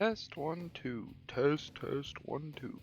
Test 1 2. Test 1 2.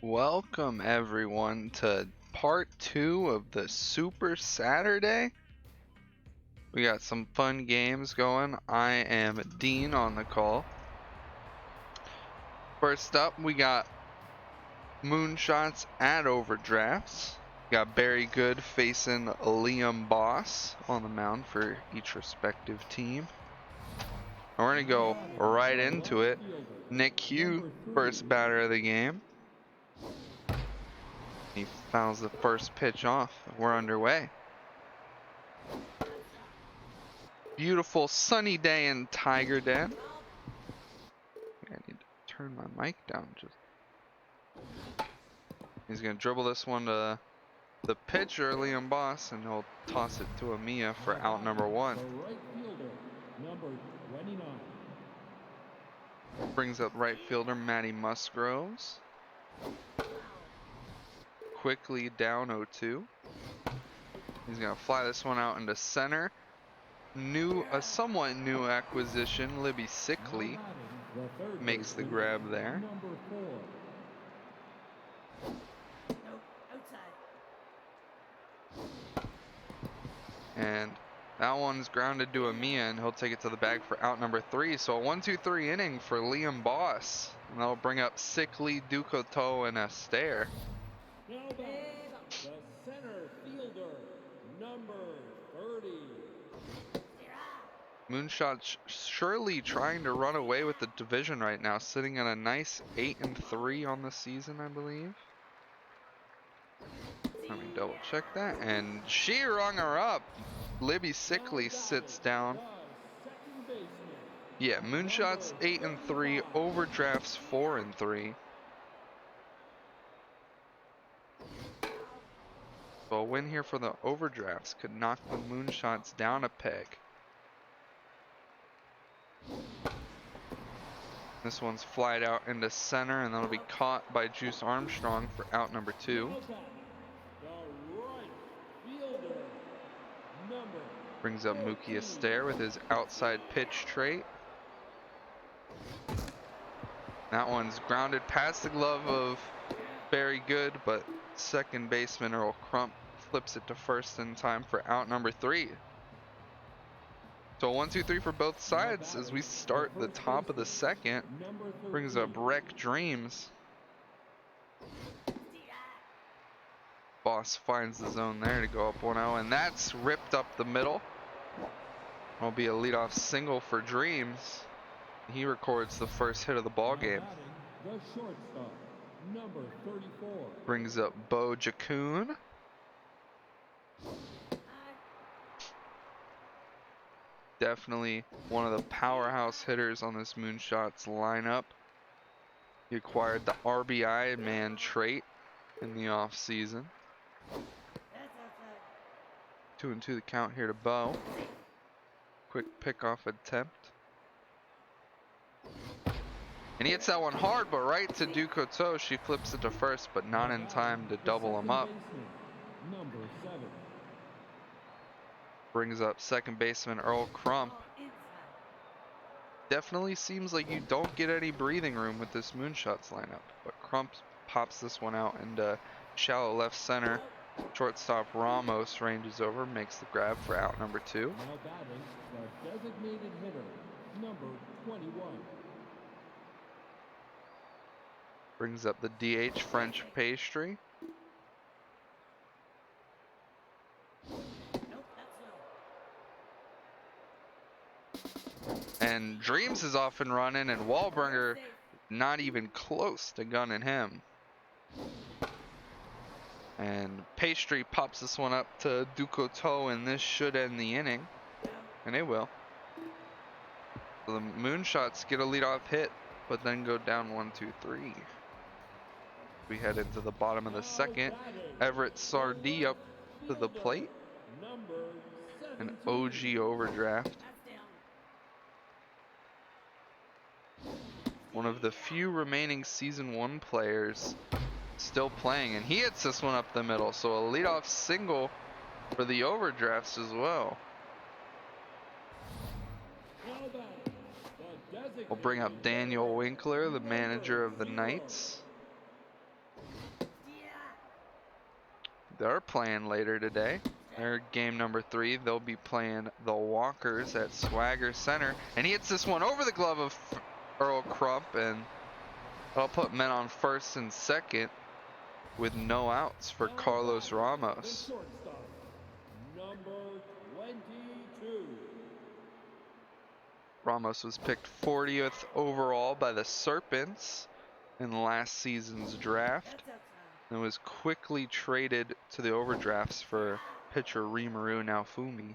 Welcome everyone to part 2 of the Super Saturday. We got some fun games going. I am Dean on the call. First up, we got Moonshots at Overdrafts. We got Barry Good facing Liam Boss on the mound for each respective team. And we're going to go right into it. Nick Hugh, first batter of the game. He fouls the first pitch off. We're underway. Beautiful sunny day in Tiger Den. I need to turn my mic down. He's gonna dribble this one to the pitcher, Liam Boss, and he'll toss it to Amia for out number 1. Brings up right fielder Matty Musgroves. Quickly down 0-2. He's gonna fly this one out into center. A somewhat new acquisition, Libby Sickley, makes the grab there. And that one's grounded to Amia, and he'll take it to the bag for out number 3. So a 1-2-3 inning for Liam Boss. And that'll bring up Sickley, Ducoteau, and Astaire. Now batting, the center fielder, number 30. Moonshot's surely trying to run away with the division right now, sitting at a nice 8-3 on the season, I believe. Let me double check that, and she rung her up. Libby Sickley sits down. Yeah, Moonshot's 8-3, Overdraft's 4-3. So a win here for the Overdrafts could knock the Moonshots down a peg. This one's flied out into center, and that'll be caught by Juice Armstrong for out number 2. Brings up Mookie Astaire with his outside pitch trait. That one's grounded past the glove of Barry Good, but second baseman Earl Crump flips it to first in time for out number 3. So 1-2-3 for both sides as we start the top of the second. Brings up Wreck Dreams. Boss finds the zone there to go up 1-0, and that's ripped up the middle. It'll be a leadoff single for Dreams. He records the first hit of the ball game. Brings up Bo Jacoon. Definitely one of the powerhouse hitters on this Moonshots lineup. He acquired the RBI man trait in the offseason. 2-2 the count here to Bo. Quick pickoff attempt. And he hits that one hard, but right to Ducoteau. She flips it to first, but not in time to double him up. Brings up second baseman Earl Crump. Definitely seems like you don't get any breathing room with this Moonshots lineup, but Crump pops this one out into shallow left center. Shortstop Ramos ranges over, makes the grab for out number 2. Now batting, the designated hitter, number 21. Brings up the DH French Pastry. And Dreams is off and running, and Wahlberger not even close to gunning him. And Pastry pops this one up to Ducoteau, and this should end the inning. And it will. So the Moonshots get a leadoff hit, but then go down 1-2-3. We head into the bottom of the second. Everett Sardee up to the plate. An OG Overdraft. One of the few remaining season 1 players still playing, and he hits this one up the middle. So a leadoff single for the Overdrafts as well. We'll bring up Daniel Winkler, the manager of the Knights. they're playing later today. They're game number 3. They'll be playing the Walkers at Swagger Center. And he hits this one over the glove of Earl Crump, and that'll put men on first and second with no outs for Carlos The Ramos. shortstop, number 22. Ramos was picked 40th overall by the Serpents in last season's draft and was quickly traded to the overdrafts for pitcher Rimuru Naofumi.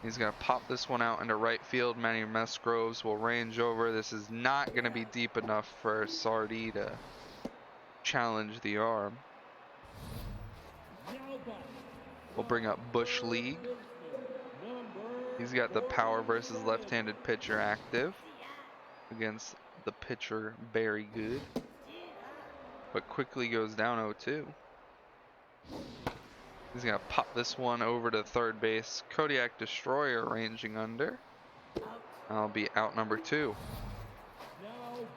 He's going to pop this one out into right field. Manny Musgroves will range over. This is not going to be deep enough for Sardi to challenge the arm. Now back, We'll bring up Bush League. number He's got the power versus left-handed pitcher active against the pitcher Barry Good, but quickly goes down 0-2. He's gonna pop this one over to third base. Kodiak Destroyer ranging under. That'll be out number 2. now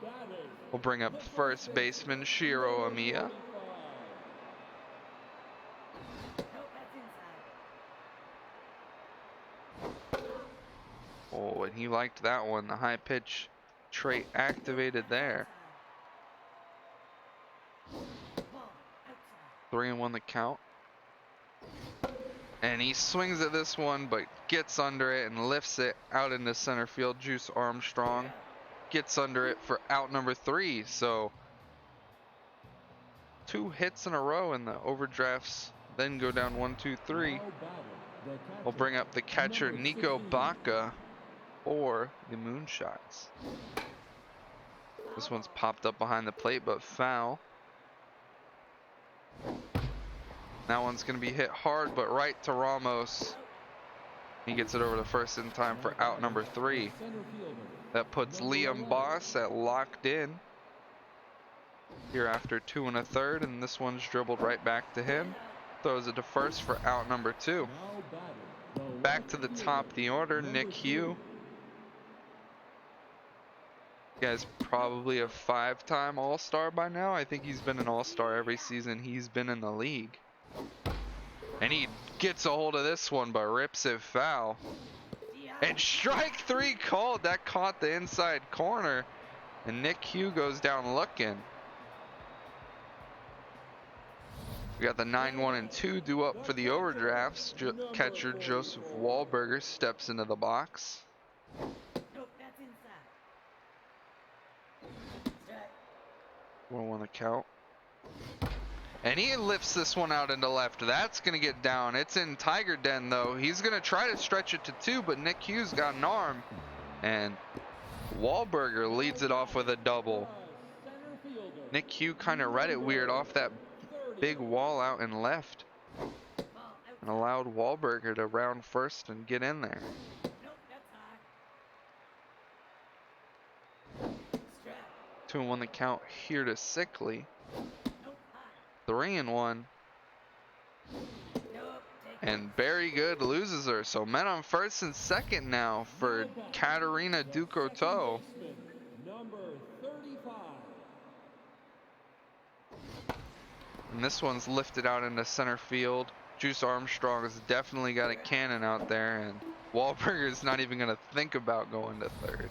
batting. We'll bring up first baseman Shiro Amiya. Oh, and he liked that one. The high pitch trait activated there. 3-1 the count. And he swings at this one, but gets under it and lifts it out into center field. Juice Armstrong gets under it for out number 3. So 2 hits in a row, and the overdrafts then go down 1-2-3. We'll bring up the catcher Nico Baca or the Moonshots. This one's popped up behind the plate, but foul. That one's going to be hit hard, but right to Ramos. He gets it over to first in time for out number 3. That puts Liam Boss at locked in here after 2 1/3, and this one's dribbled right back to him. Throws it to first for out number 2. Back to the top of the order, Nick Hugh. Guy's probably a 5-time All-Star by now. I think he's been an All-Star every season he's been in the league. And he gets a hold of this one, but rips it foul. And strike 3 called. That caught the inside corner. And Nick Hugh goes down looking. We got the 9-1 and 2 due up for the overdrafts. Catcher Joseph Wahlberger steps into the box. 1-1 the count. And he lifts this one out into left. That's going to get down. It's in Tiger Den, though. He's going to try to stretch it to 2, but Nick Hughes got an arm. And Wahlberger leads it off with a double. Nick Hughes kind of read it weird off that big wall out and left. And allowed Wahlberger to round first and get in there. 2-1 the count here to Sickley. 3-1. And Barry Good loses her. So men on first and second now for Katarina Ducoteau. Number 35. And this one's lifted out into center field. Juice Armstrong has definitely got a cannon out there, and Wahlberger's not even going to think about going to third.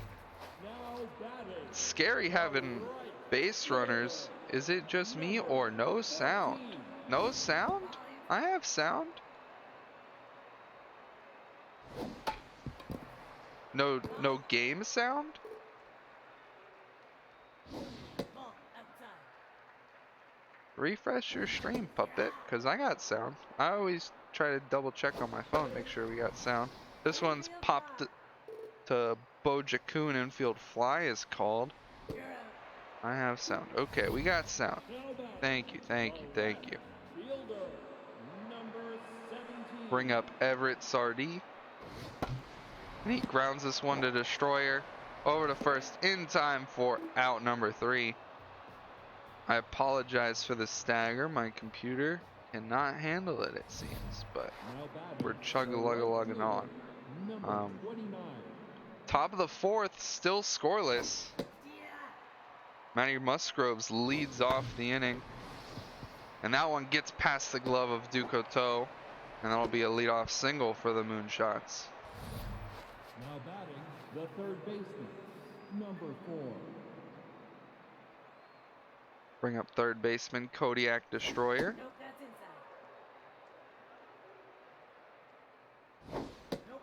Now batting. It's scary having base runners. Is it just me or no sound? No sound? I have sound. No game sound? Refresh your stream, Puppet, because I got sound. I always try to double check on my phone, make sure we got sound. This one's popped to Bojacoon. Infield fly is called. I have sound. Okay, we got sound. Thank you, thank you, thank you. Fielder, number 17. Bring up Everett Sardi. And he grounds this one to Destroyer. Over to first in time for out number 3. I apologize for the stagger. My computer cannot handle it, it seems. But Now batting. we're chug-a-lug-a-lugging on. Number 29. Top of the 4th, still scoreless. Manny Musgroves leads off the inning. And that one gets past the glove of Ducoteau, and that'll be a leadoff single for the Moonshots. Now batting, the third baseman, number 4. Bring up third baseman Kodiak Destroyer. Nope, that's inside. Nope.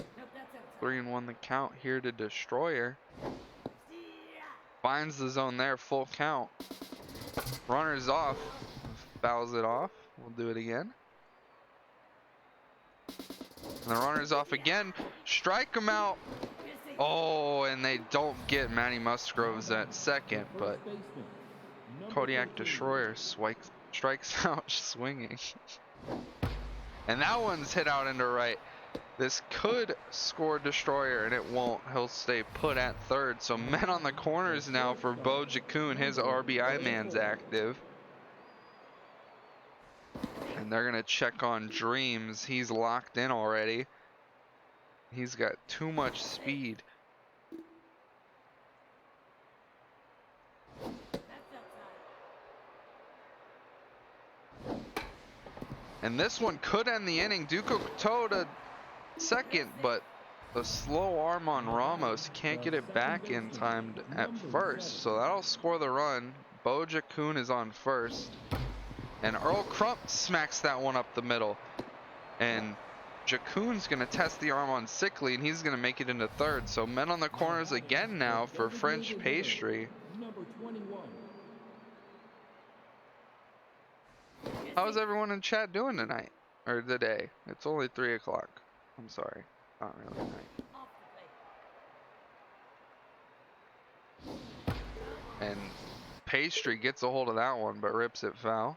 Nope, that's outside. 3-1 the count here to Destroyer. Finds the zone there, full count. Runner's off. Fouls it off. We'll do it again. And the runner's off again. Strike him out. Oh, and they don't get Matty Musgroves at second, but First baseman, number Kodiak 13. Destroyer strikes out swinging. And that one's hit out into right. This could score Destroyer, and it won't. He'll stay put at third. So men on the corners now for Bo Jaccoon. His RBI man's active. And they're going to check on Dreams. He's locked in already. He's got too much speed. And this one could end the inning. Ducoteau to second, but the slow arm on Ramos can't get it back in time at first. So that'll score the run. Bo Jaccoon is on first. And Earl Crump smacks that one up the middle. And Jaccoon's going to test the arm on Sickley, and he's going to make it into third. So men on the corners again now for French Pastry. Number 21. How's everyone in chat doing tonight? Or today? It's only 3 o'clock. I'm sorry. Not really night. And Pastry gets a hold of that one, but rips it foul.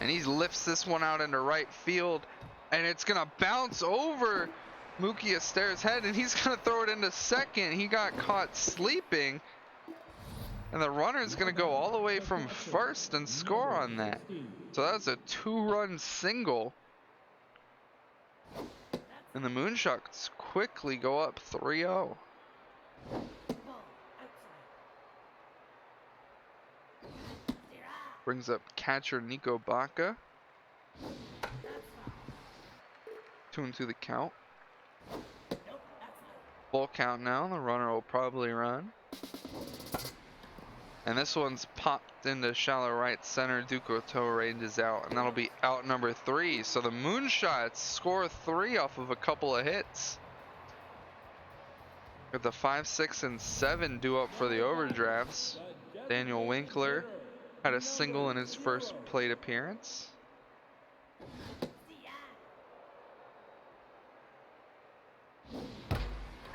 And he lifts this one out into right field, and it's gonna bounce over Mookie Aster's head, and he's gonna throw it into second. He got caught sleeping, and the runner's gonna go all the way from first and score on that. So that's a 2-run single. And the Moonshots quickly go up 3-0. Brings up catcher Nico Baca. 2-2 the count. Full count now. The runner will probably run. And this one's popped into shallow right center. Ducoteau ranges out, and that'll be out number 3. So the Moonshots score 3 off of a couple of hits. Got the 5, 6, and 7 due up for the overdrafts. Daniel Winkler had a single in his first plate appearance.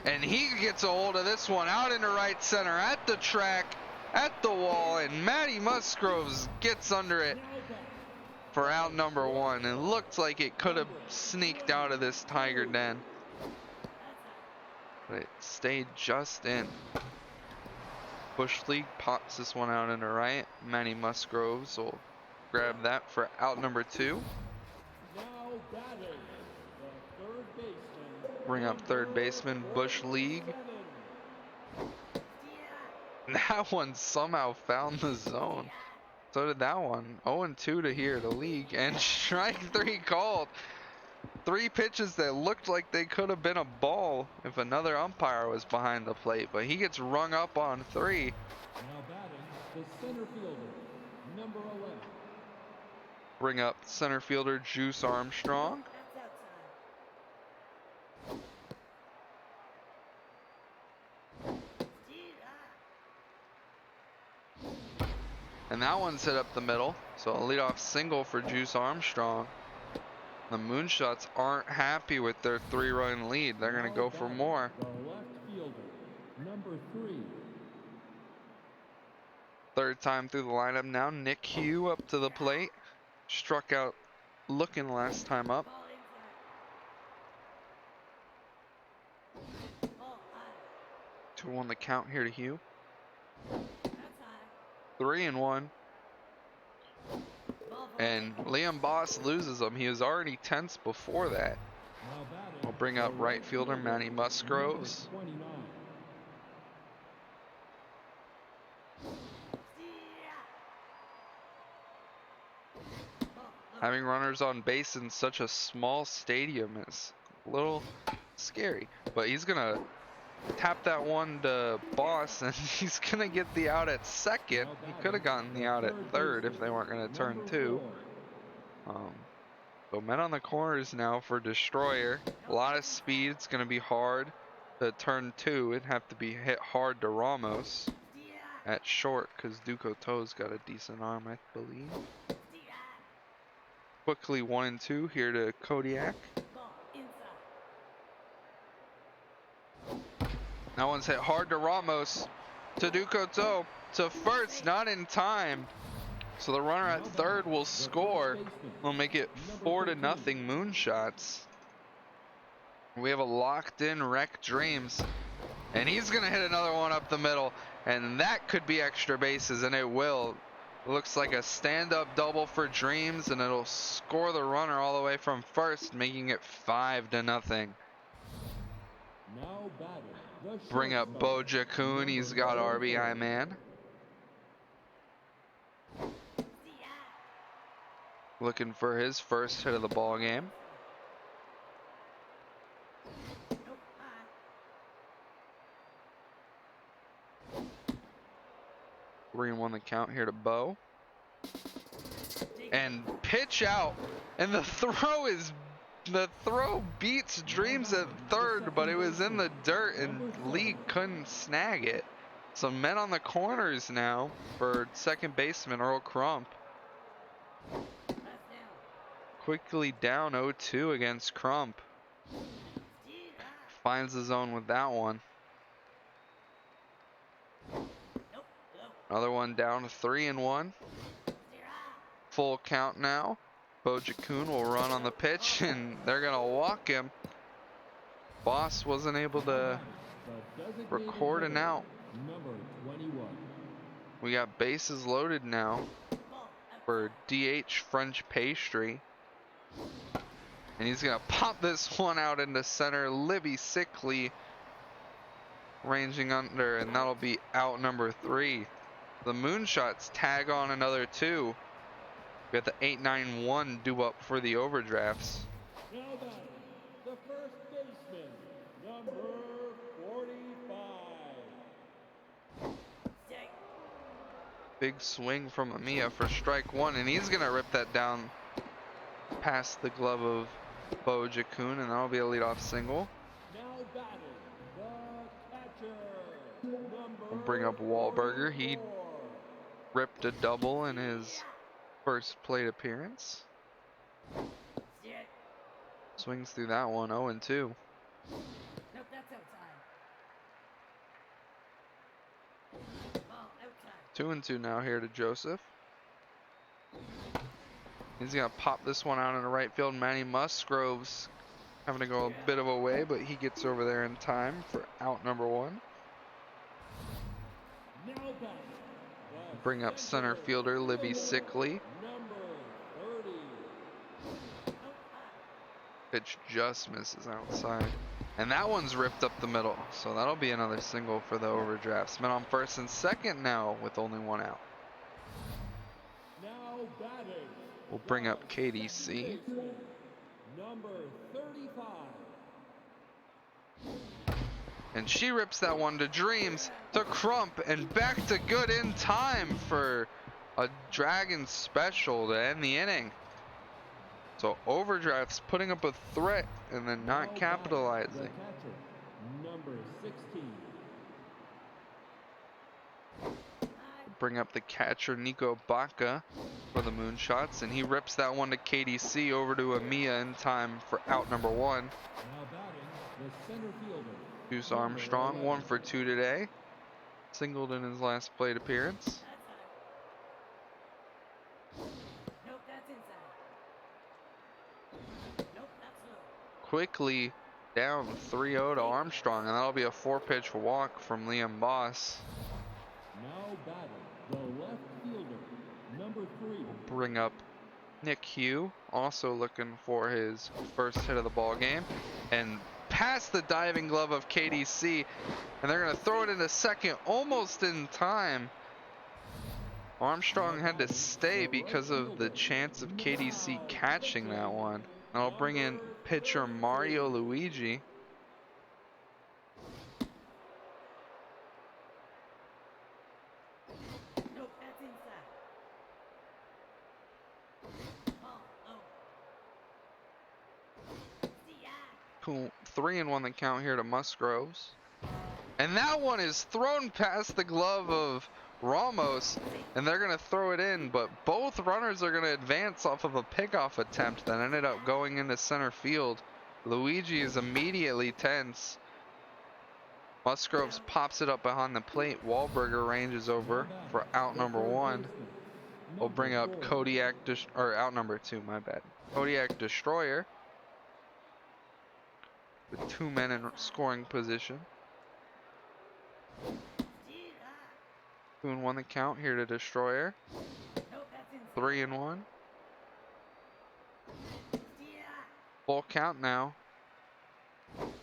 And he gets a hold of this one out into right center at the track, at the wall, and Matty Musgroves gets under it for out number 1. It looked like it could have sneaked out of this Tiger den, but it stayed just in. Bush League pops this one out into right. Matty Musgroves will grab that for out number 2. Now batting, the third baseman. Bring up third baseman Bush League. 7. That one somehow found the zone. So did that one. 0-2 to here to League, and strike 3 called. 3 pitches that looked like they could have been a ball if another umpire was behind the plate, but he gets rung up on 3. Now batting, the center fielder, number 11. Bring up center fielder Juice Armstrong. And that one's hit up the middle, so a leadoff single for Juice Armstrong. The Moonshots aren't happy with their 3-run lead. They're going to go for more. The left fielder, number 3. Third time through the lineup now. Nick Hugh up to the plate. Struck out looking last time up. 2-1 the count here to Hugh. 3-1. And Liam Boss loses him. He was already tense before that. Now bring up The right fielder Manny number Musgroves. 29. Having runners on base in such a small stadium is a little scary, but he's gonna tap that one to Boss, and he's gonna get the out at second. Now He batting, could have gotten the out at third third if baseman, they weren't gonna turn number two. 4. So men on the corners now for Destroyer. A lot of speed. It's gonna be hard to turn two. It'd have to be hit hard to Ramos at short because Duco To's got a decent arm, I believe. Quickly 1 and 2 here to Kodiak. That one's hit hard to Ramos. To Duco To. To first, not in time. So the runner at third will score. We'll make it 4-0 Moonshots. We have a locked in Wreck Dreams. And he's gonna hit another one up the middle. And that could be extra bases, and it will. It looks like a stand-up double for Dreams, and it'll score the runner all the way from first, making it 5-0. Now batting, the Bring up shortstop, Boja Kuhn. He's number got 44. RBI man. Looking for his first hit of the ball game. Green won the count here to Bo. And pitch out. And the throw beats Dreams at third, but it was in the dirt and Lee couldn't snag it. So men on the corners now for second baseman Earl Crump. Quickly down 0-2 against Crump. Finds the zone with that one. Another one down to 3-1. Full count now. Boja Kuhn will run on the pitch, and they're gonna walk him. Boss wasn't able to record an out. Number 21. We got bases loaded now for DH French Pastry. And he's gonna pop this one out into center. Libby Sickly ranging under, and that'll be out number 3. The Moonshots tag on another 2. We got the 8-9-1 due up for the overdrafts. Now batting, the first baseman, number 45. Big swing from Amia for strike 1, and he's gonna rip that down past the glove of Boja Kuhn, and that'll be a leadoff single. Now batting, the catcher, number We'll bring up Wahlberger. He 4. ripped a double in his first plate appearance. Swings through that one, 0-2. Nope, that's outside. Ball outside. 2-2 now here to Joseph. He's gonna pop this one out into right field. Manny Musgroves having to go a bit of a way, but he gets over there in time for out number 1. Now batting, the Bring up center fielder Libby Sickly. number 30. Pitch just misses outside. And that one's ripped up the middle. So that'll be another single for the overdrafts. Men on first and second now with only 1 out. Now batting, We'll bring up KDC. baseman, number 35. And she rips that one to Dreams, to Crump, and back to good in time for a Dragon special to end the inning. So overdrafts putting up a threat and then Now not batting, capitalizing. the catcher, number 16. Bring up the catcher Nico Baca for the Moonshots, and he rips that one to KDC over to Amia in time for out number 1. Now batting, the center fielder, Deuce Armstrong, 1 for 2 today. Singled in his last plate appearance. Nope, that's inside. Nope, that's low. Quickly down 3-0 to Armstrong, and that'll be a 4-pitch walk from Liam Boss. now batting, the left fielder, number 3. Bring up Nick Hugh also looking for his first hit of the ball game, and past the diving glove of KDC, and they're going to throw it into second almost in time. Armstrong had to stay because of the chance of KDC catching that one. I'll bring in pitcher Mario Luigi. Nope, that's inside. Ball low. See ya. Cool. 3-1 the count here to Musgroves. And that one is thrown past the glove of Ramos, and they're going to throw it in, but both runners are going to advance off of a pickoff attempt that ended up going into center field. Luigi is immediately tense. Musgroves pops it up behind the plate. Wahlberger ranges over for out number 1. We'll bring up Kodiak, or out number 2, my bad. Kodiak Destroyer with 2 men in scoring position. 2-1 the count here to Destroyer. Nope, that's inside. 3-1. See ya. Full count now. Nope,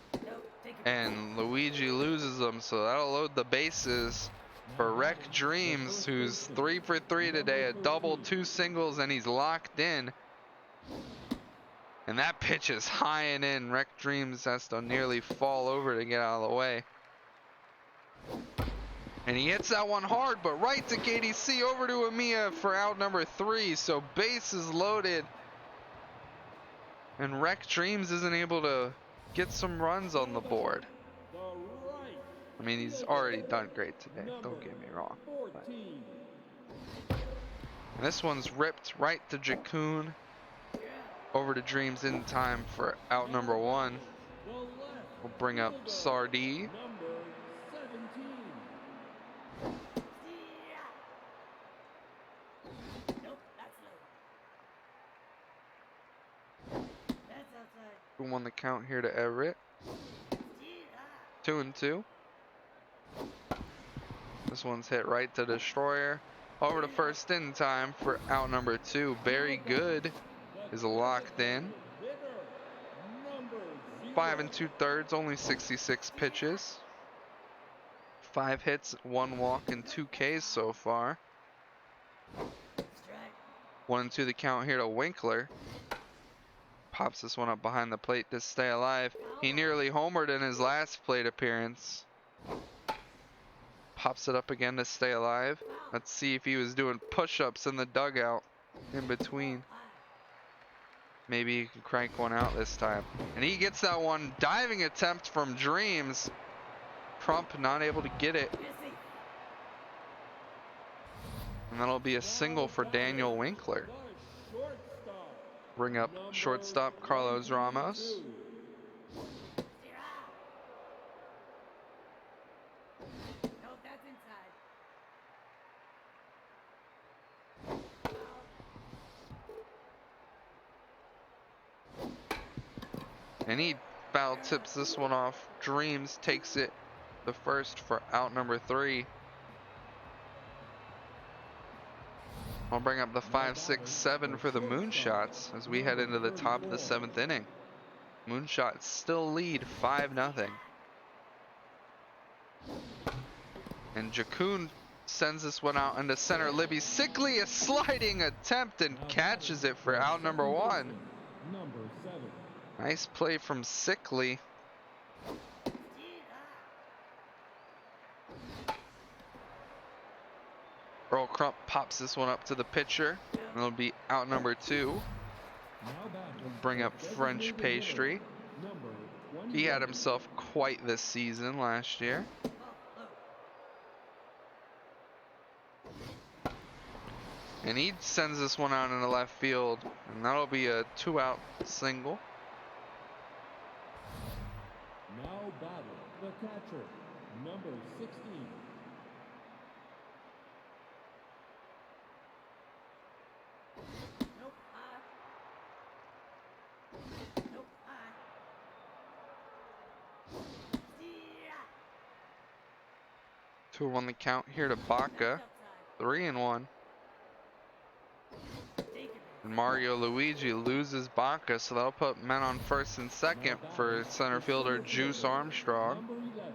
take it. And Luigi loses them, so that'll load the bases for Rec Dreams, who's 3 for 3 today, a double, 2 singles, and he's locked in. And that pitch is high and in. Rec Dreams has to nearly fall over to get out of the way. And he hits that one hard, but right to KDC, over to Amiya for out number 3. So bases loaded. And Rec Dreams isn't able to get some runs on the board. I mean, he's already done great today, don't get me wrong. But. And this one's ripped right to Jakun. Over to Dreams in time for out number 1. We'll bring up Sardee. Nope, that's low. That's outside. 2-1 the count here to Everett. 2-2. This one's hit right to Destroyer. Over to first in time for out number 2. Very good is locked in. 5 2/3, only 66 pitches. 5 hits, 1 walk, and 2 Ks so far. Strike. 1-2 the count here to Winkler. Pops this one up behind the plate to stay alive. He nearly homered in his last plate appearance. Pops it up again to stay alive. Let's see if he was doing push-ups in the dugout in between. Maybe he can crank one out this time. And he gets that one. Diving attempt from Dreams. Crump not able to get it. Missing. And that'll be a single for Daniel Winkler. Bring up shortstop Carlos Ramos. Nope, that's inside. And he foul tips this one off. Dreams takes it the first for out number 3. I'll bring up the 5, 6, 7 for the Moonshots as we head into the top of the 7th inning. Moonshots still lead 5-0. And Jakun sends this one out into center. Libby Sickley, a sliding attempt, and catches it for out number 1. Nice play from Sickley. Earl Crump pops this one up to the pitcher, and it'll be out number 2. We'll bring up French Pastry. He had himself quite this season last year. And he sends this one out into left field, and that'll be a 2-out single. Now batting the catcher, number 16. Nope, nope, see ya. 2 on the count here to Baca. Outside. 3-1. Take it. And Mario Luigi loses Baca, so that'll put men on first and second for center fielder Juice Armstrong. Number 11.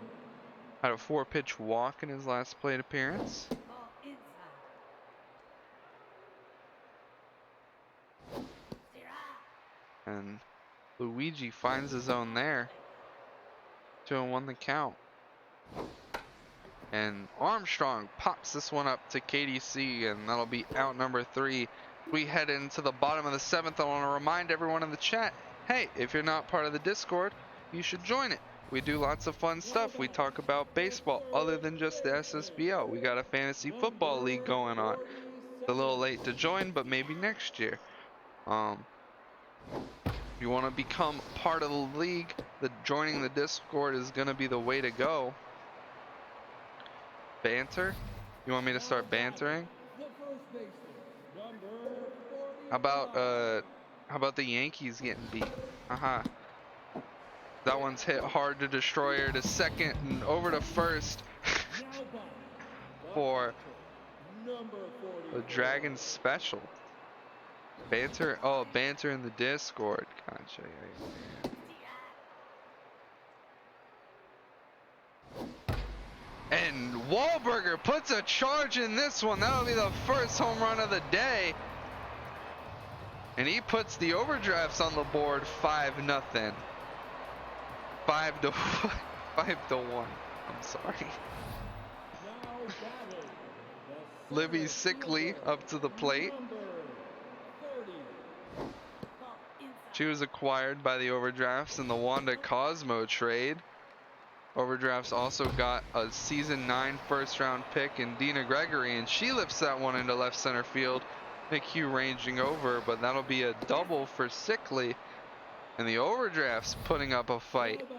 Had a 4-pitch walk in his last plate appearance. Ball inside. And Luigi finds his own there. 2-1 the count. And Armstrong pops this one up to KDC, and that'll be out number 3. We head into the bottom of the 7th. I want to remind everyone in the chat, hey, if you're not part of the Discord, you should join it. We do lots of fun stuff. We talk about baseball other than just the SSBL. We got a fantasy football league going on. It's a little late to join, but maybe next year. If you want to become part of the league, joining the Discord is going to be the way to go. Banter? You want me to start bantering? The first baseman. Number 45. How about the Yankees getting beat? That one's hit hard to Destroyer to second and over to first Now batting, the for number 40. the Dragons special. Banter in the Discord. Gotcha. Yeah. And Wahlberger puts a charge in this one. That'll be the first home run of the day. And he puts the overdrafts on the board 5-0. 5 to 1. I'm sorry. Now batting, the Libby center Sickly fielder, up to the plate. number 30. Ball inside. She was acquired by the overdrafts in the Wanda Cosmo trade. Overdrafts also got a season 9 first-round pick in Dina Gregory, and she lifts that one into left center field. McHugh ranging over, but that'll be a double for Sickly. And the overdrafts putting up a fight. Now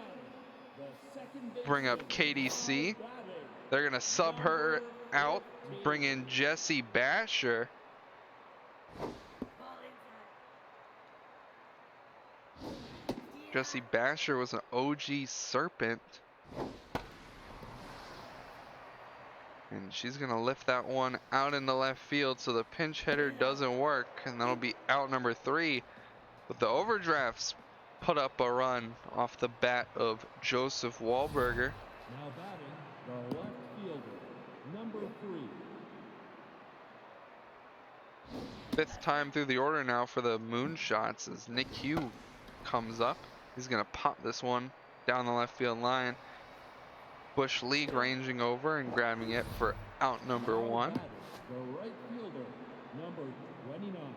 batting, the second Bring up baseman. KDC. Now batting, They're gonna sub her out, bring in Jesse Basher. Ball inside. Jesse Basher was an OG Serpent. And she's gonna lift that one out into left field, so the pinch hitter doesn't work, and that'll be out number 3. But the overdrafts put up a run off the bat of Joseph Wahlberger. Now batting, the left fielder, number 3. 5th time through the order now for the Moonshots as Nick Hugh comes up. He's gonna pop this one down the left field line. Bush League ranging over and grabbing it for out number Now 1. batting, the right fielder, number 29.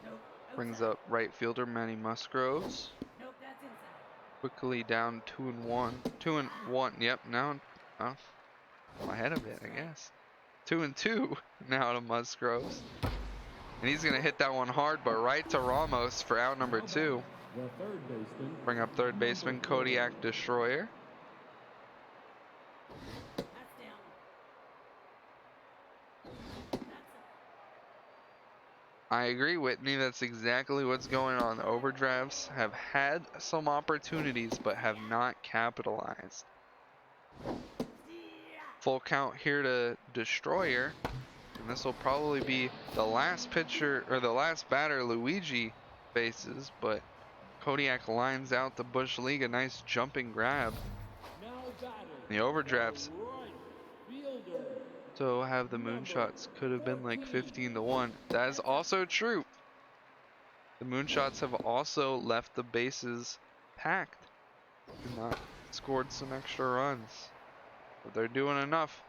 Nope. Brings Outside. up right fielder Manny Musgroves. Nope, that's inside. Quickly down 2-1. 2-1. Yep, now I'm ahead of it, I guess. 2-2 now to Musgroves. And he's gonna hit that one hard, but right to Ramos for out number 2. The third baseman. Bring up third baseman Kodiak Destroyer. That's down. That's up. I agree, Whitney. That's exactly what's going on. The overdrafts have had some opportunities, but have not capitalized. Full count here to Destroyer. And this will probably be the last pitcher, or the last batter Luigi faces, but Kodiak lines out the Bush League, a nice jumping grab. Now batting, The overdrafts the right fielder. so have the Moonshots could have been like 15-1. That is also true. The Moonshots have also left the bases packed and not scored some extra runs. But they're doing enough.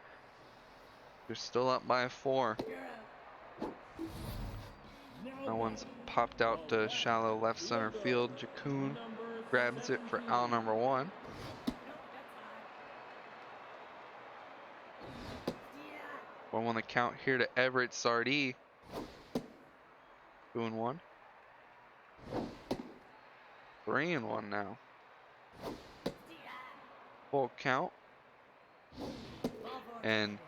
They're still up by 4. You're out. That one's popped out to shallow left center field. Jaccoon grabs it for out number 1. Nope, that's high. 1 on the count here to Everett Sardee. 2-1. 3-1 now. Full count. And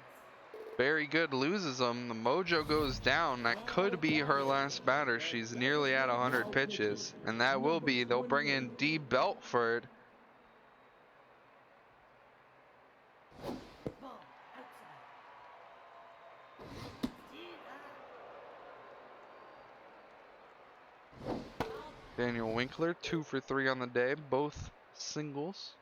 very good loses them. The mojo goes down. That could be her last batter. She's nearly at 100 pitches. And that will be. They'll bring in D. Belford. Ball outside. Daniel Winkler, 2 for 3 on the day, both singles.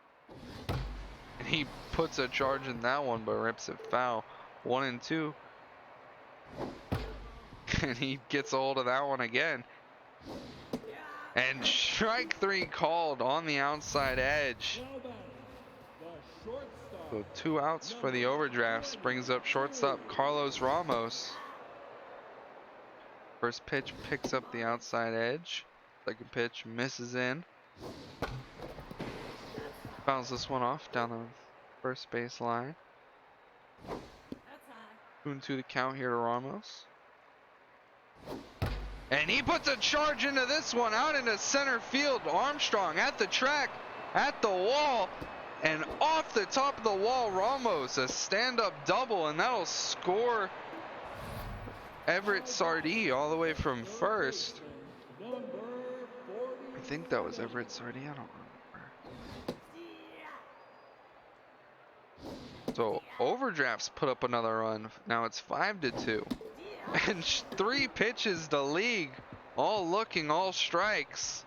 And he puts a charge in that one, but rips it foul. 1 and 2. And he gets a hold of that one again. And strike 3 called on the outside edge. Now batting, the shortstop. So 2 outs for the overdrafts. Brings up shortstop Carlos Ramos. First pitch picks up the outside edge. Second pitch misses in. Fouls this one off down the first base line. That's high. 2-2 the count here to Ramos. And he puts a charge into this one out into center field. Armstrong at the track, at the wall, and off the top of the wall, Ramos, a stand-up double, and that'll score Everett Sardee all the way from first. Number 40. I think that was Everett Sardee, I don't remember. So overdrafts put up another run. Now it's 5-2. And 3 pitches to League, all looking, all strikes.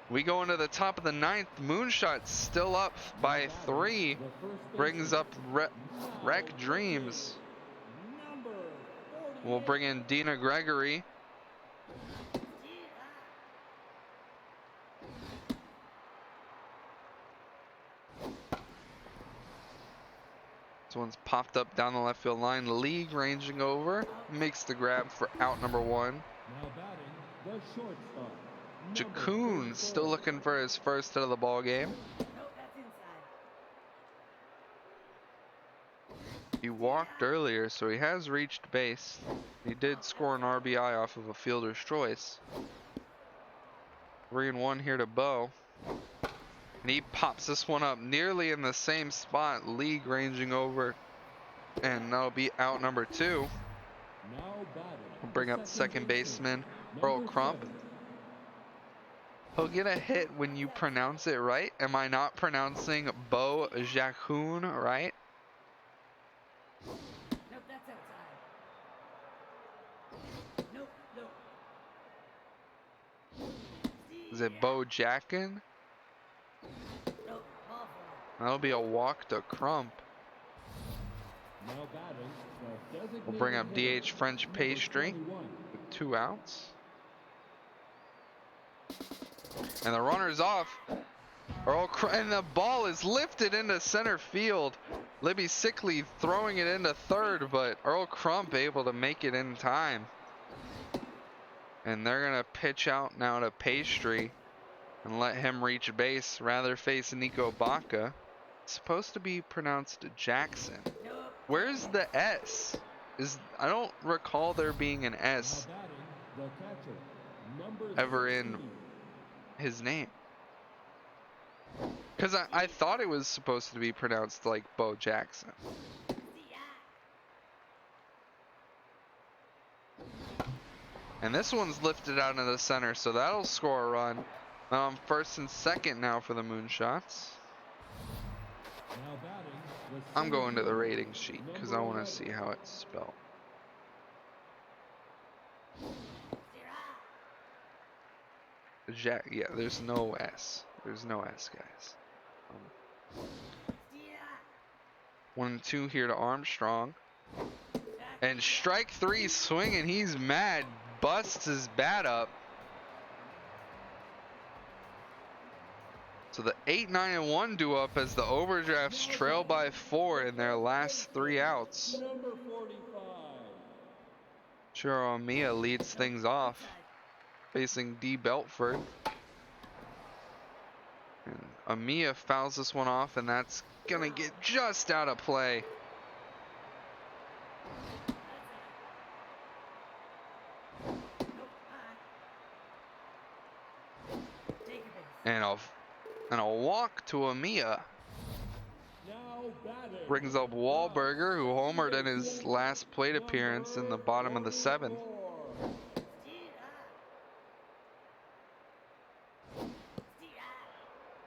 We go into the top of the 9th. Moonshot still up by 3. Brings up Wreck Dreams. Number 40. We'll bring in Dina Gregory. This one's popped up down the left field line. League ranging over. Makes the grab for out number 1. Now batting, the shortstop. Jacoon still looking for his first hit of the ball game. Nope, that's inside. He walked earlier, so he has reached base. He did score an RBI off of a fielder's choice. 3-1 here to Bo. And he pops this one up nearly in the same spot. League ranging over. And that'll be out number 2. Now batting. We'll bring up second baseman Earl Crump. He'll get a hit when you pronounce it right. Am I not pronouncing Bo Jacoon right? Nope, that's outside. Nope, nope. Is it Bo Jackin? Nope, ball four. That'll be a walk to Crump. Now batting, the designated We'll bring up hitter, DH French number Pastry 21. with 2 outs. And the runner's off. And the ball is lifted into center field. Libby Sickley throwing it into third, but Earl Crump able to make it in time. And they're going to pitch out now to Pastry and let him reach base, rather face Nico Baca. It's supposed to be pronounced Jackson. Nope. Where's the S? I don't recall there being an Now S batting, the catcher. Number ever in 16. his name. Because I thought it was supposed to be pronounced like Bo Jackson. And this one's lifted out into the center, so that'll score a run. First and second now for the Moonshots. Now batting, the I'm going to the center rating sheet because I number want 11. to see how it's spelled. Yeah, there's no S. There's no S, guys. 1 and 2 here to Armstrong. And strike 3 swinging. He's mad. Busts his bat up. So the 8, 9, and 1 do up as the Overdrafts trail by 4 in their last 3 outs. Number 45. Churro Mia leads things off, facing D. Beltford. And Amia fouls this one off, and that's gonna get just out of play. And a walk to Amia. Now batting. Brings up Wahlberger, who homered in his last plate appearance in the bottom of the 7th.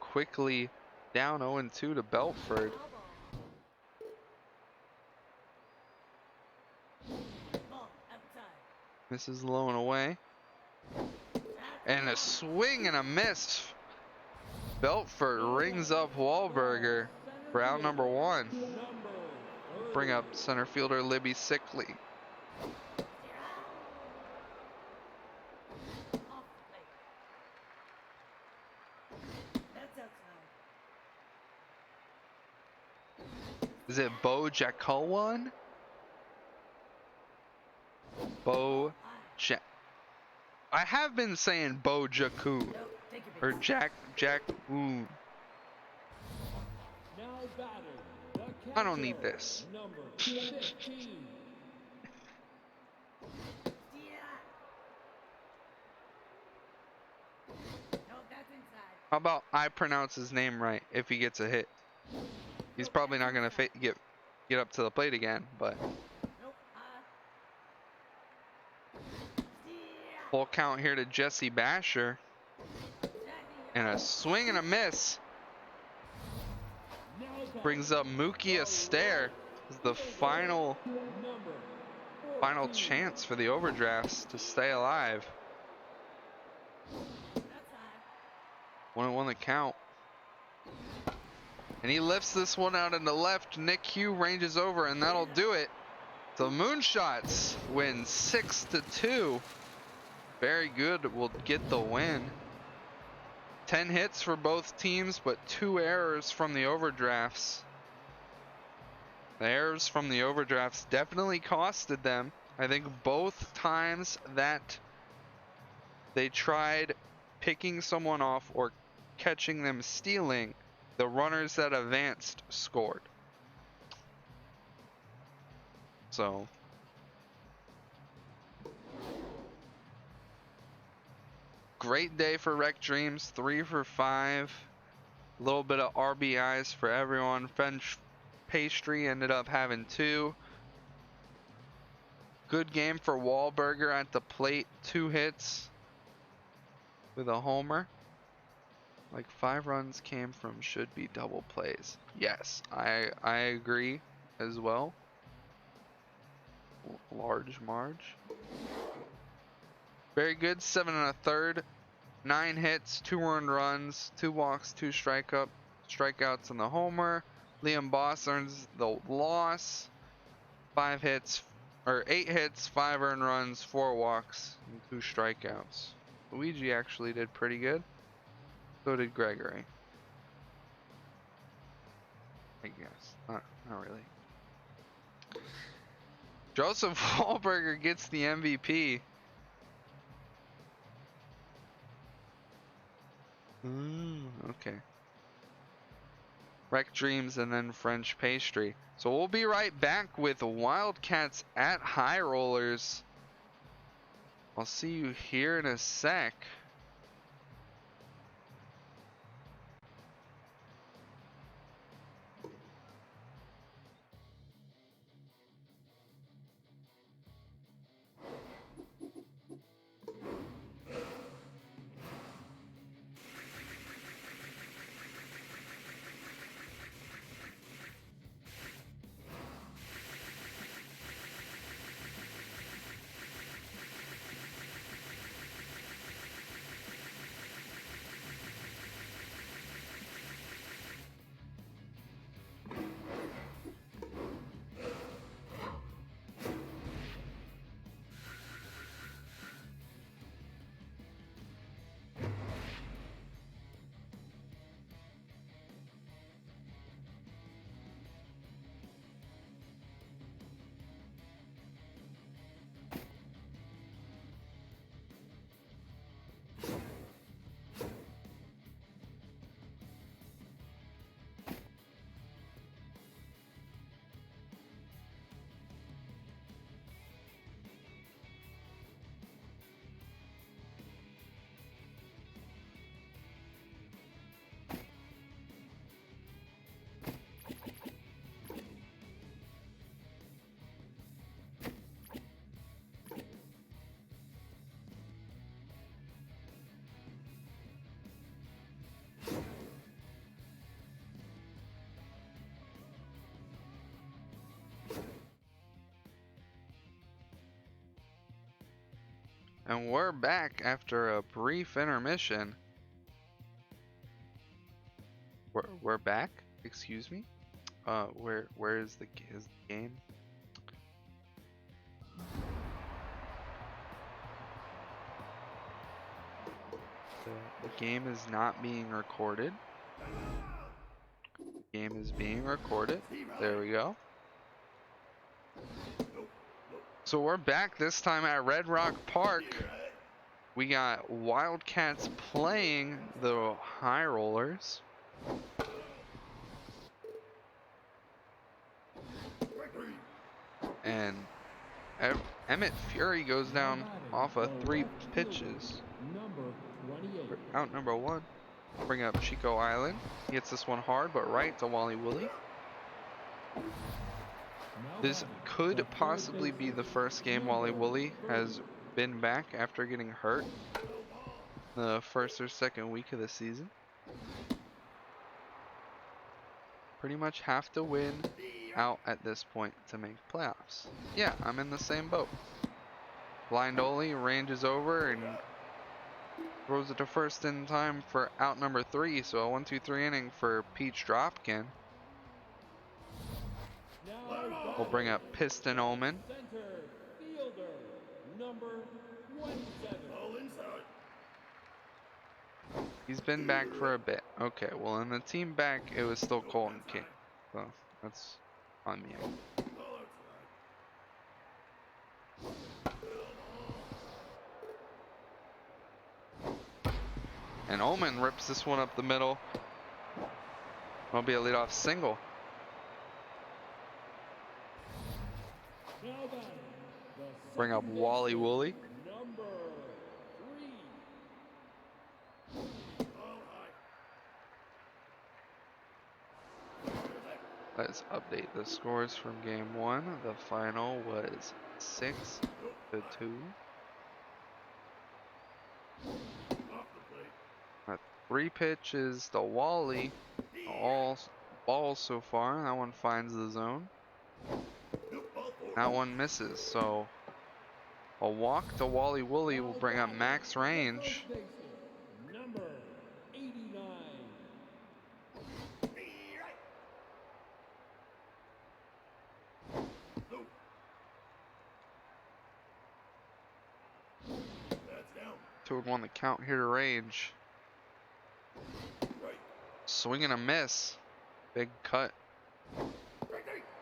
Quickly down 0-2 to Beltford. Misses low and away. And a swing and a miss. Belfort rings up Wahlberger for out number 1. Number Bring up center fielder Libby Sickley. Off the plate. That's outside. Is it Bo Jacowan? Bo Ja. I have been saying Bo Jaku Nope, take your or base. Jack Woon. Now batting. The I don't need catcher, this. Number 15. Yeah. Nope, that's inside. How about I pronounce his name right if he gets a hit? He's probably not gonna get up to the plate again, but Nope. Yeah. full count here to Jesse Basher. And a swing and a miss Now batting. brings up Mookie Astaire as the final Number chance for the overdrafts to stay alive. That's high. 1-1 the count. And he lifts this one out into left. Nick Hugh ranges over, and that'll do it. The Moonshots win 6-2. Very good. Will get the win. 10 hits for both teams, but 2 errors from the overdrafts. The errors from the overdrafts definitely costed them. I think both times that they tried picking someone off or catching them stealing, the runners that advanced scored. So great day for Rec Dreams, 3 for 5. A little bit of RBIs for everyone. French Pastry ended up having 2. Good game for Wahlberger at the plate, 2 hits with a homer. Like 5 runs came from should be double plays. Yes, I agree as well. Large Marge. Very good, 7 1/3. 9 hits, 2 earned runs, 2 walks, 2 strikeouts on the homer. Liam Boss earns the loss. 8 hits, 5 earned runs, 4 walks, and 2 strikeouts. Luigi actually did pretty good. So did Gregory. I guess. Not really. Joseph Wahlberger gets the MVP. Okay. Rec Dreams and then French Pastry. So we'll be right back with Wildcats at High Rollers. I'll see you here in a sec. And we're back after a brief intermission. We're back. Excuse me. Where is the game? The game is not being recorded. The game is being recorded. There we go. So we're back this time at Red Rock Park. We got Wildcats playing the High Rollers. And Emmett Fury goes down off of 3 pitches. Number 28. Out number 1. Bring up Chico Island. He hits this one hard, but right to Wally Woolley. This could possibly be the first game Wally Woolley has been back after getting hurt the first or second week of the season. Pretty much have to win out at this point to make playoffs. Yeah, I'm in the same boat. Blind Oli ranges over and throws it to first in time for out number 3. So a 1-2-3 inning for Peach Dropkin. We'll bring up Piston Omen. Center fielder, number 27. He's been back for a bit. Okay, well in the team back, it was still Colton King. So that's on me. And Omen rips this one up the middle. It'll be a leadoff single. Now batting, the Bring up second Wally baseman, Woolley. Number 3. Let's update the scores from game 1. The final was 6-2. 3 pitches to Wally. All balls so far. That one finds the zone. That one misses. So a walk to Wally Woolley will bring up max range. Third baseman, number 89. Two would want the count here to range. Swing and a miss. Big cut.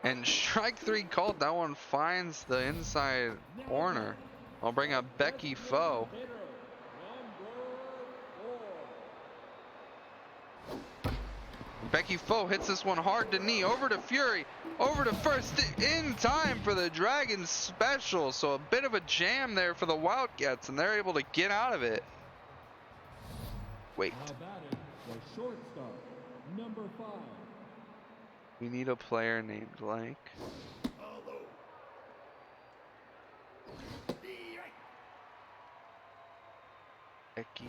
And strike 3 called. That one finds the inside corner. I'll bring up Becky Foe. Hitter, number 4. Becky Foe hits this one hard to knee. Over to Fury. Over to first in time for the Dragons special. So a bit of a jam there for the Wildcats, and they're able to get out of it. Wait. Now batting, the shortstop, number 5. We need a player named like Becky.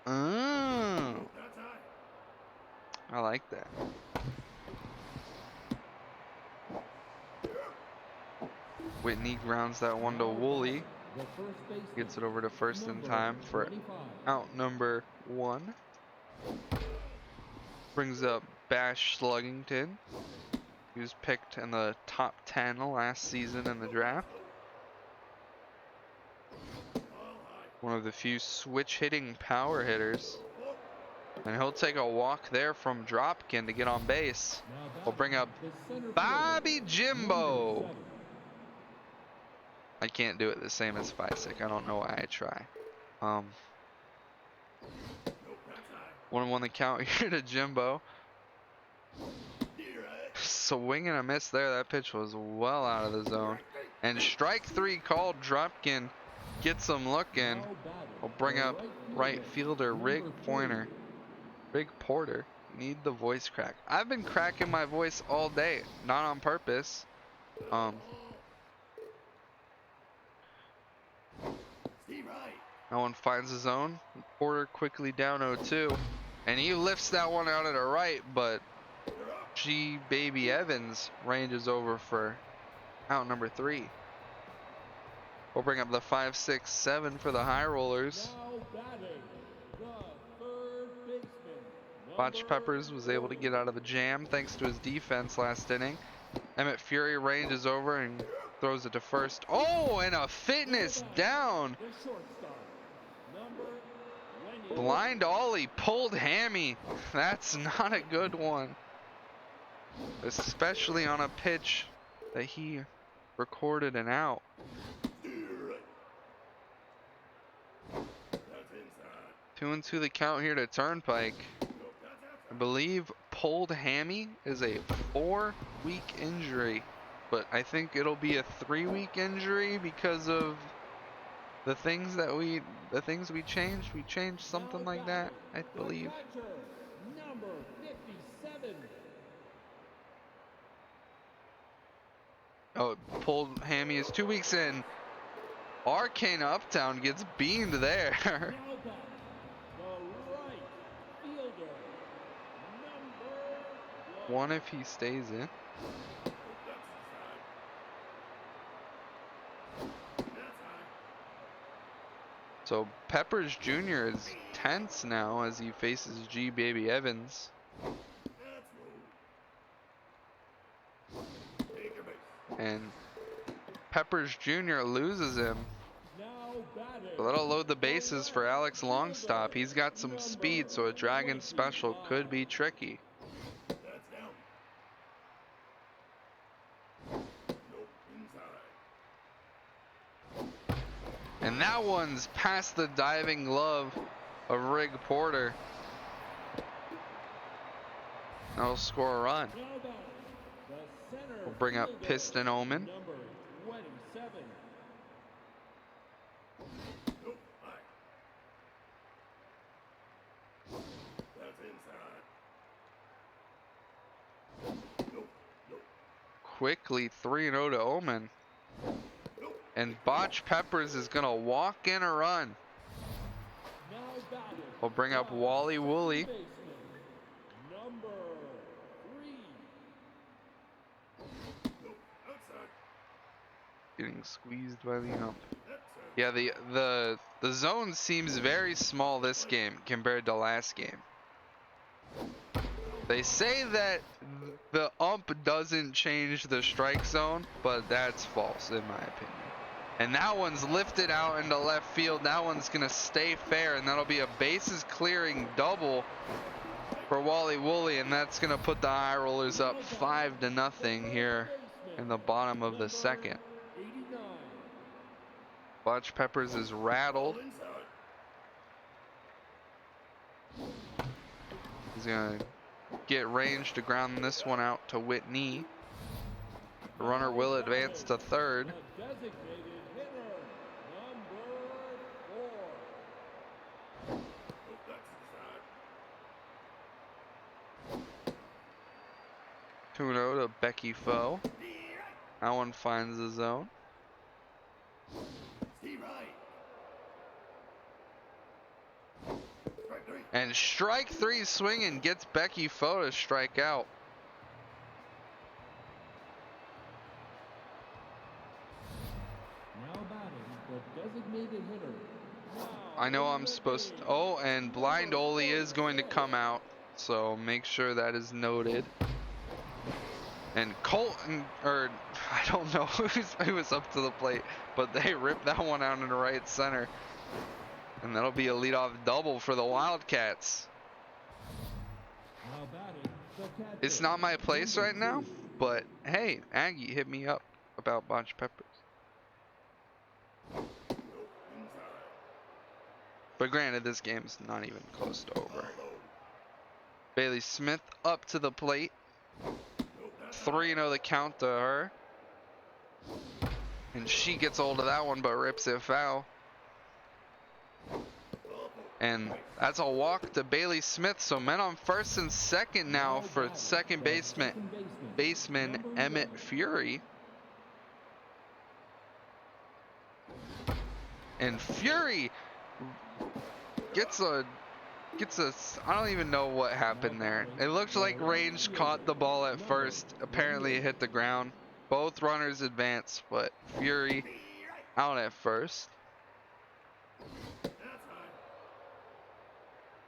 Oh, I like that. Whitney grounds that one to Woolley. The first baseman, Gets it over to first in number time for 25. out number 1. Brings up Bash Sluggington. He was picked in the top 10 last season in the draft. One of the few switch hitting power hitters. And he'll take a walk there from Dropkin to get on base. Now We'll bring up the center fielder, Bobby Jimbo. number 7. I can't do it the same as Spicek. I don't know why I try. 1-1 the count here to Jimbo. Swing and a miss there. That pitch was well out of the zone. And strike 3 called. Dropkin gets him looking. Now batting, We'll bring the up right fielder Rig number 3. Porter. Need the voice crack. I've been cracking my voice all day, not on purpose. That one finds his own. Porter quickly down 0-2. And he lifts that one out at the right, but G Baby Evans ranges over for out number 3. We'll bring up the 5, 6, 7 for the high rollers. Now batting, the third baseman. Botch number Peppers was able to get out of a jam thanks to his defense last inning. Emmett Fury ranges over and throws it to first. Oh, and a fitness down. The shortstop, number 20. Blind Ollie pulled hammy. That's not a good one. Especially on a pitch that he recorded an out. 2-2 the count here to Turnpike. I believe pulled hammy is a 4-week injury, but I think it'll be a 3-week injury because of the things we changed. We changed something like that, I believe. The catcher, number 57. Oh, pulled hammy is 2 weeks in. Arcane Uptown gets beamed there. Now back, the right fielder, number One if he stays in. So Peppers Jr. is tense now as he faces G Baby Evans. And Peppers Jr. loses him. now batting. So that'll load the bases for Alex Longstop. He's got some speed, so a Dragon special could be tricky. And that one's past the diving glove of Rig Porter. That'll score a run. Now batting, the center We'll bring up fielder, Piston Omen. number 27. Quickly 3-0 to Omen. And Botch Peppers is going to walk in a run. Now batting, We'll bring up Wally Woolley. baseman, number 3. Getting squeezed by the ump. Yeah, the zone seems very small this game compared to last game. They say that the ump doesn't change the strike zone, but that's false in my opinion. And that one's lifted out into left field. That one's gonna stay fair, and that'll be a bases clearing double for Wally Woolley, and that's gonna put the High Rollers up 5-0 here in the bottom of the second. 89. Botch Peppers is rattled. He's gonna get range to ground this one out to Whitney. The runner will advance to third. The designated hitter, number 4. 2-0 to Becky Foe. That one finds the zone. And strike 3 swinging gets Becky Foe to strike out. Now batting, the designated hitter. I know I'm supposed to. Oh, and Blind Oli is going to come out, so make sure that is noted. And Colton, or I don't know who was up to the plate, but they ripped that one out into right center. And that'll be a leadoff double for the Wildcats. Now batting, the catcher. It's not my place right now, but hey, Aggie hit me up about Botch Peppers. But granted, this game's not even close to over. Bailey Smith up to the plate. 3-0 the count to her. And she gets hold of that one, but rips it foul. And that's a walk to Bailey Smith. So men on first and second now for second baseman Emmett Fury. And Fury gets a I don't even know what happened there. It looked like Range caught the ball at first. Apparently it hit the ground. Both runners advance, but Fury out at first.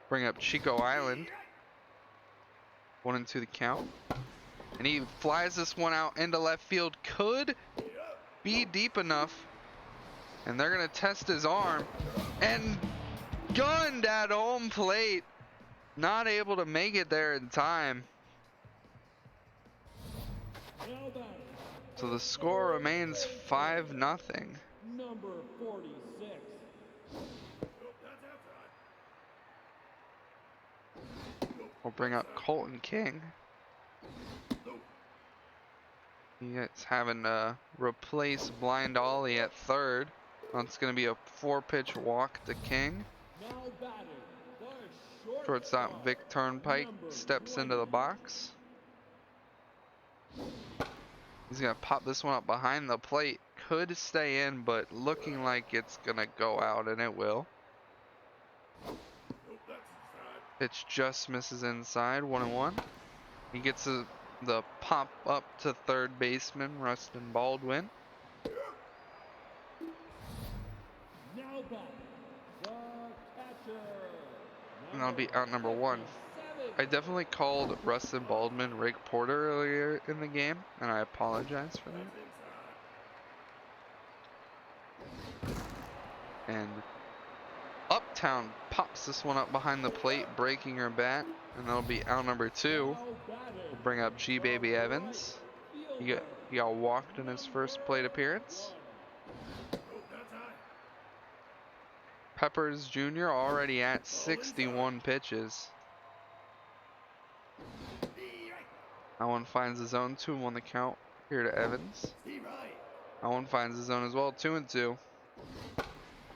Bring up Chico Island. 1-2 the count. And he flies this one out into left field. Could be deep enough. And they're going to test his arm. And gunned at home plate. Not able to make it there in time. Now batting, So the score remains 5-0. number 46. We'll bring up Colton King. He's having to replace Blind Ollie at third. That's going to be a 4-pitch walk to King. Now batting, the Shortstop Vic Turnpike steps into the box. He's going to pop this one up behind the plate. Could stay in, but looking like it's going to go out, and it will. Pitch just misses inside, 1-1. He gets the pop up to third baseman, Rustin Baldwin. Now batting, the catcher. And that'll be out number 1. I definitely called Rustin Baldwin Rick Porter earlier in the game, and I apologize for that. And Uptown pops this one up behind the plate, breaking her bat, and that'll be out number 2. Now batting, We'll bring up G Baby Evans. He got walked in his first plate appearance. Peppers Jr. already at 61 pitches. That one finds his own, 2-1 the count here to Evans. That one finds his own as well, 2-2.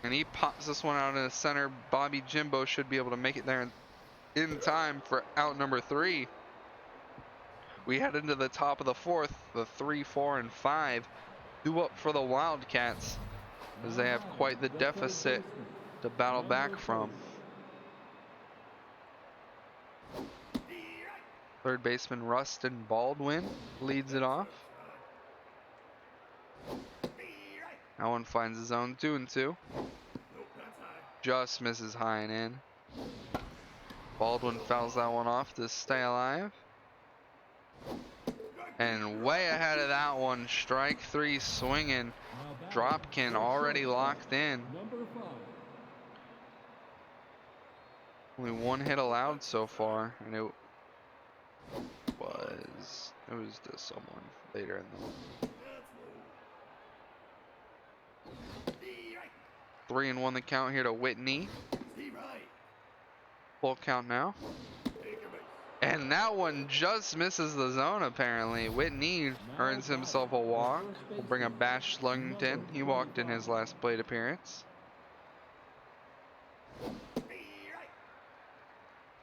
And he pops this one out in the center. Bobby Jimbo should be able to make it there in time for out number 3. We head into the top of the 4th, the 3, 4, and 5. Due up for the Wildcats, as they have quite the deficit to battle back from. Third baseman Rustin Baldwin leads it off. That one finds his own, 2-2. Just misses high and in. Baldwin fouls that one off to stay alive. And way ahead of that one, strike 3 swinging. Dropkin already locked in. number 5. Only 1 hit allowed so far, and it was to someone later in the 3-1 the count here to Whitney. Full count now. And that one just misses the zone apparently. Whitney earns himself a walk. We'll bring up Bash Slungton. He walked in his last plate appearance.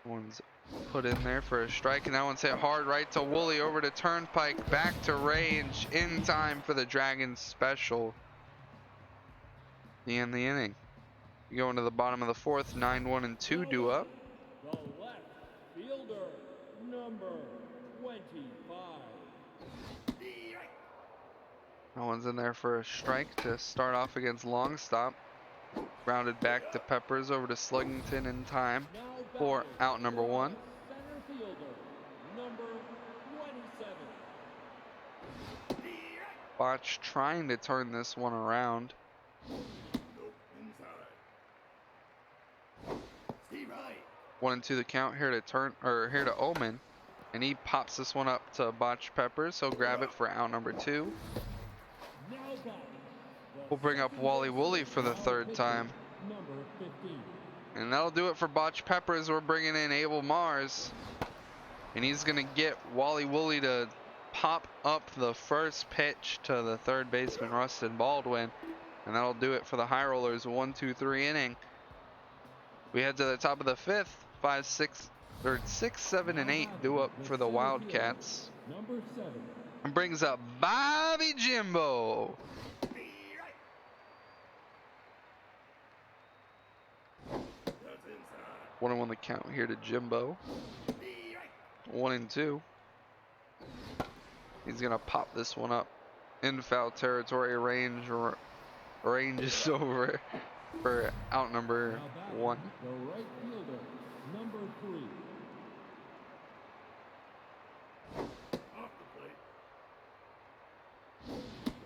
One's put in there for a strike, and that one's hit hard right to Woolley, over to Turnpike, back to range, in time for the Dragons special. The end of the inning. You go into the bottom of the 4th, 9-1 and 2 due up. The left fielder, number 25. That one's in there for a strike to start off against Longstop. Grounded back to Peppers, over to Sluggington in time Now for batting, out number 1. center fielder, number 27. Botch trying to turn this one around. 1-2 the count here to Omen, and he pops this one up to Botch Peppers. He'll grab it for out number 2. Now batting, We'll bring up Wally Woolley for the 3rd time, number 15. and that'll do it for Botch Peppers. We're bringing in Abel Mars, and he's gonna get Wally Woolley to pop up the first pitch to the third baseman Rustin Baldwin, and that'll do it for the High Rollers. 1-2-3 inning. We head to the top of the 5th. 5, 6, 7, and 8 due up for the Wildcats. Number 7. And brings up Bobby Jimbo. One and 1 the count here to Jimbo. 1-2. He's gonna pop this one up in foul territory range range is over for out number Now batting, 1. the right fielder, number 3. Off the plate.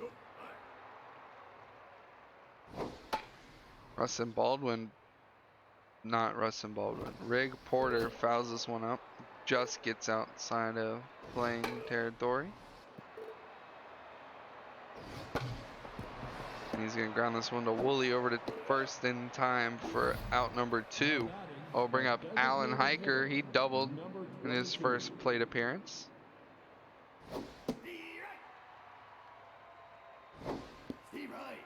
Nope. Rustin Baldwin, not Rustin Baldwin. Rig Porter fouls this one up. Just gets outside of playing territory. And he's gonna ground this one to Woolley over to first in time for out number 2. I'll bring up Alan Hiker. He doubled in his first plate appearance. Steve Wright.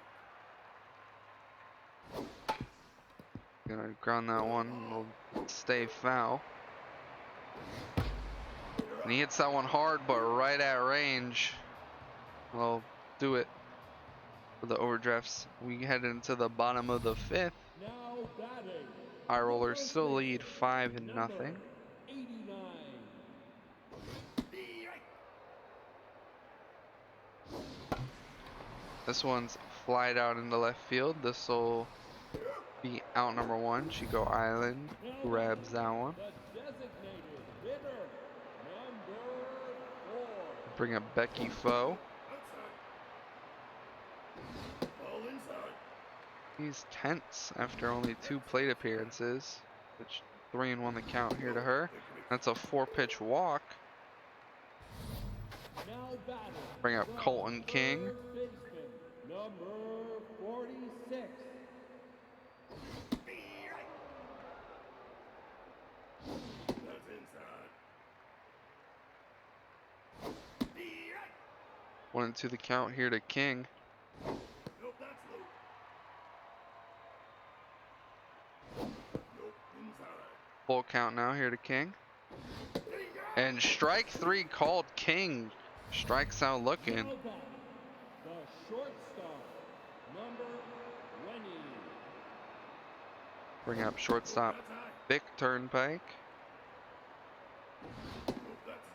Gonna ground that one. Will stay foul. And he hits that one hard, but right at range. Well, do it for the overdrafts. We head into the bottom of the 5th. Now batting, High Rollers still lead 5-0. number 89. This one's flied out into left field. This will be out number 1. Chico Island grabs that one. The designated hitter, number 4. Bring up Becky Foe. Outside. Ball inside. He's tense after only 2 plate appearances, which 3-1 the count here to her. That's a 4-pitch walk. Now batting, Bring up Colton King. third baseman, number 46. That's inside. 1-2 the count here to King. Nope, that's low. Nope, inside. Full count now here to King. And strike 3 called. King strikes out looking. Now batting, the shortstop, number 20. Bring up shortstop That's high. Vic Turnpike. Nope, that's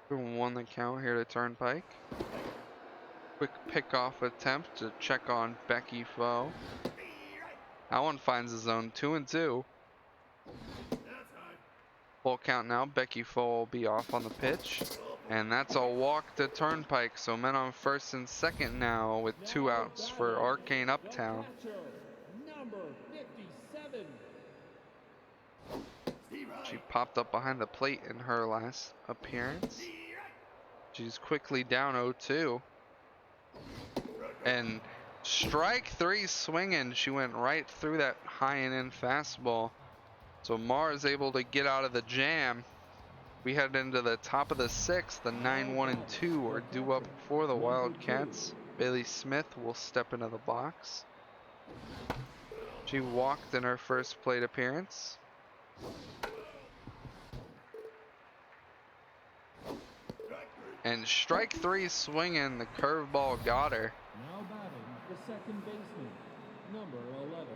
inside. 2-1 the count here to Turnpike. Quick pickoff attempt to check on Becky Foe. That one finds the zone. 2-2. That's high. Full count now. Becky Foe will be off on the pitch. And that's a walk to Turnpike. So men on first and second now with 2 outs for Arcane Uptown. The catcher, number 57. Steve Wright. She popped up behind the plate in her last appearance. She's quickly down 0-2. And strike 3 swinging. She went right through that high and in fastball. So Mars able to get out of the jam. We head into the top of the 6th. The 9-1 and 2 are due up for the Wildcats. Bailey Smith will step into the box. She walked in her first plate appearance. And strike 3 swinging. The curveball got her. Now batting, the second baseman, number 11.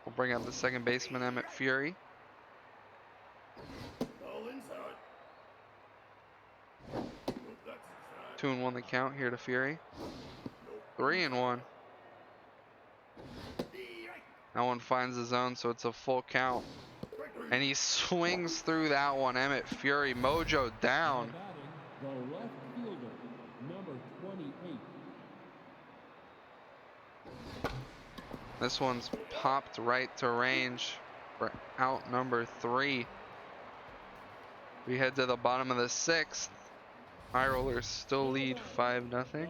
We'll bring up the second baseman, Emmett Fury. Ball inside. Nope, that's inside. 2-1 the count here to Fury. 3-1. That one finds the zone, so it's a full count. And he swings through that one. Emmett Fury, mojo down. Now batting, the left fielder, number 28. This one's popped right to range for out number 3. We head to the bottom of the 6th. High Rollers still lead 5-0. The right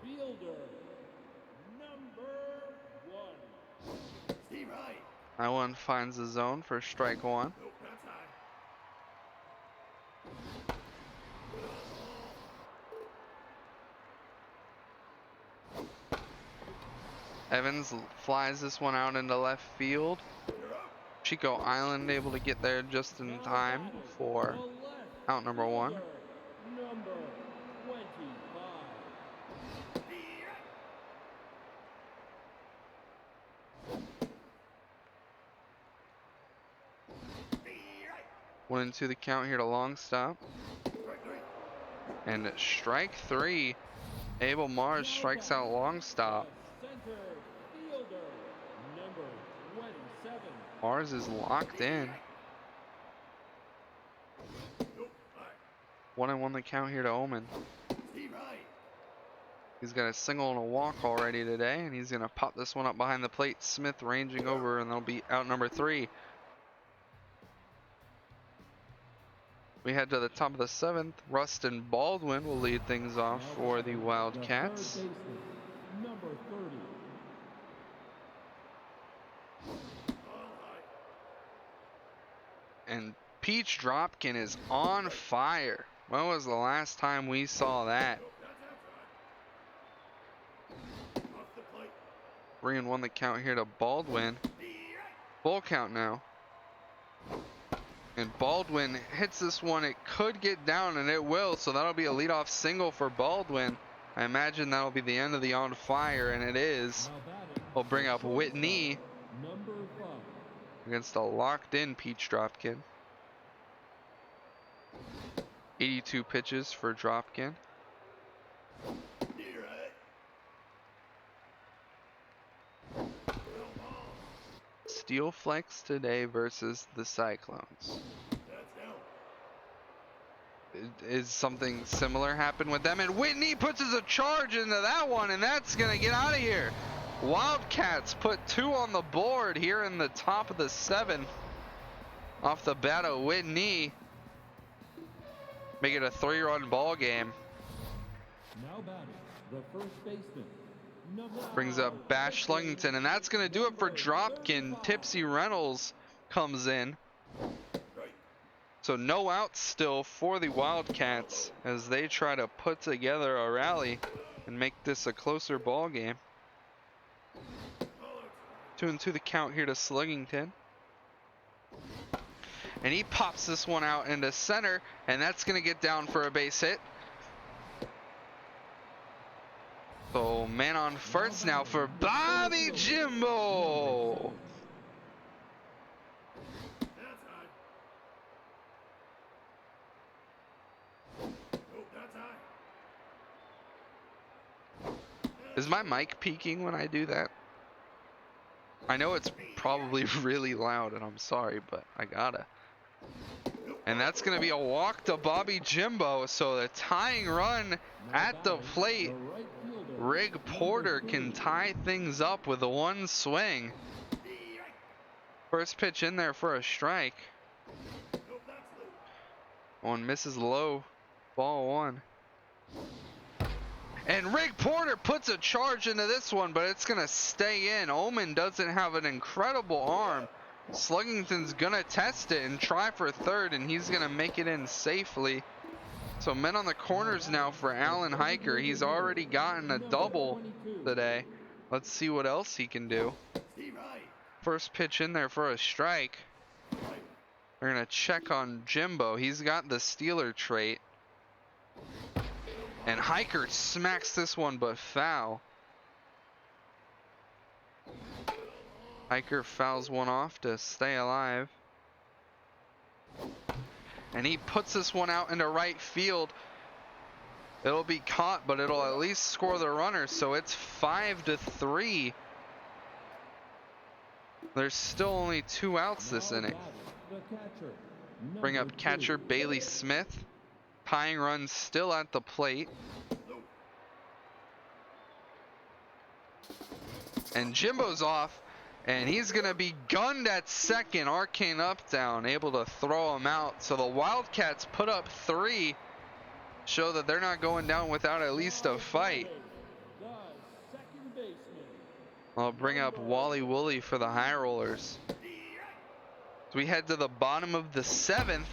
fielder, number 1. Steve Wright. That one finds the zone for strike 1. Nope, that's high. Evans flies this one out into left field. You're up. Chico Island able to get there just in time for The left out number 1. fielder, number 25. One and 2 the count here to long stop. And strike three. Abel Mars strikes out long stop. The center fielder, number 27. Mars is locked in. Nope. Right. 1-1 the count here to Omen. Steve right. He's got a single and a walk already today, and he's gonna pop this one up behind the plate. Smith ranging over, and they'll be out number 3. We head to the top of the 7th. Rustin Baldwin will lead things off for the Wildcats. The third baseman, number 30. All right. And Peach Dropkin is on fire. When was the last time we saw that? Nope. That's outside. Off the plate. 3-1 the count here to Baldwin. Full count now. And Baldwin hits this one. It could get down, and it will. So that'll be a leadoff single for Baldwin. I imagine that'll be the end of the on fire, and it is. Now batting, We'll bring up Whitney number 5. against a locked-in Peach Dropkin. 82 pitches for Dropkin. You're right. Steel Flex today versus the Cyclones. That's down. Is something similar happen with them? And Whitney puts a charge into that one, and that's gonna get out of here. Wildcats put 2 on the board here in the top of the 7th. Off the bat of Whitney. Make it a 3-run ball game. Now batting, the first baseman, number Brings up Bash Sluggington, and that's gonna do it for Dropkin. Tipsy Reynolds comes in. Right. So no outs still for the Wildcats as they try to put together a rally and make this a closer ball game. All outside. 2-2 the count here to Sluggington. And he pops this one out into center, and that's going to get down for a base hit. So man on first now for Bobby Jimbo. Outside. Nope. That's high. Is my mic peaking when I do that? I know it's probably really loud, and I'm sorry, but I gotta. And that's going to be a walk to Bobby Jimbo. So the tying run at the plate. the right fielder, Rig Porter can tie things up with a 1 swing. First pitch in there for a strike. Nope. That's low. One misses low. Ball 1. And Rig Porter puts a charge into this one, but it's going to stay in. Omen doesn't have an incredible arm. Sluggington's going to test it and try for third, and he's going to make it in safely. So men on the corners now for Alan Hiker. He's already gotten a double today. Let's see what else he can do. Steve right. First pitch in there for a strike. Right. We're going to check on Jimbo. He's got the Steeler trait. And Hiker smacks this one, but foul. Hiker fouls one off to stay alive. And he puts this one out into right field. It'll be caught, but it'll at least score the runner, so it's 5-3. There's still only 2 outs this now inning. batting, the catcher, Bring number up catcher 2. Bailey Smith. Tying run still at the plate. Nope. And Jimbo's off. And he's going to be gunned at second. Arcane up down, able to throw him out. So the Wildcats put up 3. Show that they're not going down without at least a fight. The second baseman, I'll bring up Wally Woolley for the High Rollers. So we head to the bottom of the 7th.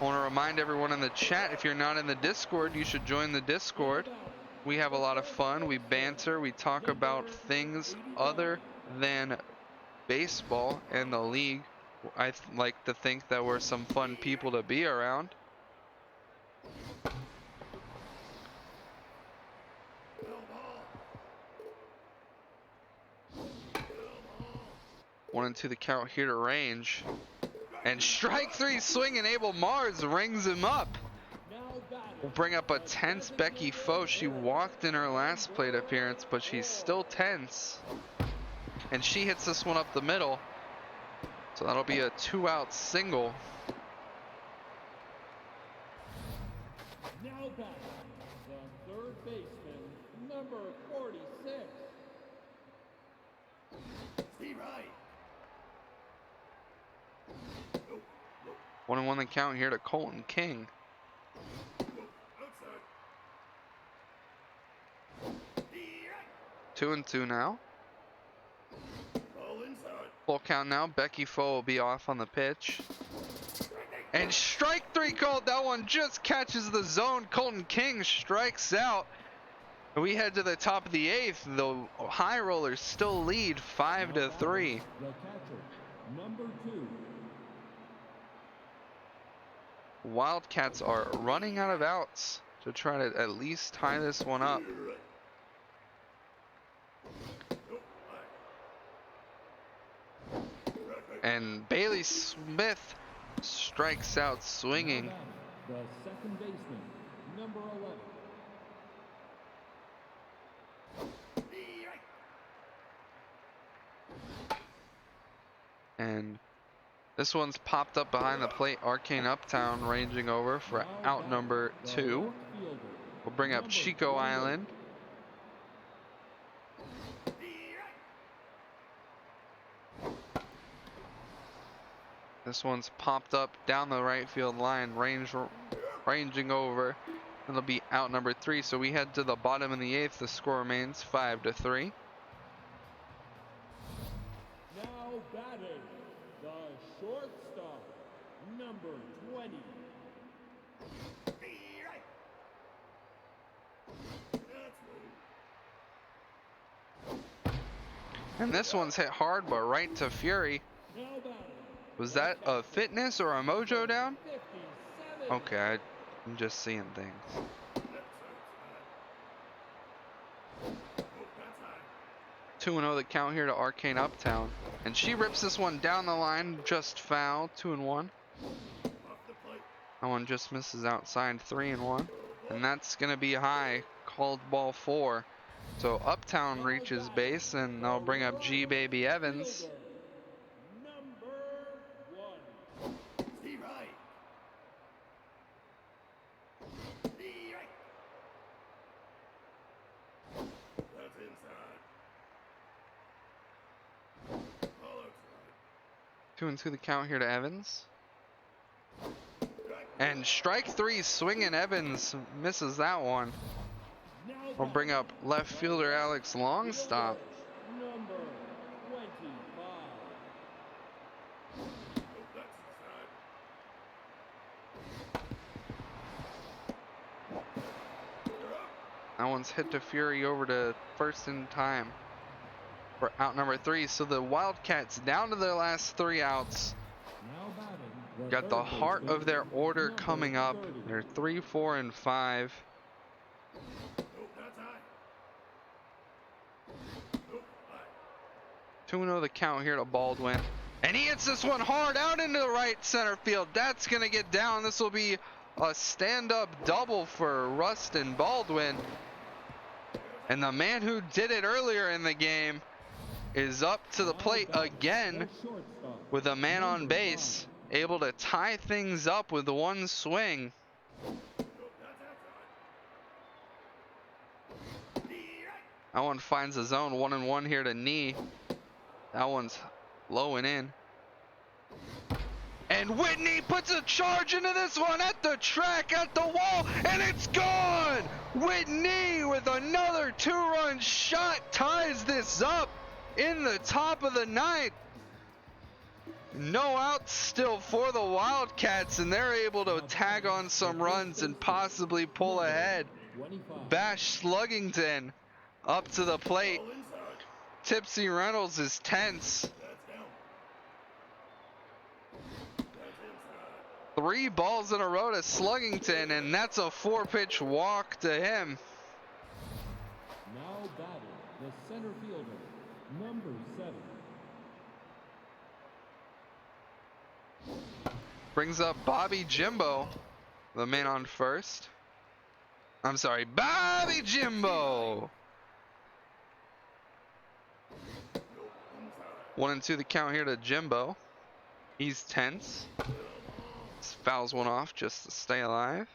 I want to remind everyone in the chat, if you're not in the Discord, you should join the Discord. We have a lot of fun. We banter. We talk about things other than baseball and the league. I like to think that we're some fun people to be around. One and two the count here to range. And strike 3 swing, and Abel Mars rings him up. now batting, We'll bring up a tense Becky Foe. She walked in her last plate appearance, but she's still tense. And she hits this one up the middle. So that'll be a 2-out single. Now batting, the third baseman, number 46. Steve Wright. Nope. Nope. 1-1 the count here to Colton King. Nope. Outside. 2-2 now. Ball inside. Full count now. Becky Foe will be off on the pitch. And strike 3 called. That one just catches the zone. Colton King strikes out. We head to the top of the 8th. The High Rollers still lead 5-3. The catcher, number 2. Wildcats are running out of outs to try to at least tie this one up. Right. Nope. Right. And Bailey Smith strikes out swinging. Now batting, the second baseman, number 11. And this one's popped up behind the plate. Arcane Uptown ranging over for out number 2. We'll bring up Chico Island. This one's popped up down the right field line, ranging over. It'll be out number 3. So we head to the bottom of the 8th. The score remains 5-3. Now batting, the shortstop, number 20. And this one's hit hard, but right to Fury. Now batting, Was that a fitness or a mojo down? 57. Okay, I'm just seeing things. 2-0 the count here to Arcane Uptown. And she rips this one down the line, just foul, 2-1. That one just misses outside, 3-1. And that's gonna be high, called ball 4. So Uptown reaches base, and they'll bring up G Baby Evans. Number 1. Steve Wright. That's inside. Ball outside. 2-2 the count here to Evans. And strike 3 swinging. Evans misses that one. Now We'll bring up left fielder Alex Longstop. number 25. Nope, that's inside. That one's hit to Fury over to first in time for out number 3. So the Wildcats down to their last 3 outs. Now batting, Got the third heart baseman, of their order number coming up. 30. They're 3, 4, and 5. Nope, that's high. Nope, high. 2-0 the count here to Baldwin. And he hits this one hard out into the right center field. That's going to get down. This will be a stand-up double for Rustin Baldwin. And the man who did it earlier in the game is up to the plate again The shortstop, with a man on base, able to tie things up with one swing. That one finds the zone, 1-1 here to Knee. That one's low and in. And Whitney puts a charge into this one at the track, at the wall, and it's gone! Whitney with another 2-run shot ties this up in the top of the 9th. No outs still for the Wildcats, and they're able to tag on some runs and possibly pull ahead. 25. Bash Sluggington up to the plate. Ball inside. Tipsy Reynolds is tense. That's down. That's inside. 3 balls in a row to Sluggington, and that's a 4-pitch walk to him. Now batting, the center fielder, number 7. Brings up Bobby Jimbo, the man on first. I'm sorry, Bobby Jimbo. 1-2 the count here to Jimbo. He's tense. Fouls one off just to stay alive.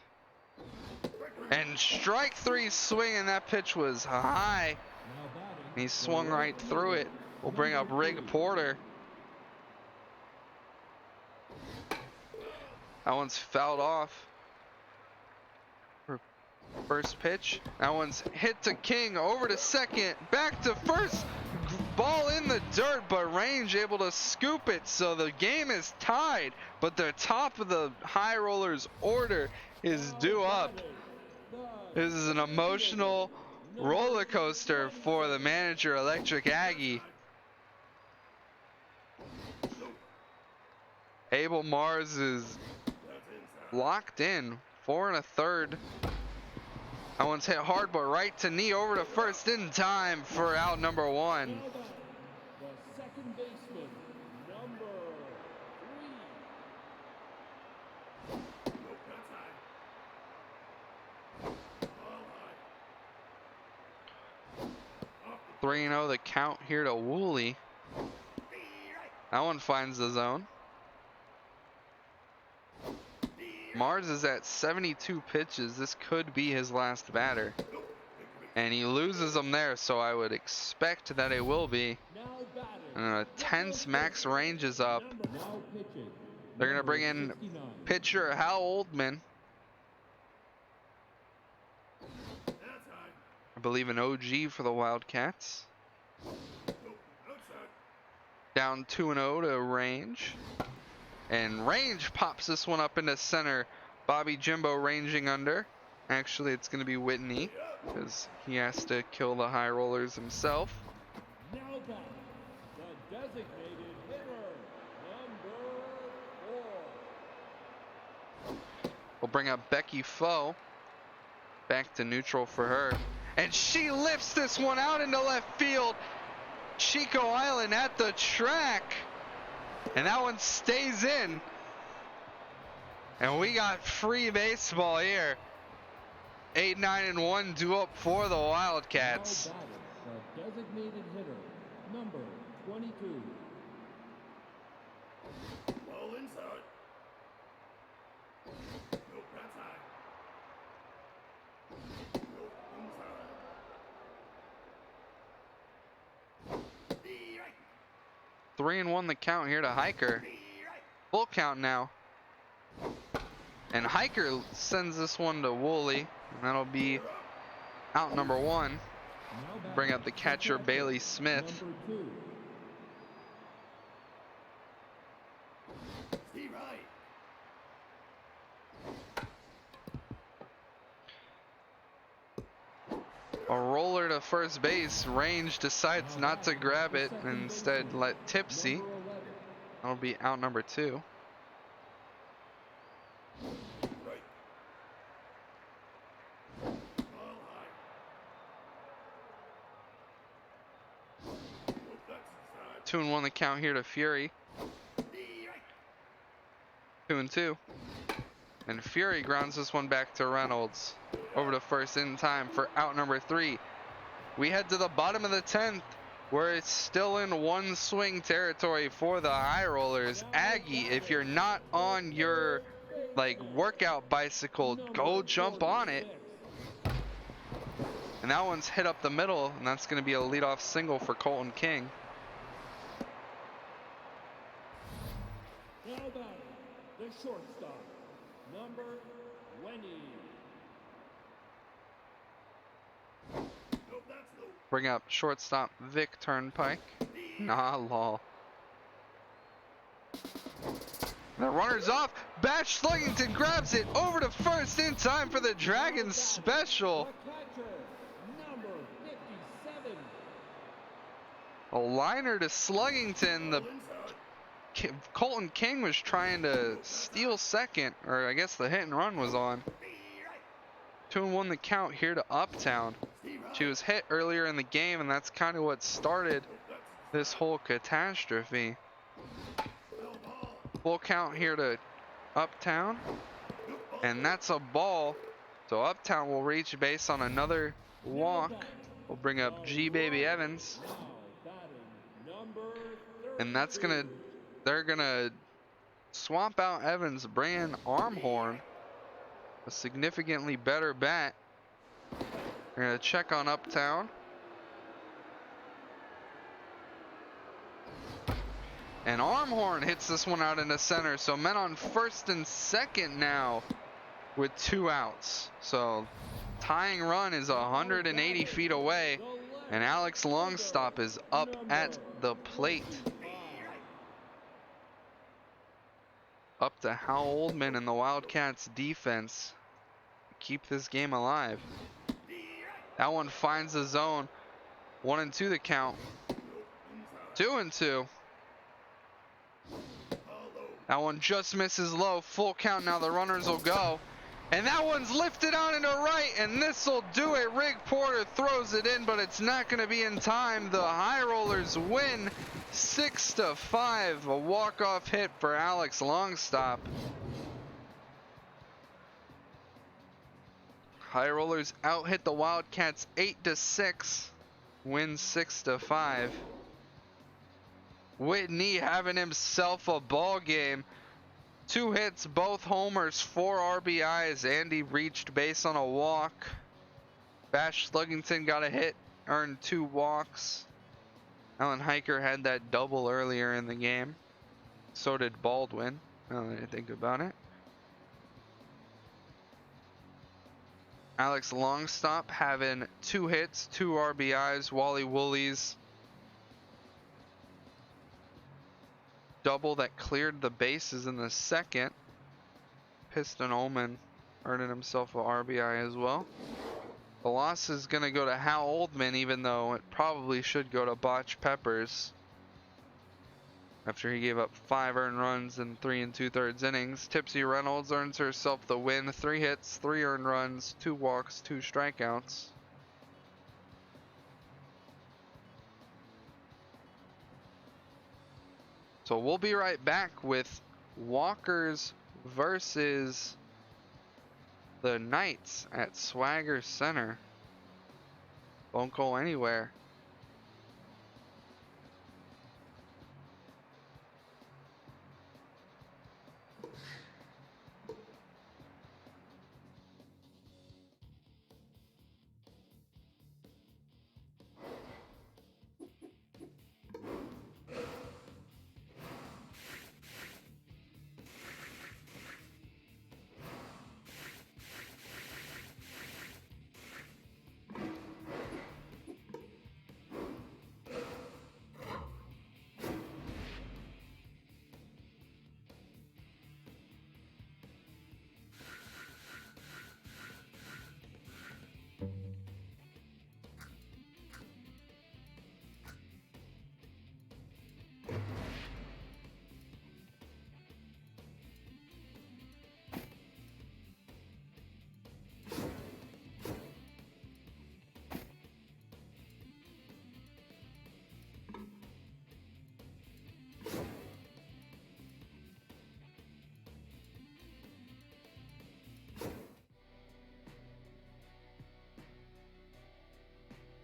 And strike three swing, and that pitch was high. Now batting. And he swung right through it. We'll bring up Rig Porter. That one's fouled off. First pitch. That one's hit to King, over to second, back to first. Ball in the dirt, but Range able to scoop it. So the game is tied, but the top of the High Rollers order is due up. This is an emotional roller coaster for the manager, Electric Aggie. Abel Mars is locked in. 4 1/3. That one's hit hard, but right to knee, over to first in time for out number 1. Now batting. The second baseman, number 3. Nope, that's high. Ball high. 3-0 the count here to Woolley. That one finds the zone. Mars is at 72 pitches. This could be his last batter. And he loses them there, so I would expect that it will be. Now batting. And a tense Max Range is up. Now pitching. They're going to bring in 69. pitcher Hal Oldman. That's high. I believe an OG for the Wildcats. Nope, outside. Down 2-0 to Range. And Range pops this one up into center. Bobby Jimbo ranging under. Actually, it's going to be Whitney, because he has to kill the High Rollers himself. Now batting. The designated hitter, number 4. We'll bring up Becky Foe. Back to neutral for her. And she lifts this one out into left field. Chico Island at the track. And that one stays in. And we got free baseball here. 8, 9, and 1 due up for the Wildcats. Now batting. The designated hitter, number 22. Ball inside. Nope, that's high. Nope, inside. 3-1 the count here to Hiker. Full count now. And Hiker sends this one to Woolley. And that'll be out number 1. Now batting. Bring up the catcher, Bailey Smith. Number 2. Steve Wright. A roller to first base. Range decides not to grab it and instead let Tipsy. Number 11. That'll be out number 2. Right. Ball high. Nope, that's inside. 2-1 the count here to Fury. 2-2. And Fury grounds this one back to Reynolds. Over to first in time for out number 3. We head to the bottom of the 10th, where it's still in one swing territory for the High Rollers. Aggie, if you're not on your workout bicycle, go jump on it. And that one's hit up the middle, and that's going to be a leadoff single for Colton King. Now batting. The shortstop, number 20. Nope, that's no. Bring up shortstop Vic Turnpike. Nah, lol. The runner's off. Batch Sluggington grabs it over to first in time for the Dragons special. The catcher, number 57. A liner to Sluggington. The Colton King was trying to steal second, or I guess the hit and run was on. 2-1 the count here to Uptown. She was hit earlier in the game, and that's kind of what started this whole catastrophe. Full count here to Uptown, and that's a ball. So Uptown will reach base on another walk. We'll bring up G Baby Evans. Now batting number And that's 33. they're gonna swap out Evans, bring in Armhorn, a significantly better bat. We're gonna check on Uptown. And Armhorn hits this one out into center. So men on first and second now with 2 outs. So tying run is 180 feet away. The left And Alex Longstop is up at the plate. Up to Hal Oldman and the Wildcats defense. Keep this game alive. That one finds the zone. 1-2 the count. 2-2. That one just misses low. Full count now. The runners will go. And that one's lifted out into right. And this will do it. Rick Porter throws it in, but it's not going to be in time. The High Rollers win 6-5. A walk-off hit for Alex Longstop. High Rollers out-hit the Wildcats 8-6. Win 6-5. Whitney having himself a ball game. 2 hits, both homers, 4 RBIs. Andy reached base on a walk. Bash Sluggington got a hit, earned 2 walks. Alan Hiker had that double earlier in the game. So did Baldwin, now that I think about it. Alex Longstop having 2 hits, 2 RBIs. Wally Woolies double that cleared the bases in the second. Piston Ullman earning himself a RBI as well. The loss is going to go to Hal Oldman, even though it probably should go to Botch Peppers. After he gave up 5 earned runs in 3 2/3 innings, Tipsy Reynolds earns herself the win. 3 hits, 3 earned runs, 2 walks, 2 strikeouts. So we'll be right back with Walkers versus the Knights at Swagger Center. Don't go anywhere.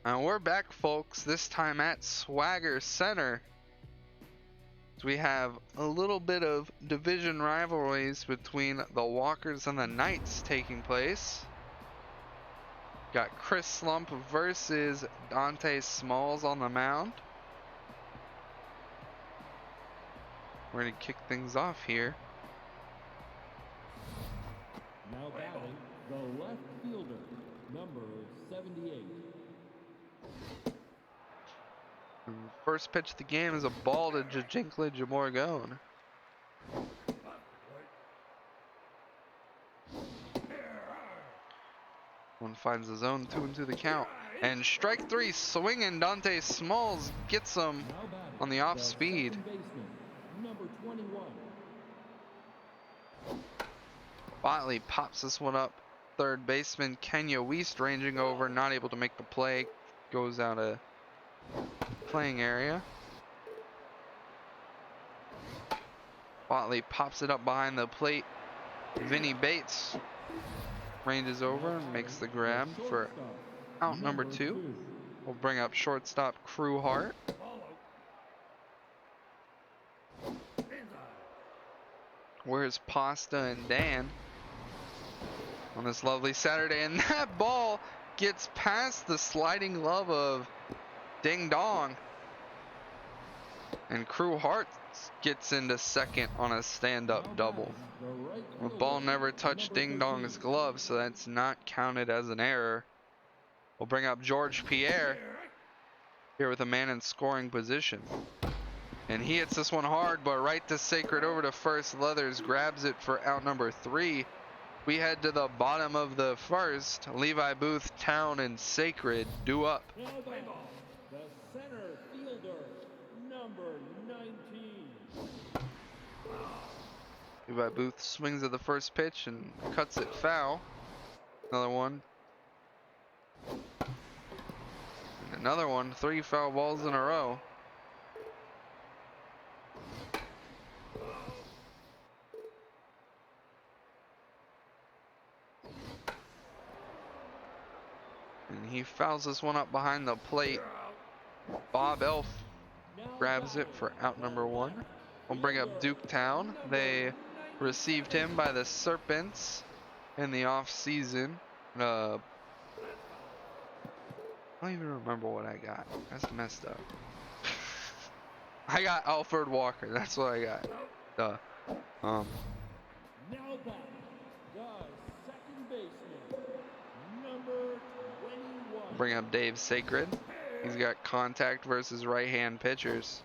And we're back, folks, this time at Swagger Center. We have a little bit of division rivalries between the Walkers and the Knights taking place. Got Chris Slump versus Dante Smalls on the mound. We're going to kick things off here. Now batting the left fielder, number 78. First pitch of the game is a ball to Jajinkla Jamorgone. One finds the zone, 2-2 the count. And strike 3 swinging. Dante Smalls gets him Now batting on the off the speed. second baseman, number 21. Botley pops this one up. Third baseman Kenya Weist ranging over, not able to make the play. Goes out of playing area. Botley pops it up behind the plate. Vinny Bates ranges over and makes the grab for out number 2. We'll bring up shortstop Crew Hart. Ball out. Inside. Where's Pasta and Dan on this lovely Saturday? And that ball gets past the sliding glove of Ding Dong. And Crew Hart gets into second on a stand-up double. The ball never touched Ding Dong's glove, so that's not counted as an error. We'll bring up George Pierre here with a man in scoring position. And he hits this one hard, but right to Sacred over to first. Leathers grabs it for out number 3. We head to the bottom of the first. Levi Booth, Town, and Sacred due up. Now batting, the center fielder, number 19. Levi Booth swings at the first pitch and cuts it foul. Another one. And another one. 3 foul balls in a row. And he fouls this one up behind the plate. Bob Elf grabs it for out number 1. We'll bring up Duke Town. They received him by the Serpents in the off season. I don't even remember what I got. That's messed up. I got Alfred Walker. That's what I got. Now batting, the second baseman, number 21. bring up Dave Sacred. He's got contact versus right-hand pitchers.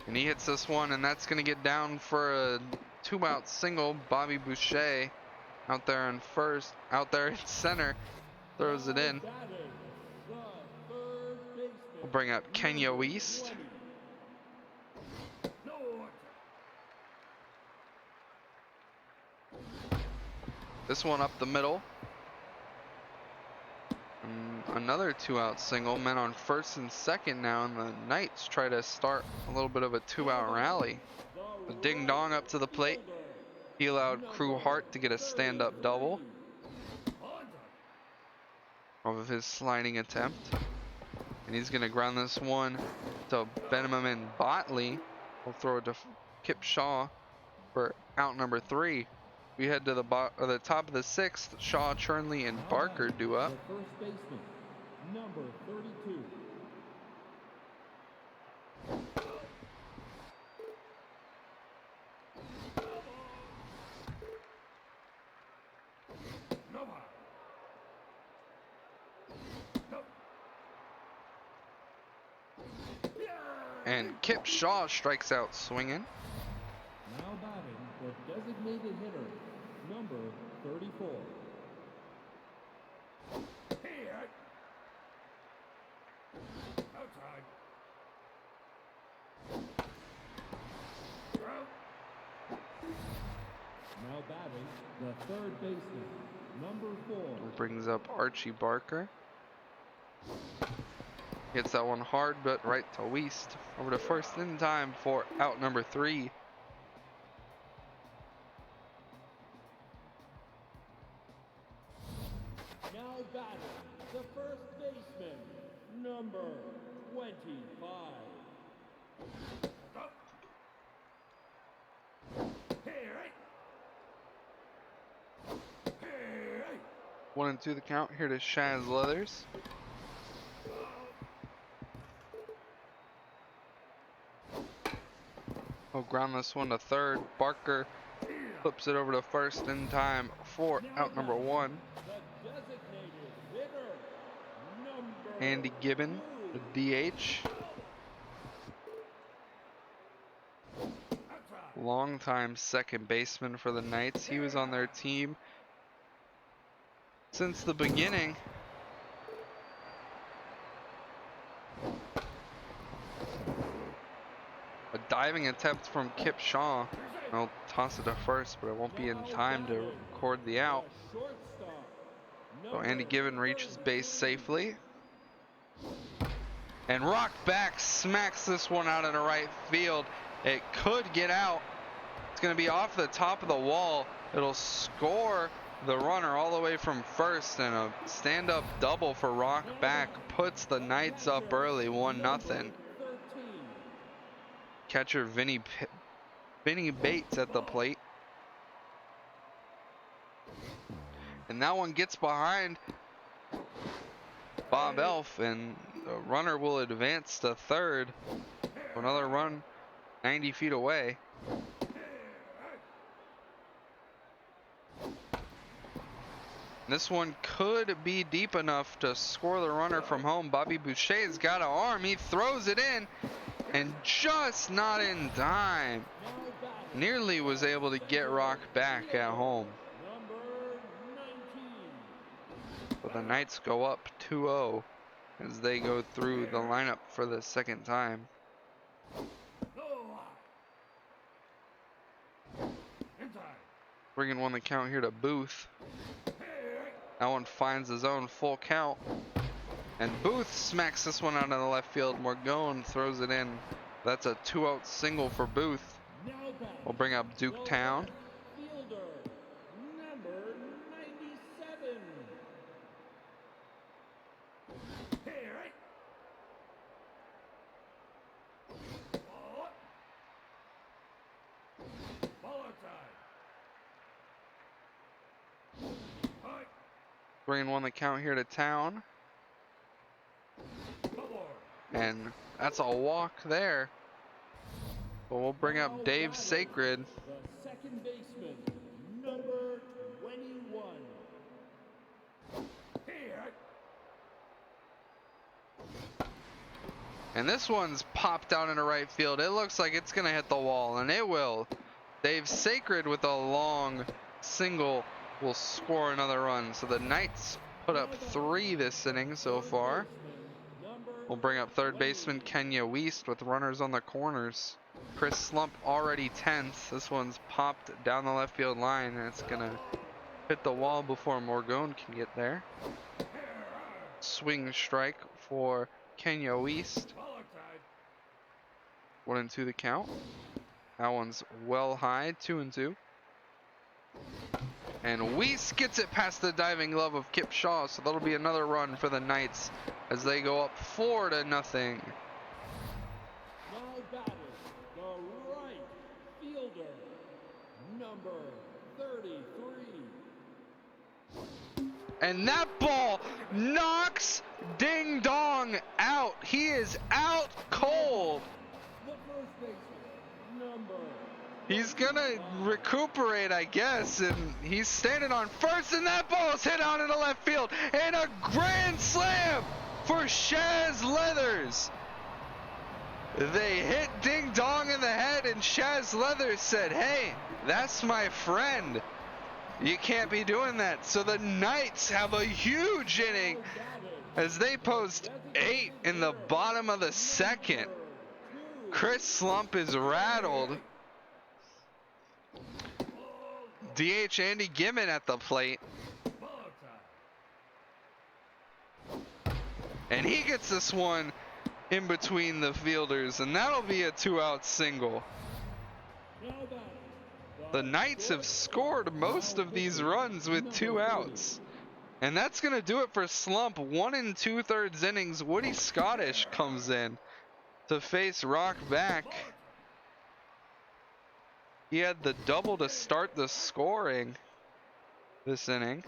And he hits this one, and that's going to get down for a 2-out single. Bobby Boucher out there in first, out there in center, throws it in. Batting, the third baseman, We'll bring up Kenya East. 20. No order. This one up the middle. And another 2-out single. Men on first and second now, and the Knights try to start a little bit of a 2-out rally. The Ding Dong up to the plate. He allowed Crew Hart to get a stand-up double off of his sliding attempt. And he's going to ground this one to Benjamin Botley. We'll throw it to Kip Shaw for out number 3. We head to the top of the 6th. Shaw, Chernley, and Barker due up. The first baseman, number 32. No ball. No. And Kip Shaw strikes out swinging. Now batting, the designated hitter, number 34. Here. Outside. Throw. Now batting, the third baseman, number 4. Brings up Archie Barker. Hits that one hard, but right to Weist. Over to first in time for out number 3. Now batting, the first baseman, number 25. Stop. Here. Here. 1 and 2 the count here to Shaz Leathers. He'll ground this one to third. Barker flips it over to first in time for out number 1. The designated hitter, number Andy Gibbon, the DH. Outside. Longtime second baseman for the Knights. He was on their team since the beginning. A diving attempt from Kip Shaw. I'll toss it to first, but it won't be in time to record the out. the shortstop, So Andy Gibbon reaches base safely. And Rockback smacks this one out into right field. It could get out. It's going to be off the top of the wall. It'll score the runner all the way from first, and a stand-up double for Rock back puts the Knights up early, 1-0. 13. Catcher Vinny Bates at the plate. And that one gets behind Bob Elf, and the runner will advance to third. Another run 90 feet away. This one could be deep enough to score the runner from home. Bobby Boucher's got an arm. He throws it in, and just not in time. Nearly was able to get Rock back at home. Number 19. But the Knights go up 2-0 as they go through the lineup for the second time. Bringing one the count here to Booth. That one finds his own full count. And Booth smacks this one out of the left field. Morgone throws it in. That's a 2-out single for Booth. Now batting. We'll bring up Duke Town. Fielder. Number 97. Bringing one the count here to Town. And that's a walk there. But we'll bring up Dave Sacred. The second baseman. Number 21. And this one's popped out into right field. It looks like it's gonna hit the wall, and it will. Dave Sacred with a long single will score another run. So the Knights put up 3 this inning so far. We'll bring up third baseman Kenya Weist with runners on the corners. Chris Slump already 10th. This one's popped down the left field line, and it's gonna hit the wall before Morgone can get there. Swing strike for Kenya Weist. 1-2 the count. That one's well high, 2-2. And Weist gets it past the diving glove of Kip Shaw, so that'll be another run for the Knights as they go up 4-0. Now batting. The right fielder. Number 33. And that ball knocks Ding Dong out. He is out cold. The first baseman. Number. He's gonna recuperate, I guess, and he's standing on first, and that ball's hit out into left field, and a grand slam for Shaz Leathers. They hit Ding Dong in the head, and Shaz Leathers said, "Hey, that's my friend. You can't be doing that." So the Knights have a huge inning as they post 8 in the bottom of the second. Chris Slump is rattled. DH Andy Gimmon at the plate. And he gets this one in between the fielders, and that'll be a 2-out single. The Knights have scored most of these runs with 2 outs. And that's going to do it for Slump. 1 2/3 innings. Woody Scottish comes in to face Rock back. He had the double to start the scoring this inning.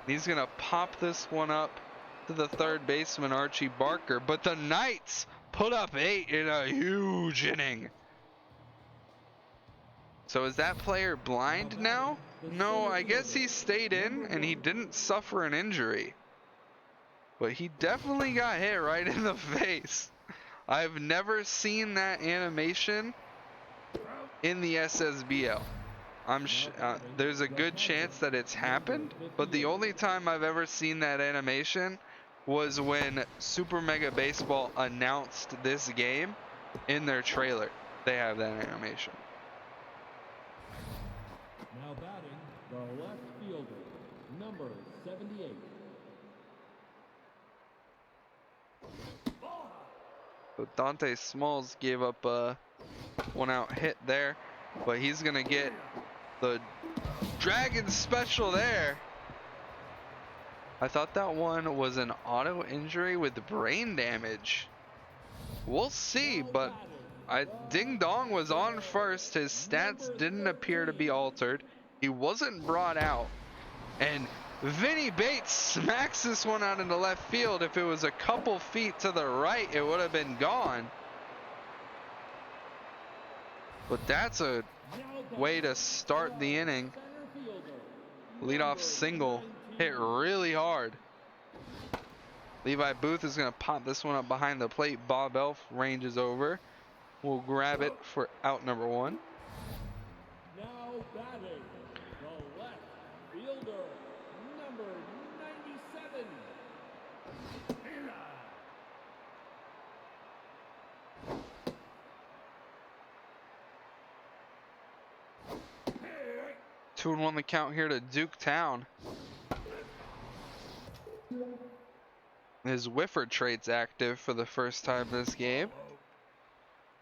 He's going to pop this one up to the third baseman, Archie Barker. But the Knights put up 8 in a huge inning. So is that player blind now? No, I guess he stayed in and he didn't suffer an injury. But he definitely got hit right in the face. I've never seen that animation in the SSBL. There's a good chance that it's happened, but the only time I've ever seen that animation was when Super Mega Baseball announced this game in their trailer. They have that animation. Now batting, the left fielder, number 78. So Dante Smalls gave up a 1-out hit there, but he's gonna get The Dragon special there. I thought that one was an auto injury with brain damage. We'll see, but Ding Dong was on first. His stats didn't appear to be altered. He wasn't brought out. And Vinny Bates smacks this one out into left field. If it was a couple feet to the right, it would have been gone. But that's a way to start the inning. Leadoff single, hit really hard. Levi Booth is going to pop this one up behind the plate. Bob Elf ranges over. We'll grab it for out number one. Now batting, the left fielder, number 97. Hey, 2-1 the count here to Duke Town. His whiffer trait's active for the first time this game.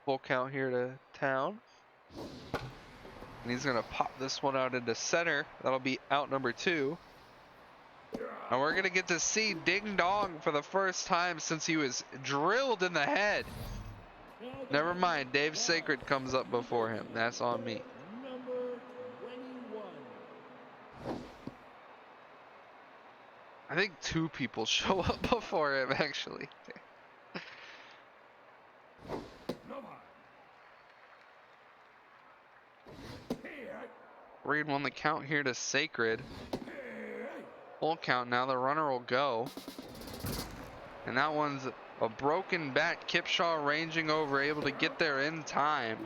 Full count here to Town. And he's gonna pop this one out into center. That'll be out number two. And we're gonna get to see Ding Dong for the first time since he was drilled in the head. Never mind, Dave Sacred comes up before him. That's on me. Number 21. I think two people show up before him, actually. no more. Hey, 3-1 the count here to Sacred. hey, Full count now, the runner will go. And that one's a broken bat. Kipshaw ranging over, able to get there in time.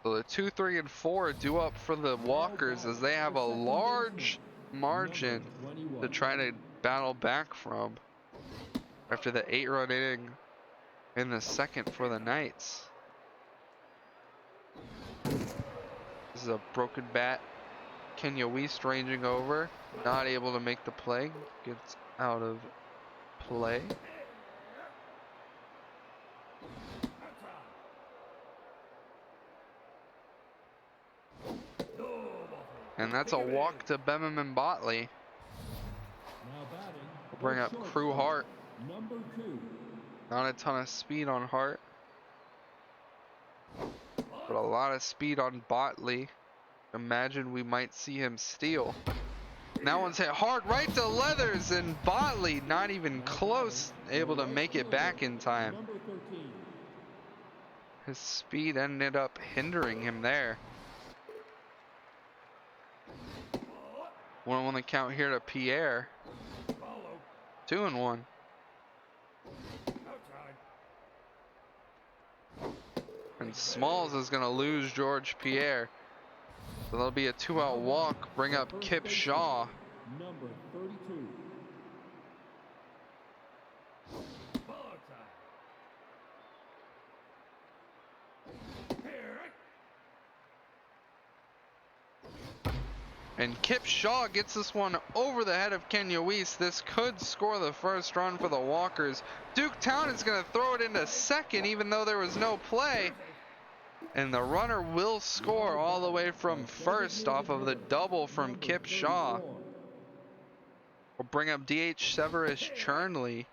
So the 2, 3, and 4 due up for the Walkers as they have a large margin to try to battle back from after the 8-run inning in the second for the Knights. This is a broken bat. Kenya Weist ranging over, not able to make the play, gets out of play. And that's a walk to Bemerman Botley. Now batting, We'll bring up Crew Hart. number 2. Not a ton of speed on Hart, but a lot of speed on Botley. Imagine we might see him steal. And that one's hit hard right to Leathers, and Botley not even close, able to make it back in time. Number 13. His speed ended up hindering him there. 1-1 the count here to Pierre. follow, 2-1. outside, And Smalls is going to lose George Pierre. So there'll be a 2-out walk, bring up Kip Shaw. Number 32. ball outside. Hey, And Kip Shaw gets this one over the head of Kenya Weist. This could score the first run for the Walkers. Duke Town is going to throw it into second even though there was no play. And the runner will score all the way from first off of the double from Kip Shaw. We'll bring up DH Severus Chernley.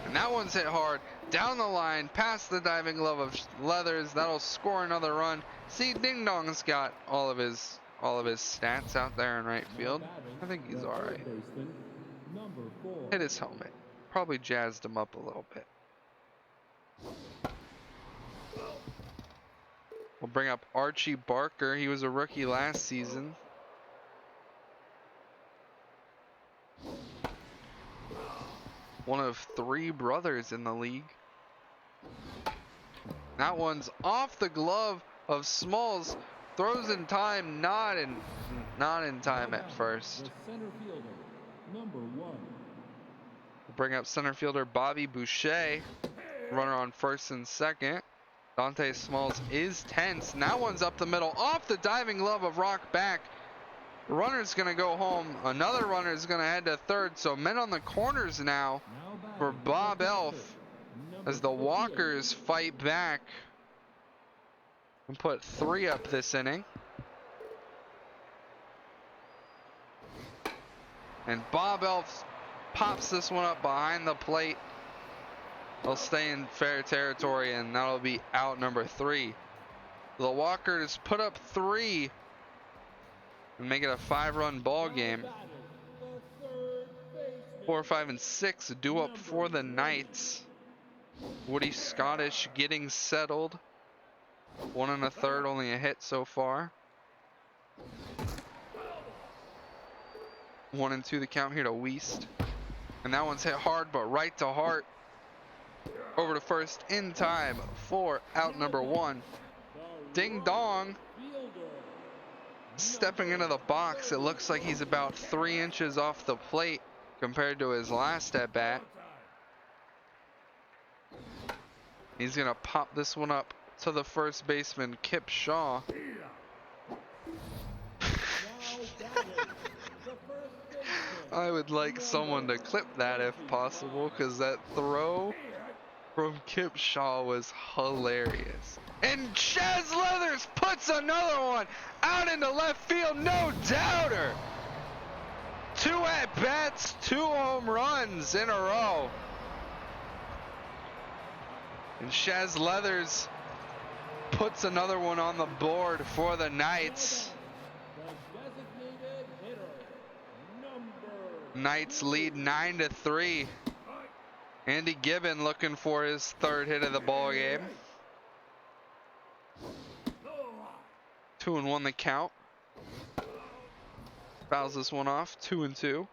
And that one's hit hard down the line past the diving glove of Leathers. That'll score another run. See, Ding Dong's got all of his stats out there in right field. I think he's all right. Number 4. Hit his helmet. Probably jazzed him up a little bit. We'll bring up Archie Barker. He was a rookie last season. One of 3 brothers in the league. That one's off the glove of Smalls. Throws in time, not in time at first. The center fielder, number 1. We'll bring up center fielder Bobby Boucher. Runner on first and second. Dante Smalls is tense. And that one's up the middle, off the diving glove of Rock back. Runner's gonna go home. Another runner's gonna head to third. So men on the corners now Now batting, for Bob the Elf catcher, number as the 58. Walkers fight back and put 3 up this inning. And Bob Elf pops this one up behind the plate. They'll stay in fair territory, and that'll be out number 3. The Walkers put up 3 and make it a 5-run ball Now game. batting, the third baseman, 4, 5, and 6 due up for the Knights. Woody Scottish getting settled. 1 1/3, only a hit so far. 1-2 the count here to Weist. And that one's hit hard, but right to Hart. Over to first in time for out number 1. the Ding dong. fielder, Stepping into the box, it looks like he's about 3 inches off the plate compared to his last at bat. He's gonna pop this one up to the first baseman, Kip Shaw. now batting, the first baseman, I would like someone to clip that if possible, because that throw from Kip Shaw was hilarious. And Chaz Leathers puts another one out into left field, no doubter. 2 at-bats, 2 home runs in a row. And Chaz Leathers puts another one on the board for the Knights. the designated hitter, number Knights lead 9-3. Andy Gibbon looking for his 3rd hit of the ball game. 2-1 the count. Fouls this one off. 2-2.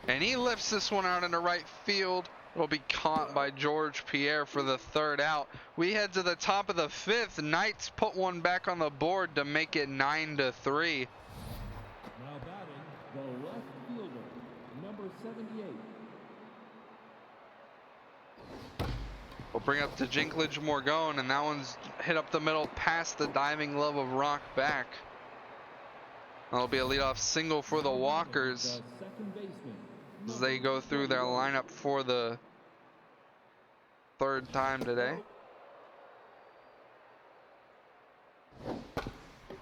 And he lifts this one out into right field. It'll be caught by George Pierre for the 3rd out. We head to the top of the 5th. Knights put one back on the board to make it 9-3. now batting, the left fielder, number 78. We'll bring up to Jinklage Morgone, and that one's hit up the middle past the diving glove of Rock back. That'll be a leadoff single for the Walkers The second baseman, as they go through their lineup for the 3rd time today.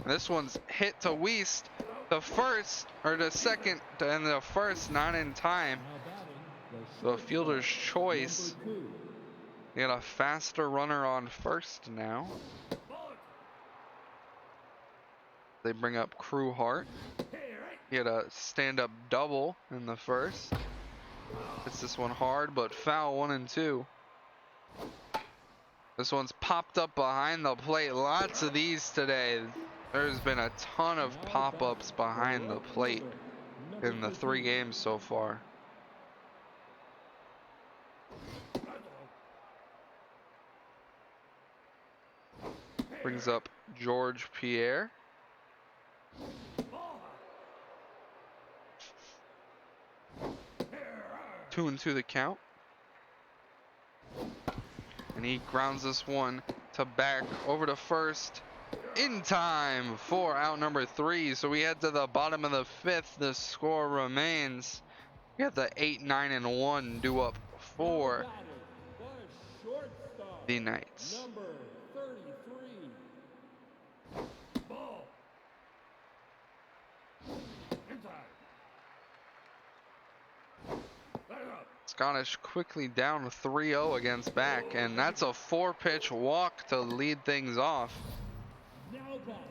This one's hit to Weist, the first, or the second, and the first not in time. now batting, The shortstop, fielder's choice. number 2. They got a faster runner on first now. They bring up Crew Hart. He had a stand-up double in the first. Hits this one hard, but foul. 1-2. This one's popped up behind the plate. Lots of these today. There's been a ton of pop-ups behind the plate in the 3 games so far. Brings up George Pierre. 2-2 the count. And he grounds this one to back over to first in time for out number 3. So we head to the bottom of the 5th. The score remains. We got the 8, 9, and 1 due up for Now batting, the shortstop, the Knights. number 33. Ball. Inside. Let it up. Scottish quickly down 3-0 against back, and that's a 4-pitch walk to lead things off. Now batting,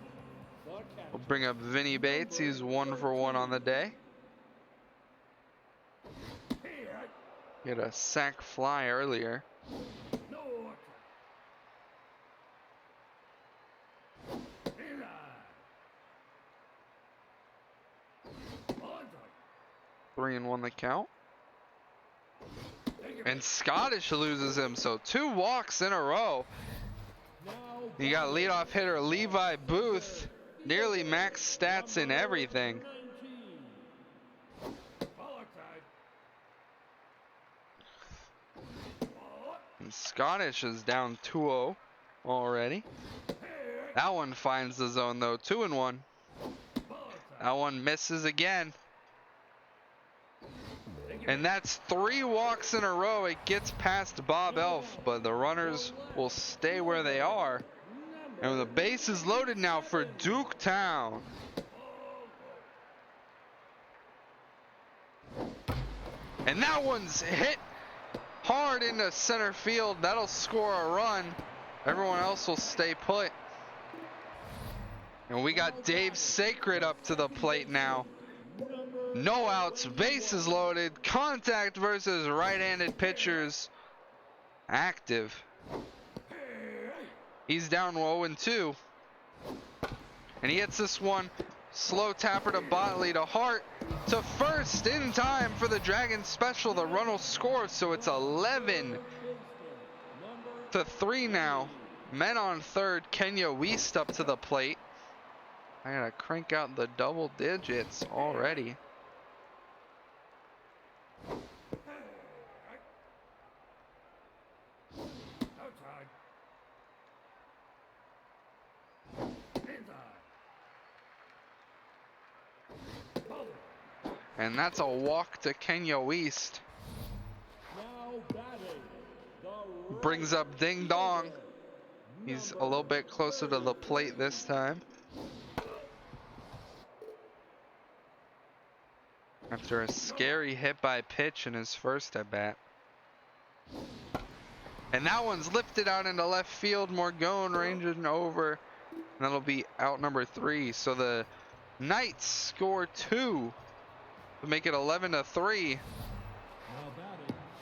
the catcher, We'll bring up Vinny Bates. He's 1 for 1 on the day. Here. He had a sac fly earlier. No. Inside. Onside. 3-1 the count. Take it. And Scottish loses him, so 2 walks in a row. now You got leadoff hitter Levi Booth, nearly max stats in everything. 19. Ball outside. Ball up. And Scottish is down 2-0 already. Here. That one finds the zone though, 2-1. Ball outside. That one misses again. And that's 3 walks in a row. It gets past Bob Elf, but the runners will stay where they are. And the base is loaded now for Duketown. And that one's hit hard into center field. That'll score a run. Everyone else will stay put. And we got Dave Sacred up to the plate now. No outs, bases loaded, contact versus right-handed pitchers active. He's down 0-2. And he hits this one. Slow tapper to Botley to Hart to first in time for the Dragons special. The run will score, so it's 11-3 now. Men on third, Kenya Weist up to the plate. I gotta crank out the double digits already. Outside. Inside. Ball. And that's a walk to Kenya Weist. Now batting, the Brings up Ding Dong. He's a little bit closer to the plate this time. After a scary hit by pitch in his first at bat. And that one's lifted out into left field. Morgone ranging over. And that'll be out number 3. So the Knights score 2 to make it 11-3. Now batting,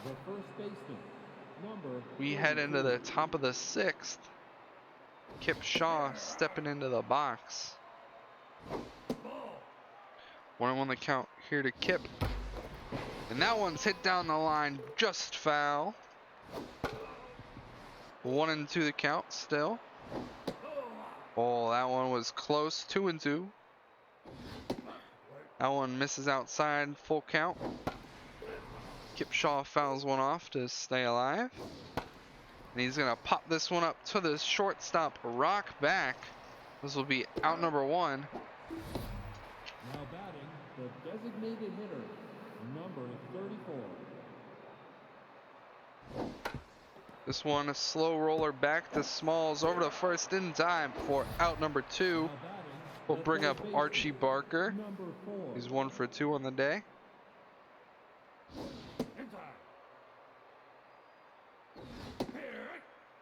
the first baseman, number We head into the top of the 6th. Kip Shaw stepping into the box. 1-1 the count here to Kip. And that one's hit down the line, just foul. 1-2 the count still. Oh, that one was close, 2-2. That one misses outside, full count. Kip Shaw fouls one off to stay alive. And he's gonna pop this one up to the shortstop, Rock back. This will be out number 1. Now batting, the designated hitter, number 34. This one, a slow roller back to Smalls over to first in time for out number 2. Now batting, We'll the bring third up baseman, Archie Barker. number 4. He's 1 for 2 on the day. Inside.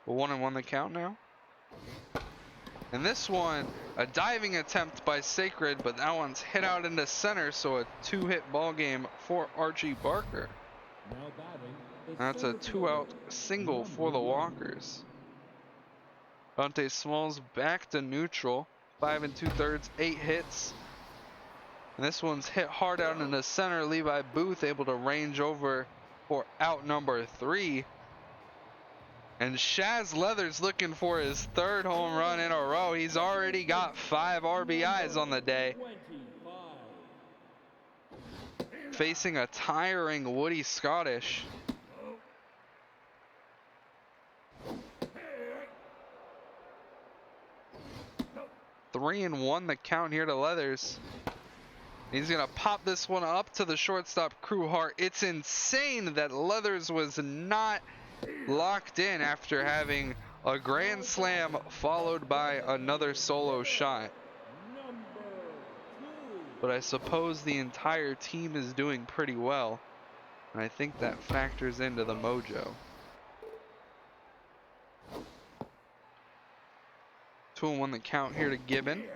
1-1 the count now. And this one, a diving attempt by Sacred, but that one's hit out into center, so a 2-hit ball game for Archie Barker. Now batting, the That's a center 2-out fielder, single for the number 1. Walkers. Dante Smalls back to neutral. 5 2/3, 8 hits. And this one's hit hard out in the center. Levi Booth able to range over for out number 3. And Shaz Leathers looking for his 3rd home run in a row. He's already got 5 RBIs on the day. 25. Facing a tiring Woody Scottish. 3-1 the count here to Leathers. He's gonna pop this one up to the shortstop, Crew Hart. It's insane that Leathers was not locked in after having a grand slam followed by another solo shot. Number 2. But I suppose the entire team is doing pretty well. And I think that factors into the mojo. 2-1 the count here to Gibbon.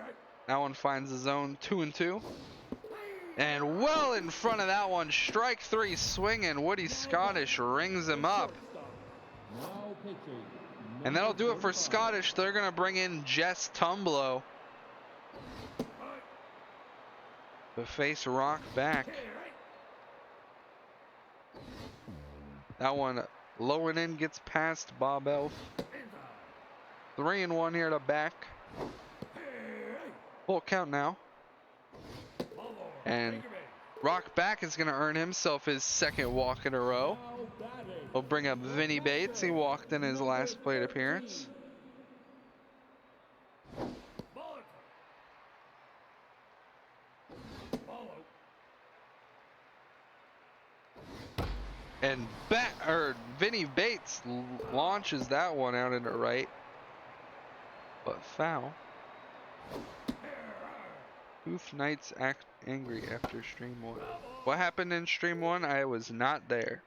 That one finds the zone, 2-2. And well in front of that one, strike 3 swinging. Woody Scottish rings him up. Now pitching. And that'll do it for Scottish. They're going to bring in Jess Tumblow to face Rock back. That one low and in gets past Bob Elf. 3-1 here to back. Full count now. And Rock back is going to earn himself his 2nd walk in a row. Now batting, We'll bring up Vinny Bates. He walked in his last plate appearance. And Vinny Bates launches that one out into right. But foul. Booth Knights act angry after stream 1. What happened in stream 1? I was not there.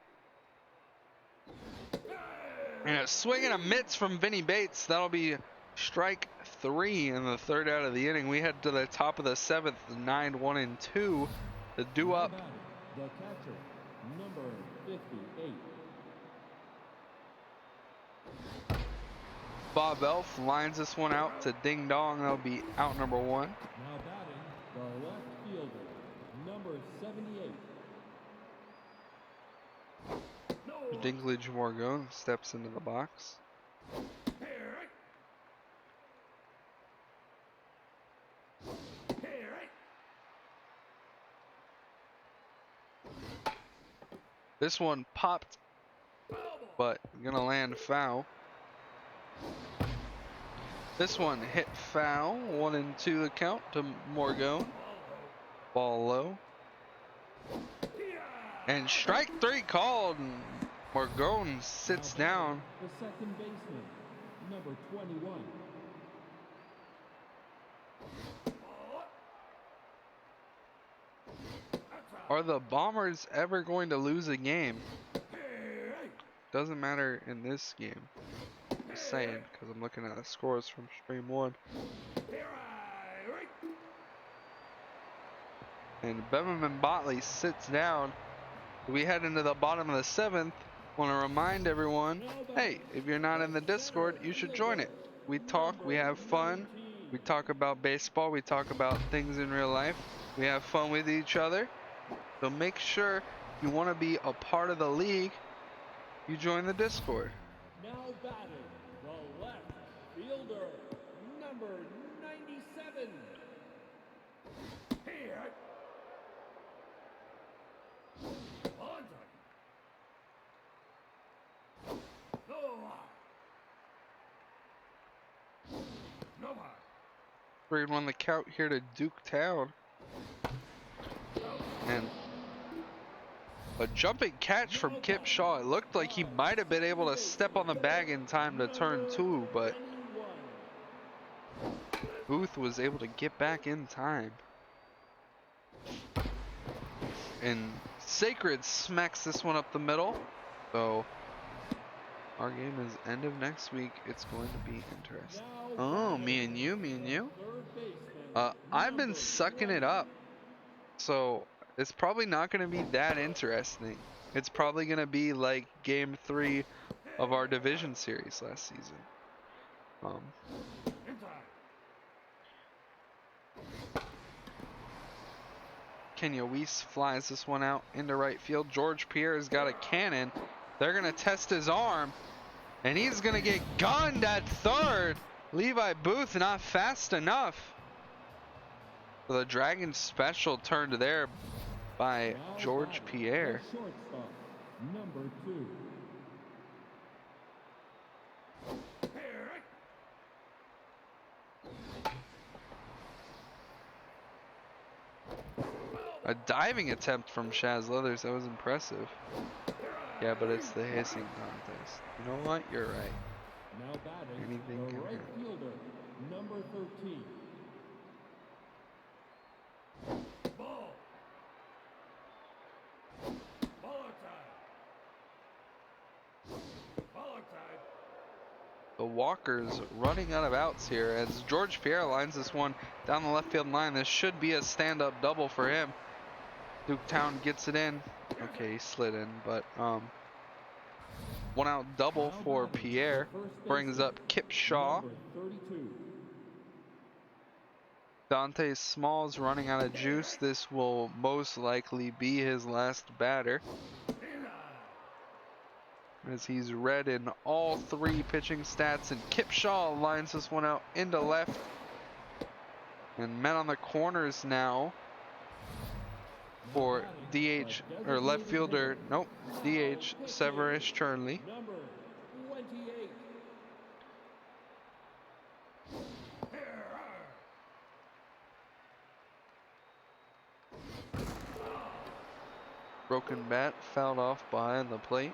And a swing and a miss from Vinny Bates. That'll be strike 3 in the 3rd out of the inning. We head to the top of the 7th, 9-1-2. The due Now up. batting, the catcher, number 58. Bob Elf lines this one out to ding dong. That'll be out number 1. Now batting, the left fielder, number 78. Dinklage Morgan steps into the box. This one popped, but gonna land foul. This one hit foul. 1-2 the count to Morgan. Ball low. And strike 3 called. And Morgan sits down. The second baseman, number 21. Are the Bombers ever going to lose a game? Doesn't matter in this game. Just saying, because I'm looking at the scores from stream 1. And Beverman Botley sits down. We head into the bottom of the 7th. Want to remind everyone, hey, if you're not in the Discord, you should join it. We talk, we have fun. We talk about baseball, we talk about things in real life. We have fun with each other. So make sure you want to be a part of the league, you join the Discord. Now batting, the left fielder, number 97. We're on the count here to Duke Town. And a jumping catch from Kip Shaw. It looked like he might have been able to step on the bag in time to turn 2, but Booth was able to get back in time. And Sacred smacks this one up the middle. So our game is end of next week. It's going to be interesting. Oh, me and you. I've been sucking it up. So it's probably not going to be that interesting. It's probably going to be like game 3 of our division series last season. Kenya Weiss flies this one out into right field. George Pierre's got a cannon. They're going to test his arm. And he's going to get gunned at third. Levi Booth not fast enough. So the Dragons special turned there by George Pierre. Shortstop, number 2. A diving attempt from Shaz Leathers. That was impressive. Yeah, but it's the hissing contest. You know what? You're right. Now batting, Anything the can right happen. fielder, number 13. The Walkers running out of outs here as George Pierre lines this one down the left field line. This should be a stand-up double for him. Duke Town gets it in. Okay, he slid in, but one out double for Pierre. Brings up Kip Shaw. Number 32. Dante Smalls running out of juice. This will most likely be his last batter, as he's read in all 3 pitching stats, and Kip Shaw lines this one out into left. And men on the corners now for DH or left fielder, nope, DH Severus Churnley. Number 28. Broken bat fouled off behind the plate.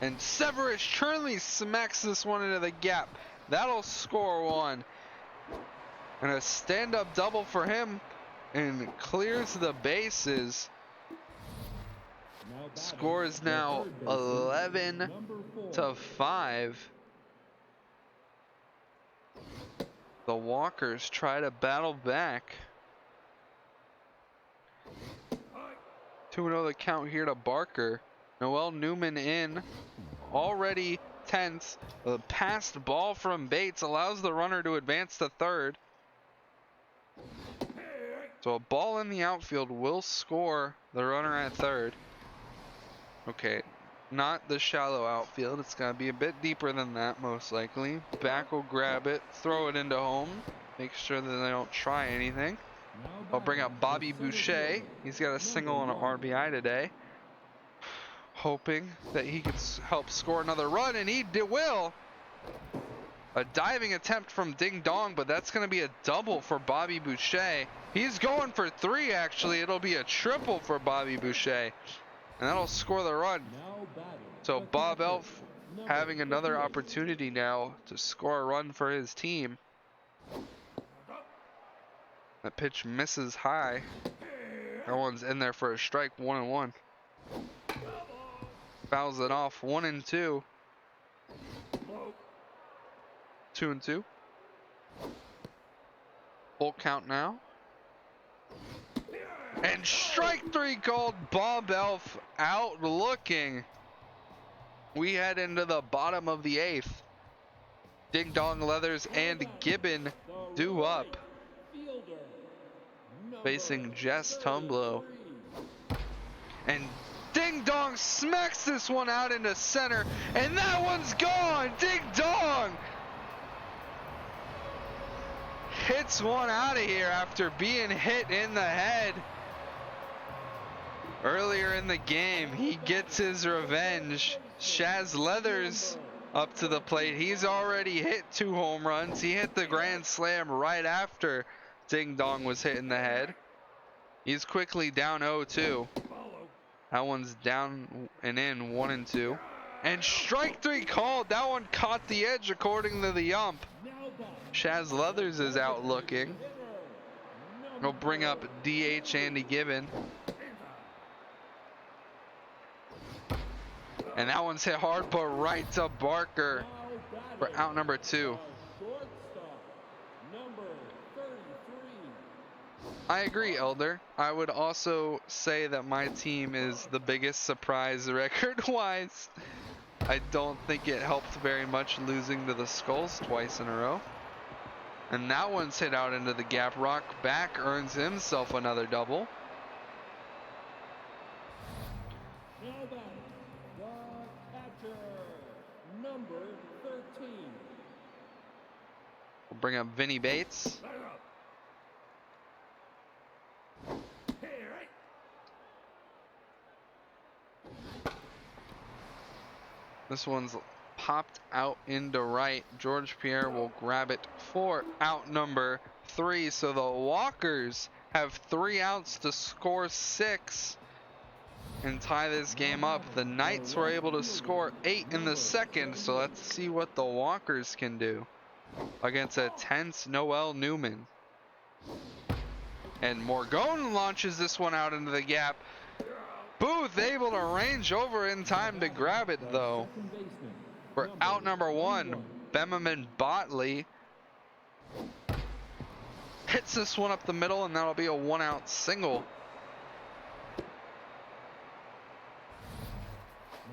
And Severus Churnley smacks this one into the gap. That'll score one. And a stand-up double for him. And clears the bases. Score is now 11-5. The Walkers try to battle back. 2-0 the count here to Barker. Noel Newman in, already tense. The passed ball from Bates allows the runner to advance to third. So a ball in the outfield will score the runner at third. Okay, not the shallow outfield. It's going to be a bit deeper than that, most likely. Back will grab it, throw it into home. Make sure that they don't try anything. I'll bring up Bobby Boucher. He's got a single and an RBI today. Hoping that he can help score another run, and he will. A diving attempt from Ding Dong, but that's going to be a double for Bobby Boucher. He's going for three, actually. It'll be a triple for Bobby Boucher, and that'll score the run. So Bob Elf having another opportunity now to score a run for his team. That pitch misses high. That one's in there for a strike, 1-1. Fouls it off, 1-2. 2-2. Full count now. And strike three called. Bob Elf out looking. We head into the bottom of the eighth. Ding Dong, Leathers, and Gibbon due up. Facing Jess Tumblo. And Ding Dong smacks this one out into center, and that one's gone. Ding Dong hits one out of here after being hit in the head earlier in the game. He gets his revenge. Shaz Leathers up to the plate. He's already hit 2 home runs. He hit the grand slam right after Ding Dong was hit in the head. He's quickly down 0-2. That one's down and in, 1-2. And strike three called. That one caught the edge according to the ump. Shaz Leathers is out looking. He'll bring up DH Andy Gibbon. And that one's hit hard, but right to Barker for out number 2. I agree, Elder. I would also say that my team is the biggest surprise record-wise. I don't think it helped very much losing to the Skulls twice in a row. And that one's hit out into the gap. Rock back earns himself another double. Now batting, the catcher, number 13. We'll bring up Vinny Bates. This one's popped out into right. George Pierre will grab it for out number 3. So the Walkers have 3 outs to score 6 and tie this game up. The Knights were able to score 8 in the second. So let's see what the Walkers can do against a tense Noel Newman. And Morgone launches this one out into the gap. Booth able to range over in time to grab it though. For out number 1, Bemerman Botley hits this one up the middle, and that'll be a 1-out single.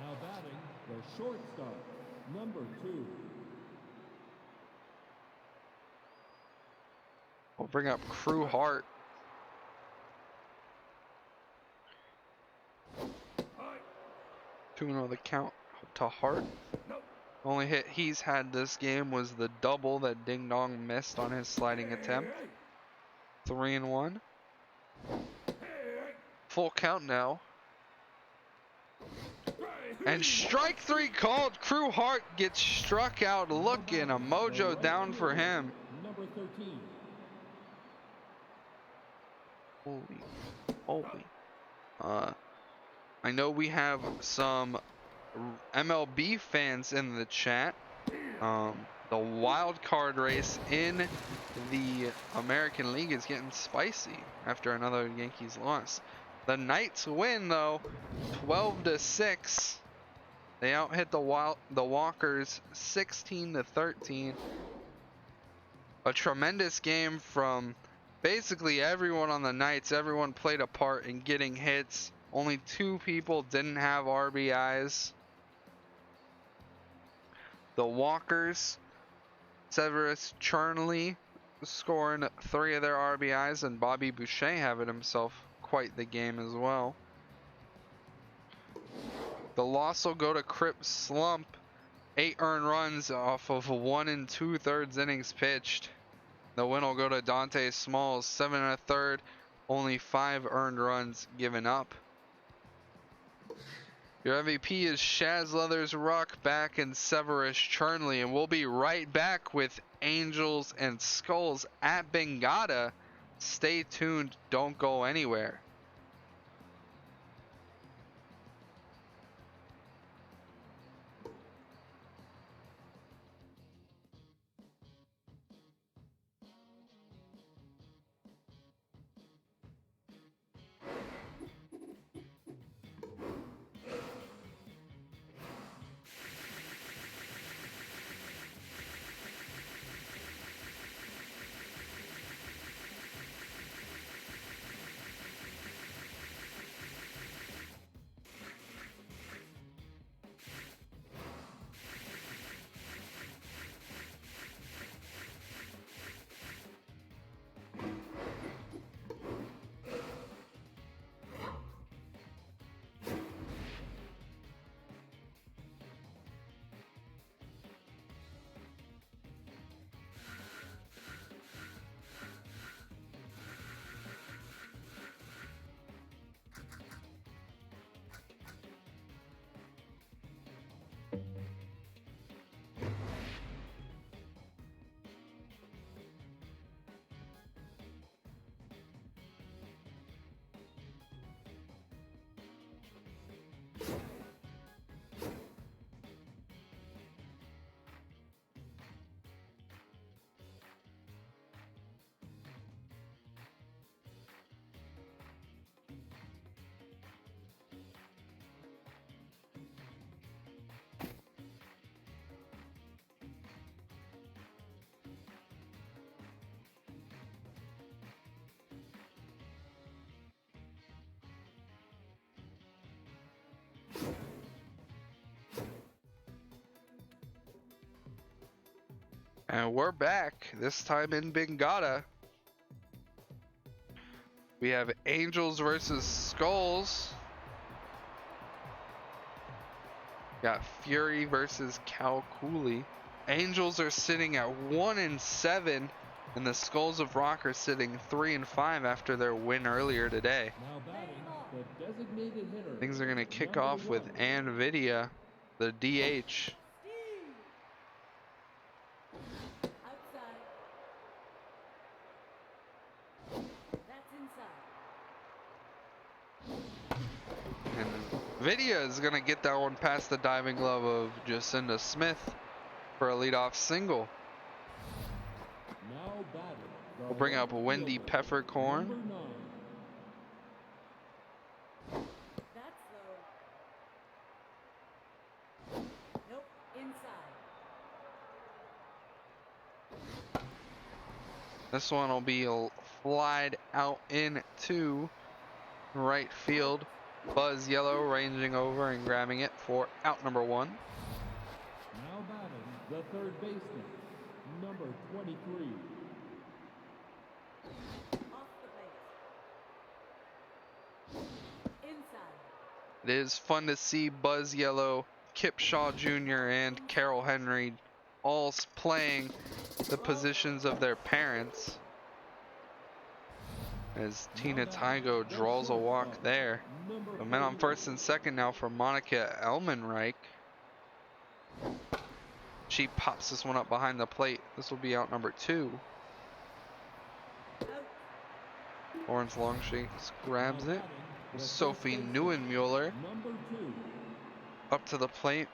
Now batting, the shortstop, number 2. We'll bring up Crew Hart. The count to Hart. Only hit he's had this game was the double that Ding Dong missed on his sliding attempt. 3-1. Full count now. And strike 3 called. Crew Hart gets struck out looking. A mojo down for him. Number 13. Holy. I know we have some MLB fans in the chat. The wild card race in the American League is getting spicy after another Yankees loss. The Knights win though, 12-6. They out-hit the Walkers 16-13. A tremendous game from basically everyone on the Knights. Everyone played a part in getting hits. Only 2 people didn't have RBIs. The Walkers, Severus Chernley scoring 3 of their RBIs, and Bobby Boucher having himself quite the game as well. The loss will go to Crip Slump. 8 earned runs off of 1 2/3 innings pitched. The win will go to Dante Smalls, 7 1/3, only 5 earned runs given up. Your MVP is Shaz Leathers Ruck back in Severus Chernley, and we'll be right back with Angels and Skulls at Bengata. Stay tuned, don't go anywhere. And we're back, this time in Bengata. We have Angels versus Skulls. Got Fury versus Cal Cooley. Angels are sitting at 1-7, and the Skulls of Rock are sitting 3-5 after their win earlier today. Now batting, the designated hitter. Things are going to kick number off with 1. Nvidia, the DH. Outside. That's inside. And Nvidia is going to get that one past the diving glove of Jacinda Smith for a leadoff single. Now batting, the We'll bring up right Wendy fielder, Peppercorn. number 9. That's low. Nope. Inside. This one will be flied out into right field. Buzz Yellow ranging over and grabbing it for out number 1. Now batting, the third baseman, number 23. Off the base. Inside. It is fun to see Buzz Yellow, Kip Shaw Jr., and Carol Henry all playing the positions of their parents. As Tina Tygo draws a walk there. The men on first and second now for Monica Elmenreich. She pops this one up behind the plate. This will be out number 2. Out. Lawrence Longshakes grabs Now it. batting, the Sophie first baseman, Neuenmuller number 2. up to the plate.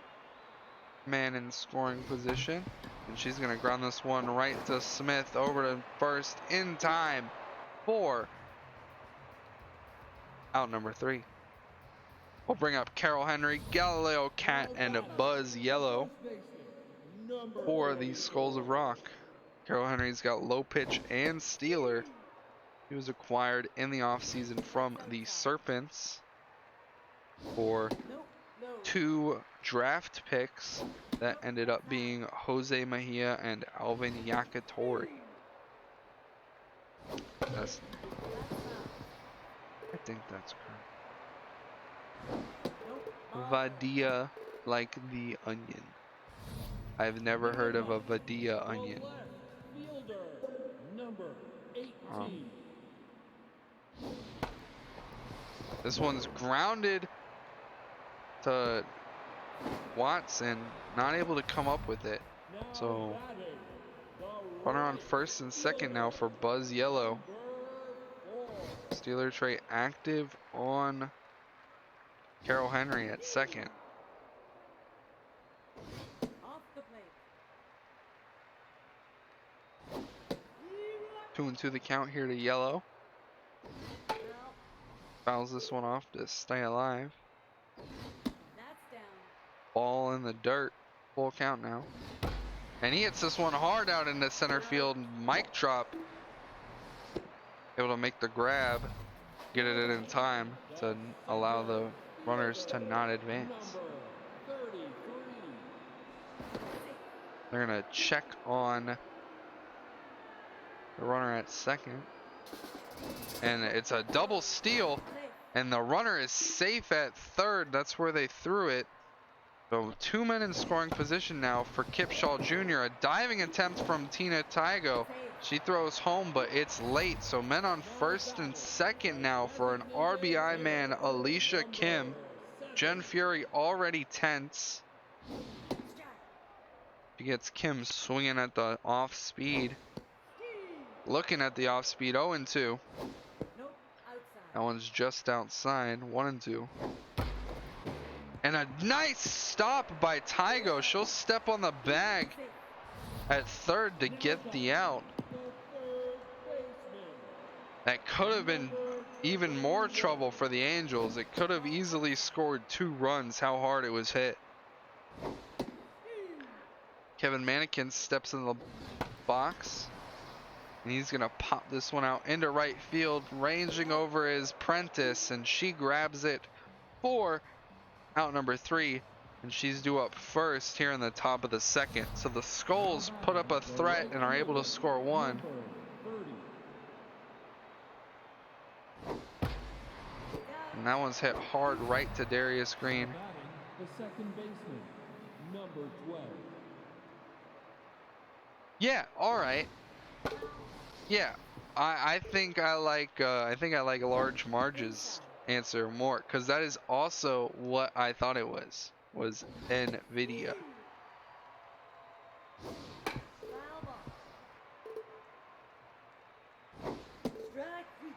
Man in scoring position. And she's going to ground this one right to Smith over to first in time for out number 3. We'll bring up Carol Henry, Galileo Cat, and Buzz Yellow First baseman, number for 8. the Skulls of Rock. Carol Henry's got low pitch and stealer. He was acquired in the offseason from the Serpents for Nope. No. 2 draft picks that ended up being Jose Mejia and Alvin Yakitori. That's, I think that's correct. Nope. Ball. Vadia like the onion. I've never heard of a Vadia onion. The left fielder, number 18. This one's grounded to Watson, not able to come up with it. Now So batting, the runner on right first and second now for Buzz Yellow. number 4. Steeler trait active on Carol Henry at second. Off the plate. 2-2 the count here to Yellow. Well, Fouls this one off to stay alive. that's down. Ball in the dirt. Full count now. And he hits this one hard out into center field. Mic drop. Able to make the grab. Get it in time to allow the runners to not advance. Number 33. They're going to check on the runner at second. And it's a double steal. Play. And the runner is safe at third. That's where they threw it. So 2 men in scoring position now for Kip Shaw Jr. A diving attempt from Tina Tygo. She throws home, but it's late. So men on first and second now for an RBI man, Alicia Kim. Jen Fury already tense. She gets Kim swinging at the off speed. Looking at the off speed, 0-2. Nope. Outside. That one's just outside, 1-2. And a nice stop by Tygo. She'll step on the bag Safe. at third to get the out. The third baseman, That could have been even more trouble for the Angels. It could have easily scored 2 runs, how hard it was hit. Kevin Manikin steps in the box. And he's going to pop this one out into right field, ranging over his Prentice, and she grabs it for out number 3. And she's due up first here in the top of the second. So the Skulls put up a threat and are able to score 1. number 30. And that one's hit hard right to Darius Green. Batting, the second baseman, number 12. Yeah, all right. Yeah, I think I like Large Marge's answer more, because that is also what I thought it was NVIDIA. Foul ball. Strike 3.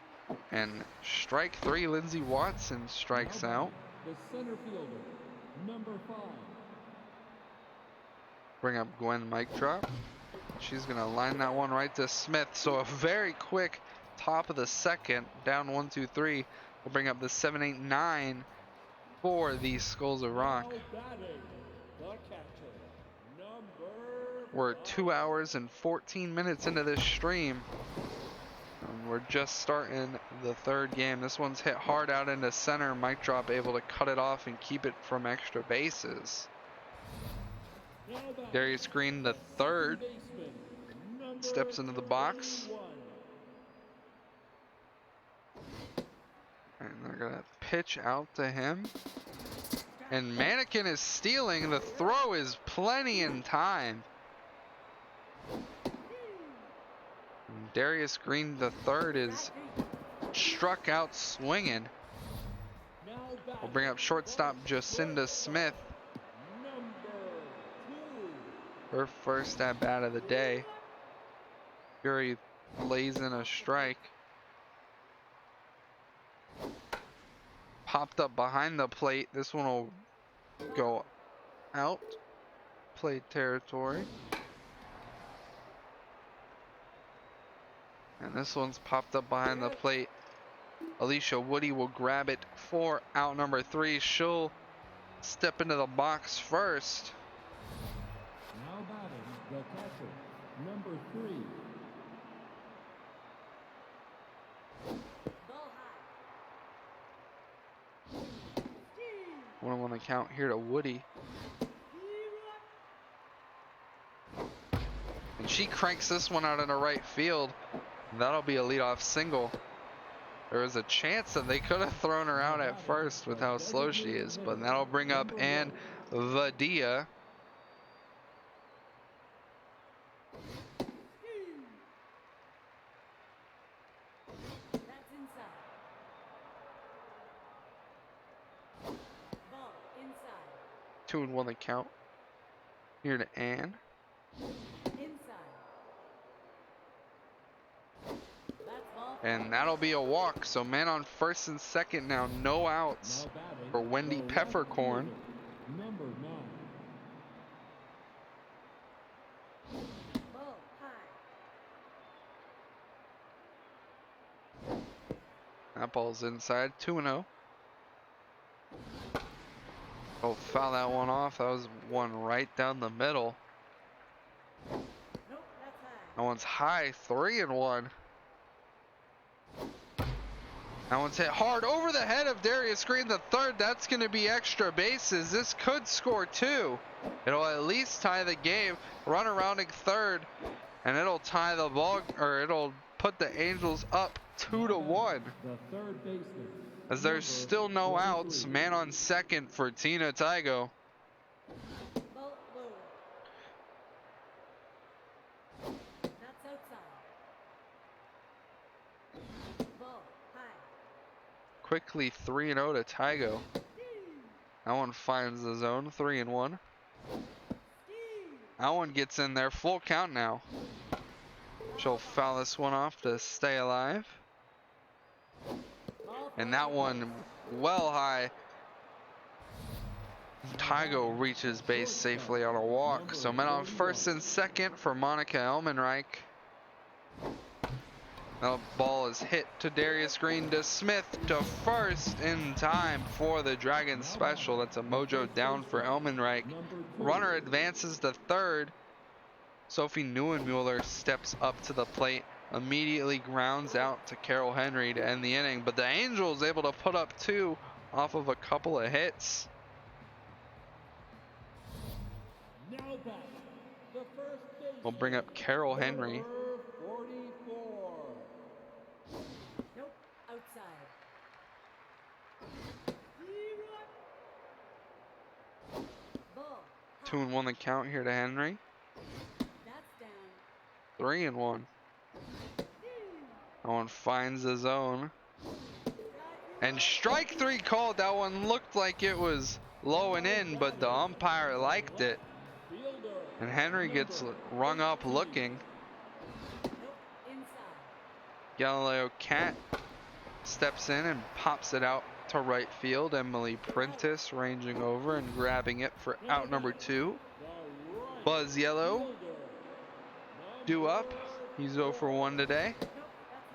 And strike 3, Lindsey Watson strikes Now out. batting, the center fielder, number 5. Bring up Gwen mic drop. She's gonna line that one right to Smith. So a very quick top of the second, down 1-2-3. We'll bring up the 7-8-9 for the Skulls of Rock. Now batting, the catcher, number We're 2 hours and 14 minutes into this stream. And we're just starting the third game. This one's hit hard out into center. Mic drop able to cut it off and keep it from extra bases. Now batting, Darius Green, the third, baseman, number steps into the box. 21. And they're gonna pitch out to him. And Mannequin is stealing. The throw is plenty in time. And Darius Green, the third, is struck out swinging. Now We'll batting, bring up shortstop Jacinda Smith. number 2. Her first at bat of the day. Fury lays in a strike. Popped up behind the plate. This one will go out. Plate territory. And this one's popped up behind the plate. Alicia Woody will grab it for out number 3. She'll step into the box first. Now batting the catcher, number 3. Ball high. Steve. 1 on the count here to Woody. And she cranks this one out into right field. That'll be a leadoff single. There was a chance that they could have thrown her out at first with how slow she is, but that'll bring up Ann Vadia. That's inside. Ball inside. 2-1 the count. Here to Ann. Inside. That's ball. And that'll be a walk. So man on first and second now. No outs Now batting for Wendy the left Peppercorn. fielder, number 9. Ball high. That ball's inside. 2-0. Oh, foul that one off. That was one right down the middle. Nope, that's high. That one's high. 3-1. That one's hit hard over the head of Darius Green the third. That's going to be extra bases. This could score 2. It'll at least tie the game. Runner rounding third, and it'll tie the ball, or it'll put the Angels up 2-1. The third baseman. As there's still no outs. Man on second for Tina Tygo. Ball low. That's outside. Ball high. Quickly 3-0 to Tygo. That one finds the zone. 3-1. That one gets in there. Full count now. She'll foul this one off to stay alive. And that one well high. Tygo reaches base safely on a walk. So men on first and second for Monica Elmenreich. The ball is hit to Darius Green to Smith to first in time for the Dragons special. That's a mojo down for Elmenreich. Runner advances to third. Sophie Neuenmuller steps up to the plate. Immediately grounds out to Carol Henry to end the inning. But the Angels able to put up 2 off of a couple of hits. Now batting the first baseman. We'll bring up Carol Henry. Number 44. Nope, outside. Ball. 2-1 the count here to Henry. That's down. 3-1. That one finds the zone. And strike 3 called. That one looked like it was low and in, but the umpire liked it. Fielder. And Henry gets rung up looking. Nope, inside. Galileo Cat steps in and pops it out to right field. Emily Prentice ranging over and grabbing it for out number 2. The right Buzz Yellow fielder. due up. He's 0 for 1 today. Nope, that's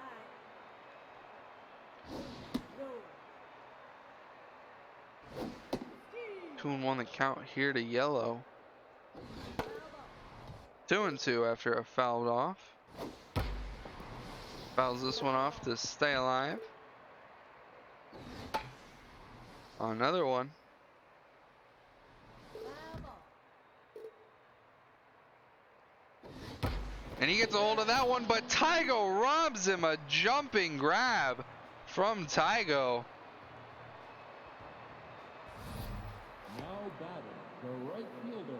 high. Low. 2-1 the count here to Yellow. Foul ball. 2-2 after a fouled off. Fouls this one off to stay alive. Another one. Foul ball. And he gets a hold of that one, but Tygo robs him. A jumping grab from Tygo. Now batting the right fielder,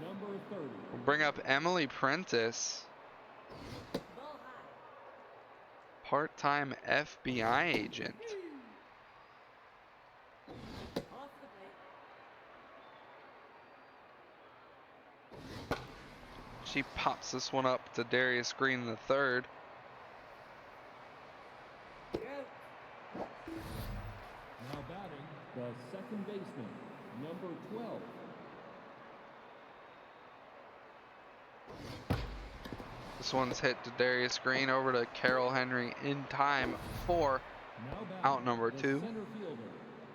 number 30. We'll bring up Emily Prentice, Ball high. part-time FBI agent. Off the plate. She pops this one up to Darius Green the third. You're out. the second baseman, number 12. This one's hit to Darius Green over to Carroll Henry in time for Now batting, out number the 2. center fielder,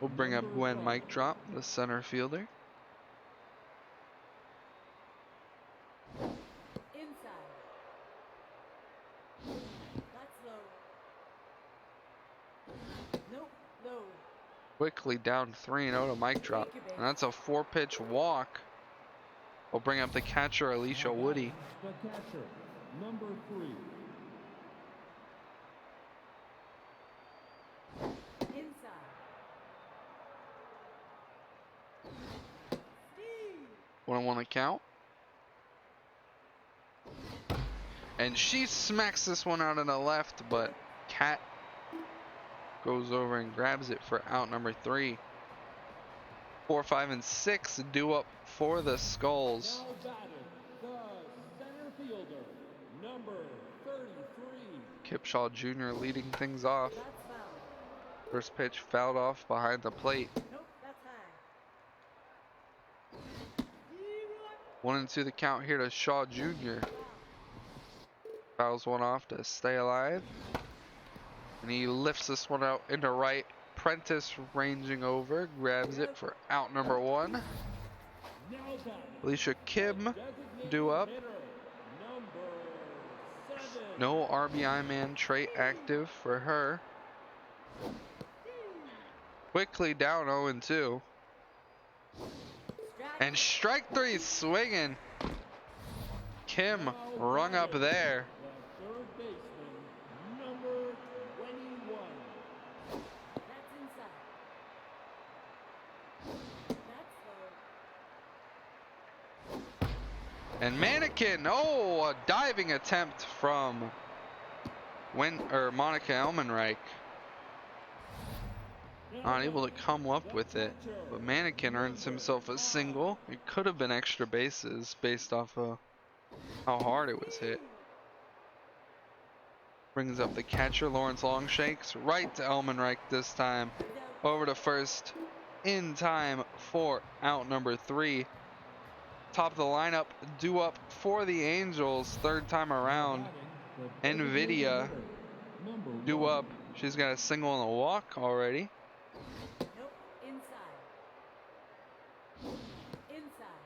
We'll bring up number Gwen 12. Mike Drop, the center fielder. Inside. That's low. Nope, low. Quickly down 3-0 to Mike Drop. And that's a 4-pitch walk. We'll bring up the catcher, Alicia Now Woody. batting, the catcher, number 3. Inside. Steve. 1-1 the count. And she smacks this one out in the left, but Cat goes over and grabs it for out number 3. 4, 5, and 6 due up for the Skulls. Now batting, the center fielder, number 33. Kipshaw Jr. leading things off. That's foul. First pitch fouled off behind the plate. Nope, that's high. 1-2 the count here to Shaw Jr. Fouls one off to stay alive. And he lifts this one out into right. Prentice ranging over, grabs it for out number 1. Now batting, Alicia Kim designated due up. hitter, number 7. No RBI man trait active for her. Quickly down 0-2. And strike 3 swinging. Kim rung up there. The third baseman, number 21. That's inside. That's low. And Mannequin, oh, a diving attempt from Monica Elmenreich. Not able to come up with it, but Mannequin earns himself a single. It could have been extra bases based off of how hard it was hit. Brings up the catcher, Lawrence Longshakes, right to Elmenreich this time. Over to first in time for out number 3. Top of the lineup, due up for the Angels, third time around. NVIDIA due up. She's got a single and a walk already. Nope, inside. Inside.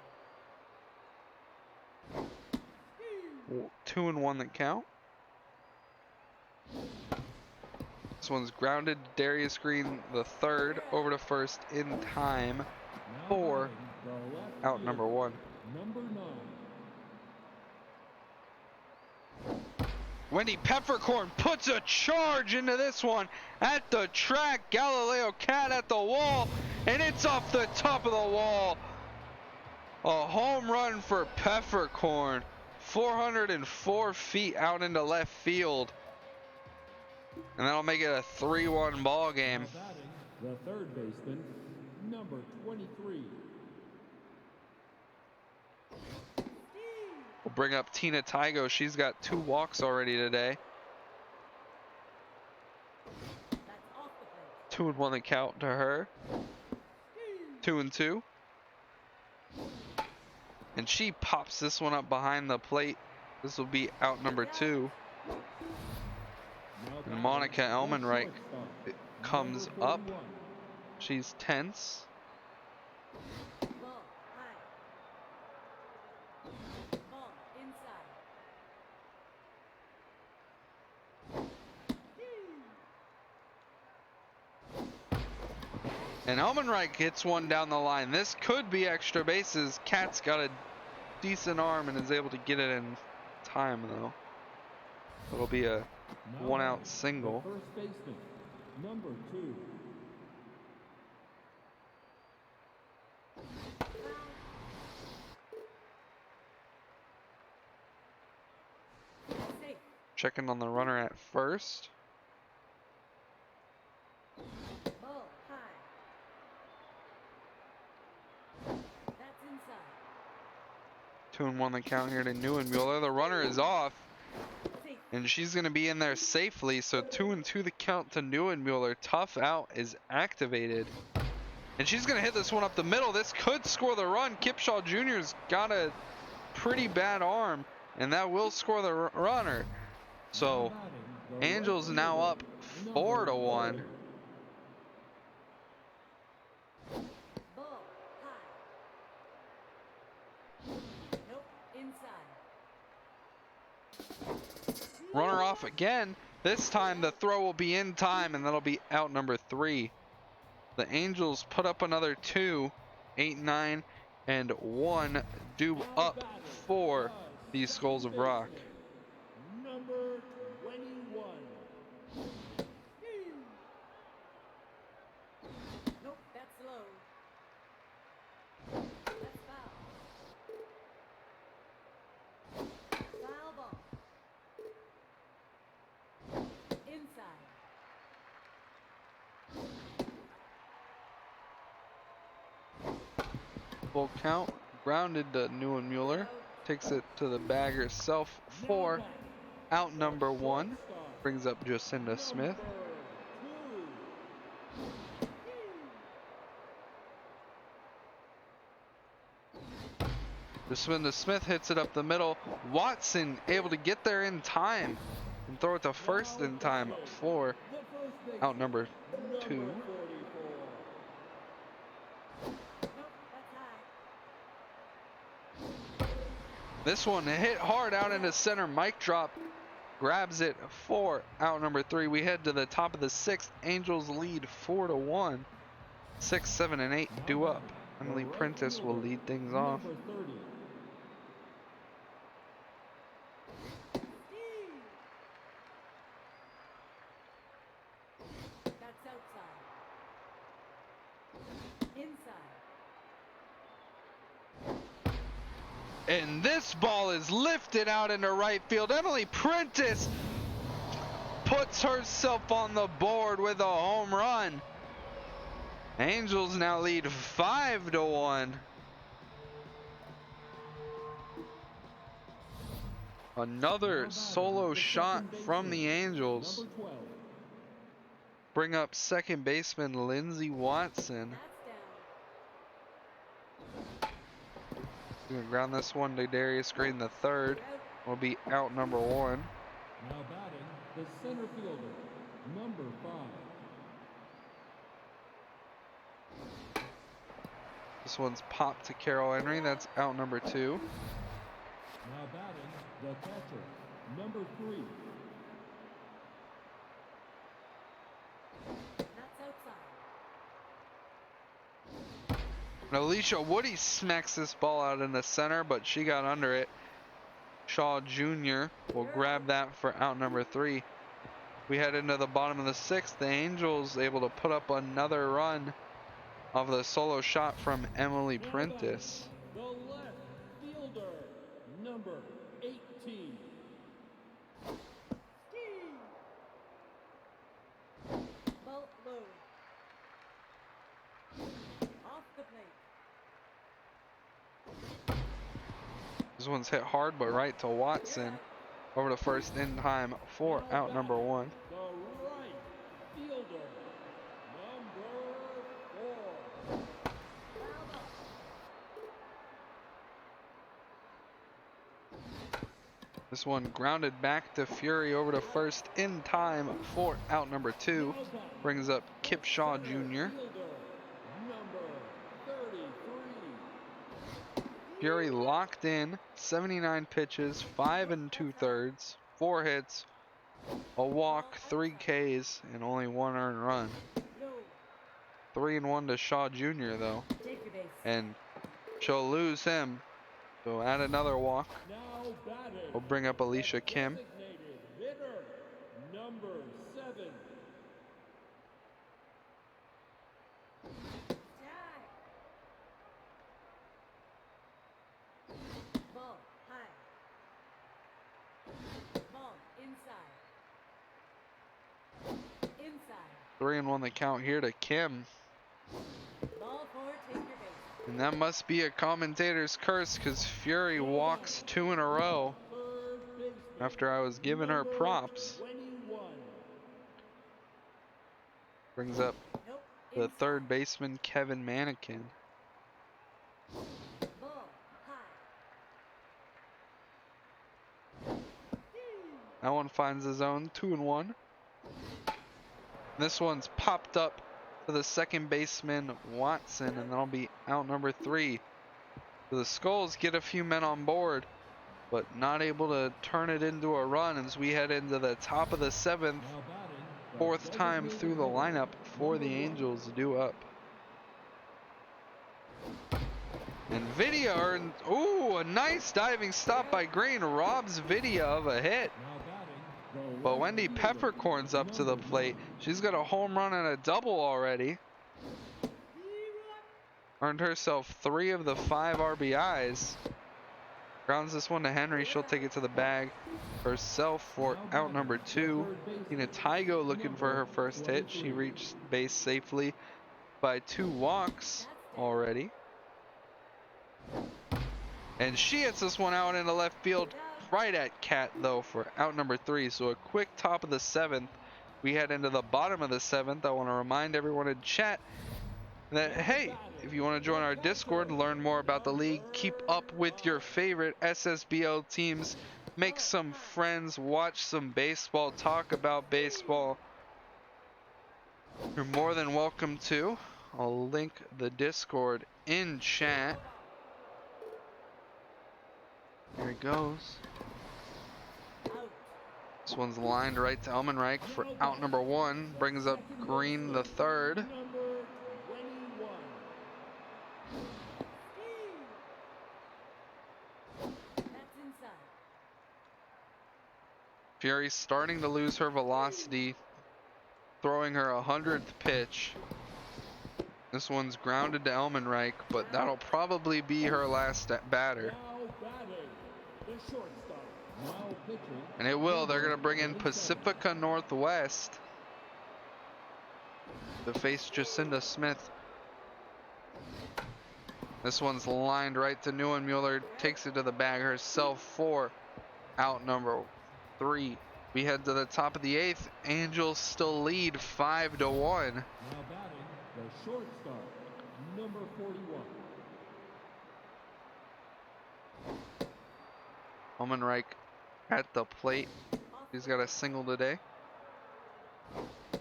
2-1 that count. This one's grounded. Darius Green the third over to first in time for out number 1. Number 9. Wendy Peppercorn puts a charge into this one at the track. Galileo Cat at the wall, and it's off the top of the wall. A home run for Peppercorn. 404 feet out into left field. And that'll make it a 3-1 ball game. Now batting, the third baseman, number 23. We'll bring up Tina Tygo. She's got 2 walks already today. That's off the plate. 2-1 the count to her. 2-2. And she pops this one up behind the plate. This will be out number 2. Now And batting, Monica the Elmenreich shortstop, comes number up. 41. She's tense. Ball high. Ball inside. And Elmenreich hits one down the line. This could be extra bases. Cat's got a decent arm and is able to get it in time, though. It'll be a Now 1 out batting, single. the first baseman, number 2. Safe. Checking on the runner at first. Ball high. That's inside. 2-1 the count here to Neuenmuller. The runner is off, Safe. and she's going to be in there safely. So 2-2 the count to Neuenmuller. Tough out is activated. And she's going to hit this one up the middle. This could score the run. Kipshaw Jr.'s got a pretty bad arm, and that will score the runner. So Angels now up 4-1. Ball high. Nope, inside. Runner off again. This time the throw will be in time, and that'll be out number 3. The Angels put up another 2, 8, 9, and 1 due up for these Skulls of Rock. Number 21. Nope, that's low. That's foul. Foul ball. Inside. Full count. Grounded to Neuenmuller. Takes it to the bag herself for out number 1. Brings up Jacinda Smith. Jacinda Smith hits it up the middle. Watson able to get there in time and throw it to first in time for out number 2. Nope, that's high. This one hit hard out into center. Mic drop grabs it for out number 3. We head to the top of the 6th. Angels lead 4-1. 6, 7, and 8 due up. Emily Prentice will lead things off. Number 30. That's outside. Inside. And this ball is lifted out into right field. Emily Prentice puts herself on the board with a home run. Angels now lead 5-1. Another solo shot from the Angels. Number 12. Bring up second baseman Lindsey Watson. That's down. Gonna ground this one to Darius Green the third. Out. Will be out number 1. Now batting, the center fielder, number 5. This one's popped to Carol Henry. That's out number 2. Now batting, the catcher, number 3. That's outside. And Alicia Woody smacks this ball out in the center, but she got under it. Shaw Jr. will grab that for out number 3. We head into the bottom of the 6th. The Angels able to put up another run off the solo shot from Emily Prentice. The left fielder, number 18. Ball low. Off the plate. This one's hit hard, but right to Watson. Over to first in time for out number 1. The right fielder, number 4. Foul ball. This one grounded back to Fury over to first in time for out number 2. Brings up Kipshaw Jr. Fielder, number 33. Fury locked in, 79 pitches, 5 2/3, 4 hits, a walk, 3 Ks, and only 1 earned run. No. 3-1 to Shaw Jr. though, Take your base. and she'll lose him. So add another walk. Now batting, We'll bring up Alicia Kim. designated hitter, number 7. Die. Ball high. Ball inside. Inside. 3-1 the count here to Kim. Ball 4, take your base. And that must be a commentator's curse because Fury walks 2 in a row Third baseman, after I was giving her props. 21. Brings up Nope. the Inside. third baseman, Kevin Manikin. Ball. High. That one finds his own, 2-1. This one's popped up to the second baseman, Watson, and that'll be out number 3. So the Skulls get a few men on board, but not able to turn it into a run as we head into the top of the 7th. Now batting, the Fourth time designated through the hitter, lineup for the number 1. Angels due up. And Vidia earned, ooh, a nice diving stop by Green, robs Vidia of a hit. Now batting, the But right Wendy fielder, Peppercorn's up to the number plate. 1. She's got a home run and a double already. Earned herself 3 of the 5 RBIs. Grounds this one to Henry. She'll take it to the bag herself for Now out number batting, 2. the third Tina baseman, Tygo looking for her number first hit. She 23. reached base safely by 2 walks already. And she hits this one out into left field, right at Cat though, for out number 3. So a quick top of the 7th. We head into the bottom of the 7th. I want to remind everyone in chat that, hey, if you want to join our Discord, learn more about the league, keep up with your favorite SSBL teams, make some friends, watch some baseball, talk about baseball, you're more than welcome to. I'll link the Discord in chat. There it goes. Out. This one's lined right to Elmenreich for out number 1. Brings up Green the third. Number 21. That's inside. Fury starting to lose her velocity, throwing her 100th pitch. This one's grounded to Elmenreich, but that'll probably be her last batter. Now batting, the shortstop. Now pitching. And it will. They're going to bring in Pacifica Northwest to face Jacinda Smith. This one's lined right to Neuenmuller. Takes it to the bag herself for out number 3. We head to the top of the 8th. Angels still lead 5-1. Now batting, the shortstop. Number 41. Elmenreich at the plate. He's got a single today.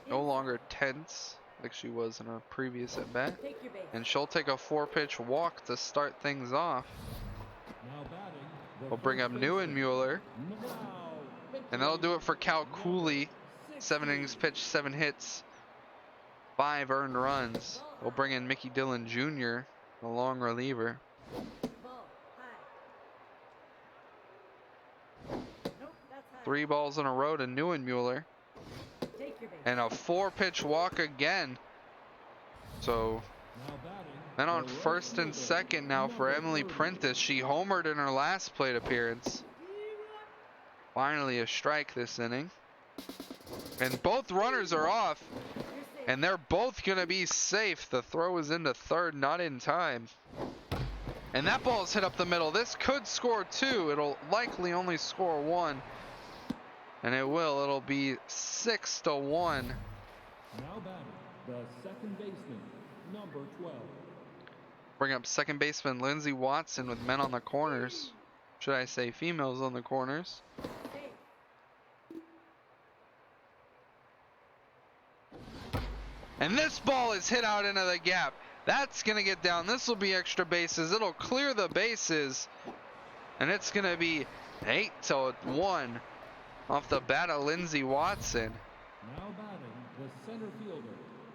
No longer tense like she was in her previous at bat. Take your base. And she'll take a 4-pitch walk to start things off. Now batting, the We'll bring up first baseman. Neuenmuller. Now pitching. And that'll do it for Cal Cooley. 7 innings pitched, 7 hits, 5 earned runs. We'll bring in Mickey Dillon Jr., the long reliever. Ball. High. Nope, that's high. 3 balls in a row to Neuenmuller. Take your base. And a 4-pitch walk again. So Now batting, then on the right first and fielder, second now for number Emily 30. Prentice. She homered in her last plate appearance. Finally a strike this inning. And both runners are off. You're safe. And they're both going to be safe. The throw is into third, not in time. And that ball is hit up the middle. This could score 2. It'll likely only score 1. And it will. It'll be 6-1. Now batting, the second baseman. Number 12. Bring up second baseman Lindsey Watson with men on the corners. Should I say females on the corners? Safe. And this ball is hit out into the gap. That's going to get down. This will be extra bases. It'll clear the bases. And it's going to be 8-1 off the bat of Lindsey Watson. Now batting, the center fielder.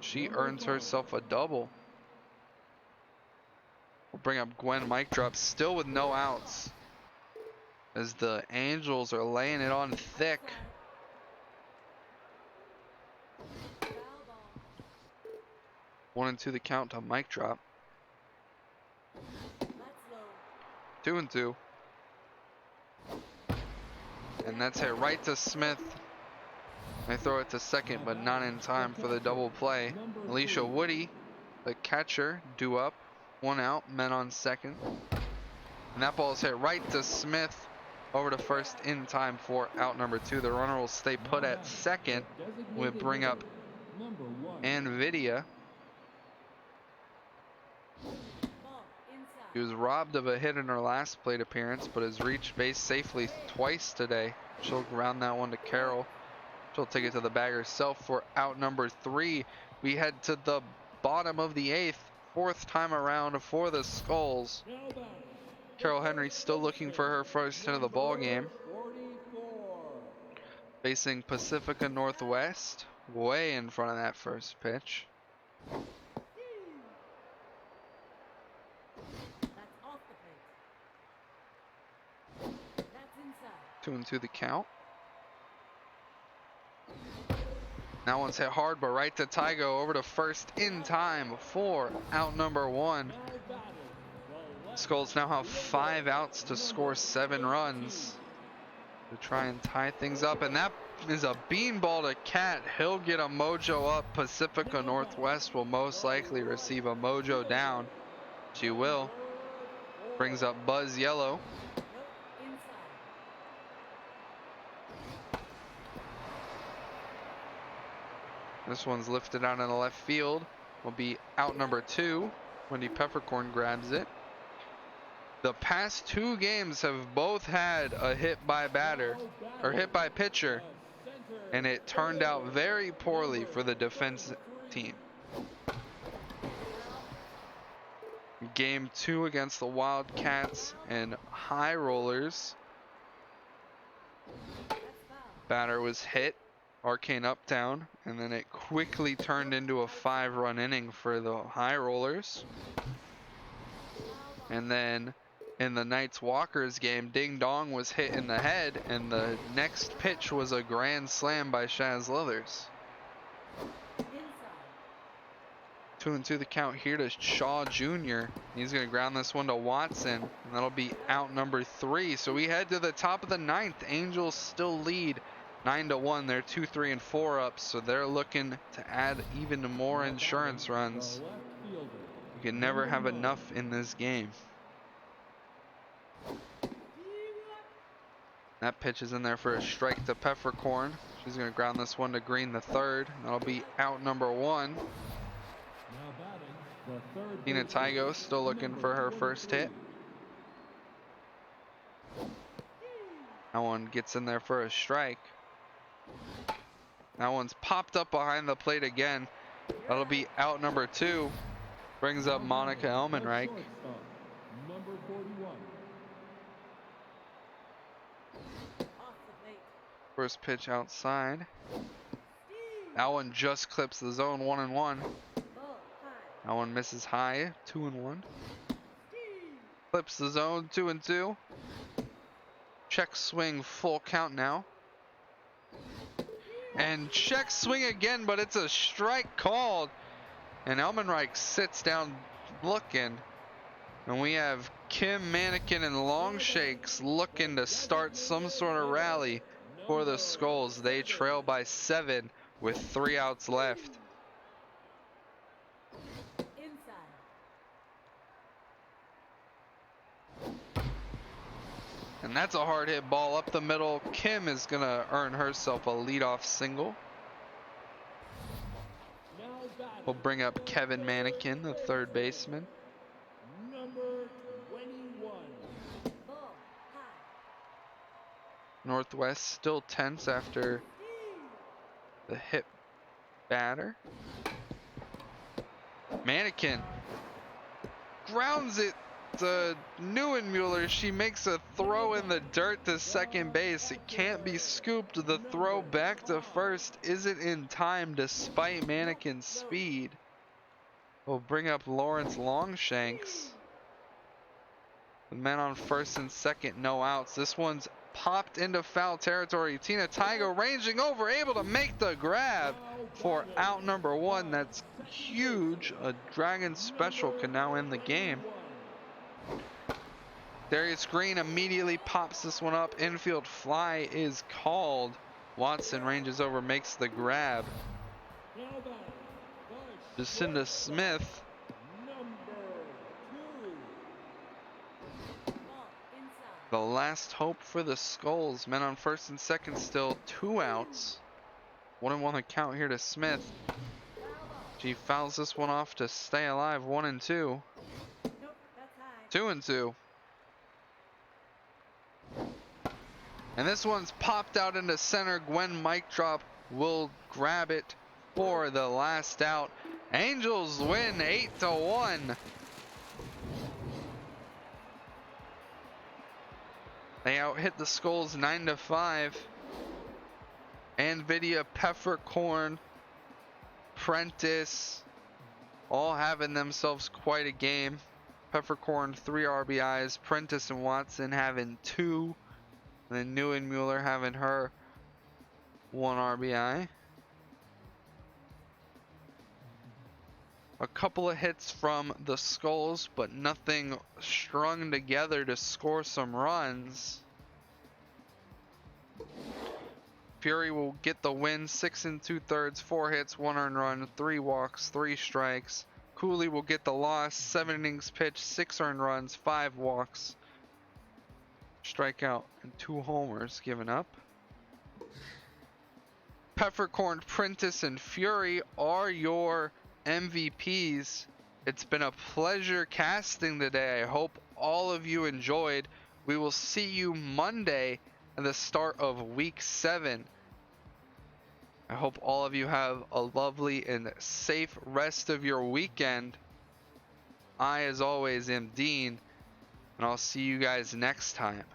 She number earns 5. herself a double. We'll bring up Gwen mic drop, still with no outs, as the Angels are laying it on thick. Foul ball. 1 and 2 the count to mic drop. That's low. 2 and 2. And that's hit right to Smith. They throw it to second, but not in time for the double play. Alicia Woody, the catcher, due up. 1 out, men on second. And that ball is hit right to Smith. Over to first in time for out number 2. The runner will stay put at second. We'll bring up Number 1. Anvidia. Ball inside. He was robbed of a hit in her last plate appearance, but has reached base safely twice today. She'll ground that one to Carroll. She'll take it to the bag herself for out number 3. We head to the bottom of the 8th, 4th time around for the Skulls. Now batting, Carol Henry still looking for her first hit of the ball game. 44. Facing Pacifica Northwest, way in front of that first pitch. That's off the plate. That's inside. 2-2 the count. That one's hit hard, but right to Tygo, over to first in time for out number 1. Now batting, the left Skulls now have 5 outs to score 7 runs to try and tie things up, and that is a beanball to Cat. He'll get a mojo up. Pacifica Northwest will most likely receive a mojo down. She will. Brings up Buzz Yellow. Nope. Inside. This one's lifted out in the left field. Will be out number 2. Wendy Peppercorn grabs it. The past 2 games have both had a hit by batter, or hit by pitcher, center. and it turned out very poorly for the defense team. Game 2 against the Wildcats and High Rollers. That's foul. Batter was hit, Arcane Uptown, and then it quickly turned into a 5-run inning for the High Rollers. And then in the Knights Walkers game, Ding Dong was hit in the head, and the next pitch was a grand slam by Shaz Leathers. Inside. 2-2 the count here to Shaw Jr. He's going to ground this one to Watson, and that'll be out number 3. So we head to the top of the 9th. Angels still lead 9-1. They're 2, 3, and 4 up, so they're looking to add even more insurance runs. The left fielder, You can never have enough in this game. That pitch is in there for a strike to Peppercorn. She's going to ground this one to Green the third. That'll be out number 1. now batting, the third Tina baseman, Tygo still looking for her first hit. That one gets in there for a strike. That one's popped up behind the plate again. That'll be out number 2. Brings up Monica Elmenreich. Shortstop, number 41. Off the plate. First pitch outside. That one just clips the zone 1-1. Ball high. That one misses high, 2-1. Clips the zone, 2-2. Check swing, full count now. And check swing again, but it's a strike called. And Elmenreich sits down looking. And we have Kim Mannequin and Longshakes looking to start some sort of rally for the Skulls. They trail by 7 with 3 outs left. Inside. And that's a hard hit ball up the middle. Kim is going to earn herself a leadoff single. Now batting, We'll bring up Kevin Mannequin, the third baseman. number 21. Ball high. Northwest still tense after the hit batter. Mannequin grounds it to Neuenmuller. She makes a throw in the dirt to second base. It can't be scooped. The throw back to first isn't in time despite Mannequin's speed. We'll bring up Lawrence Longshanks. The men on first and second, no outs. This one's popped into foul territory. Tina Tygo ranging over, able to make the grab for out number 1. That's huge. A Dragon special can now end the game. Darius Green immediately pops this one up. Infield fly is called. Watson ranges over, makes the grab. Now batting, the Jacinda Smith number 2. Ball inside. the last hope for the Skulls. Men on first and second still 2 outs. 1-1 the count here to Smith. She fouls this one off to stay alive. 1 and 2. Nope, that's high. 2 and 2. And this one's popped out into center. Gwen mic drop will grab it for the last out. Angels win 8-1. They out hit the Skulls 9-5. Nvidia, Peppercorn, Prentice, all having themselves quite a game. Peppercorn 3 RBIs, Prentice and Watson having 2, and then Neuenmuller having her 1 RBI. A couple of hits from the Skulls, but nothing strung together to score some runs. Fury will get the win, 6 2/3, 4 hits, 1 earned run, 3 walks, 3 strikes. Cooley will get the loss, 7 innings pitched, 6 earned runs, 5 walks, strikeout, and 2 homers given up. Peppercorn, Prentice, and Fury are your MVPs. It's been a pleasure casting today. I hope all of you enjoyed. We will see you Monday at the start of week 7. I hope all of you have a lovely and safe rest of your weekend. I, as always, am Dean, and I'll see you guys next time.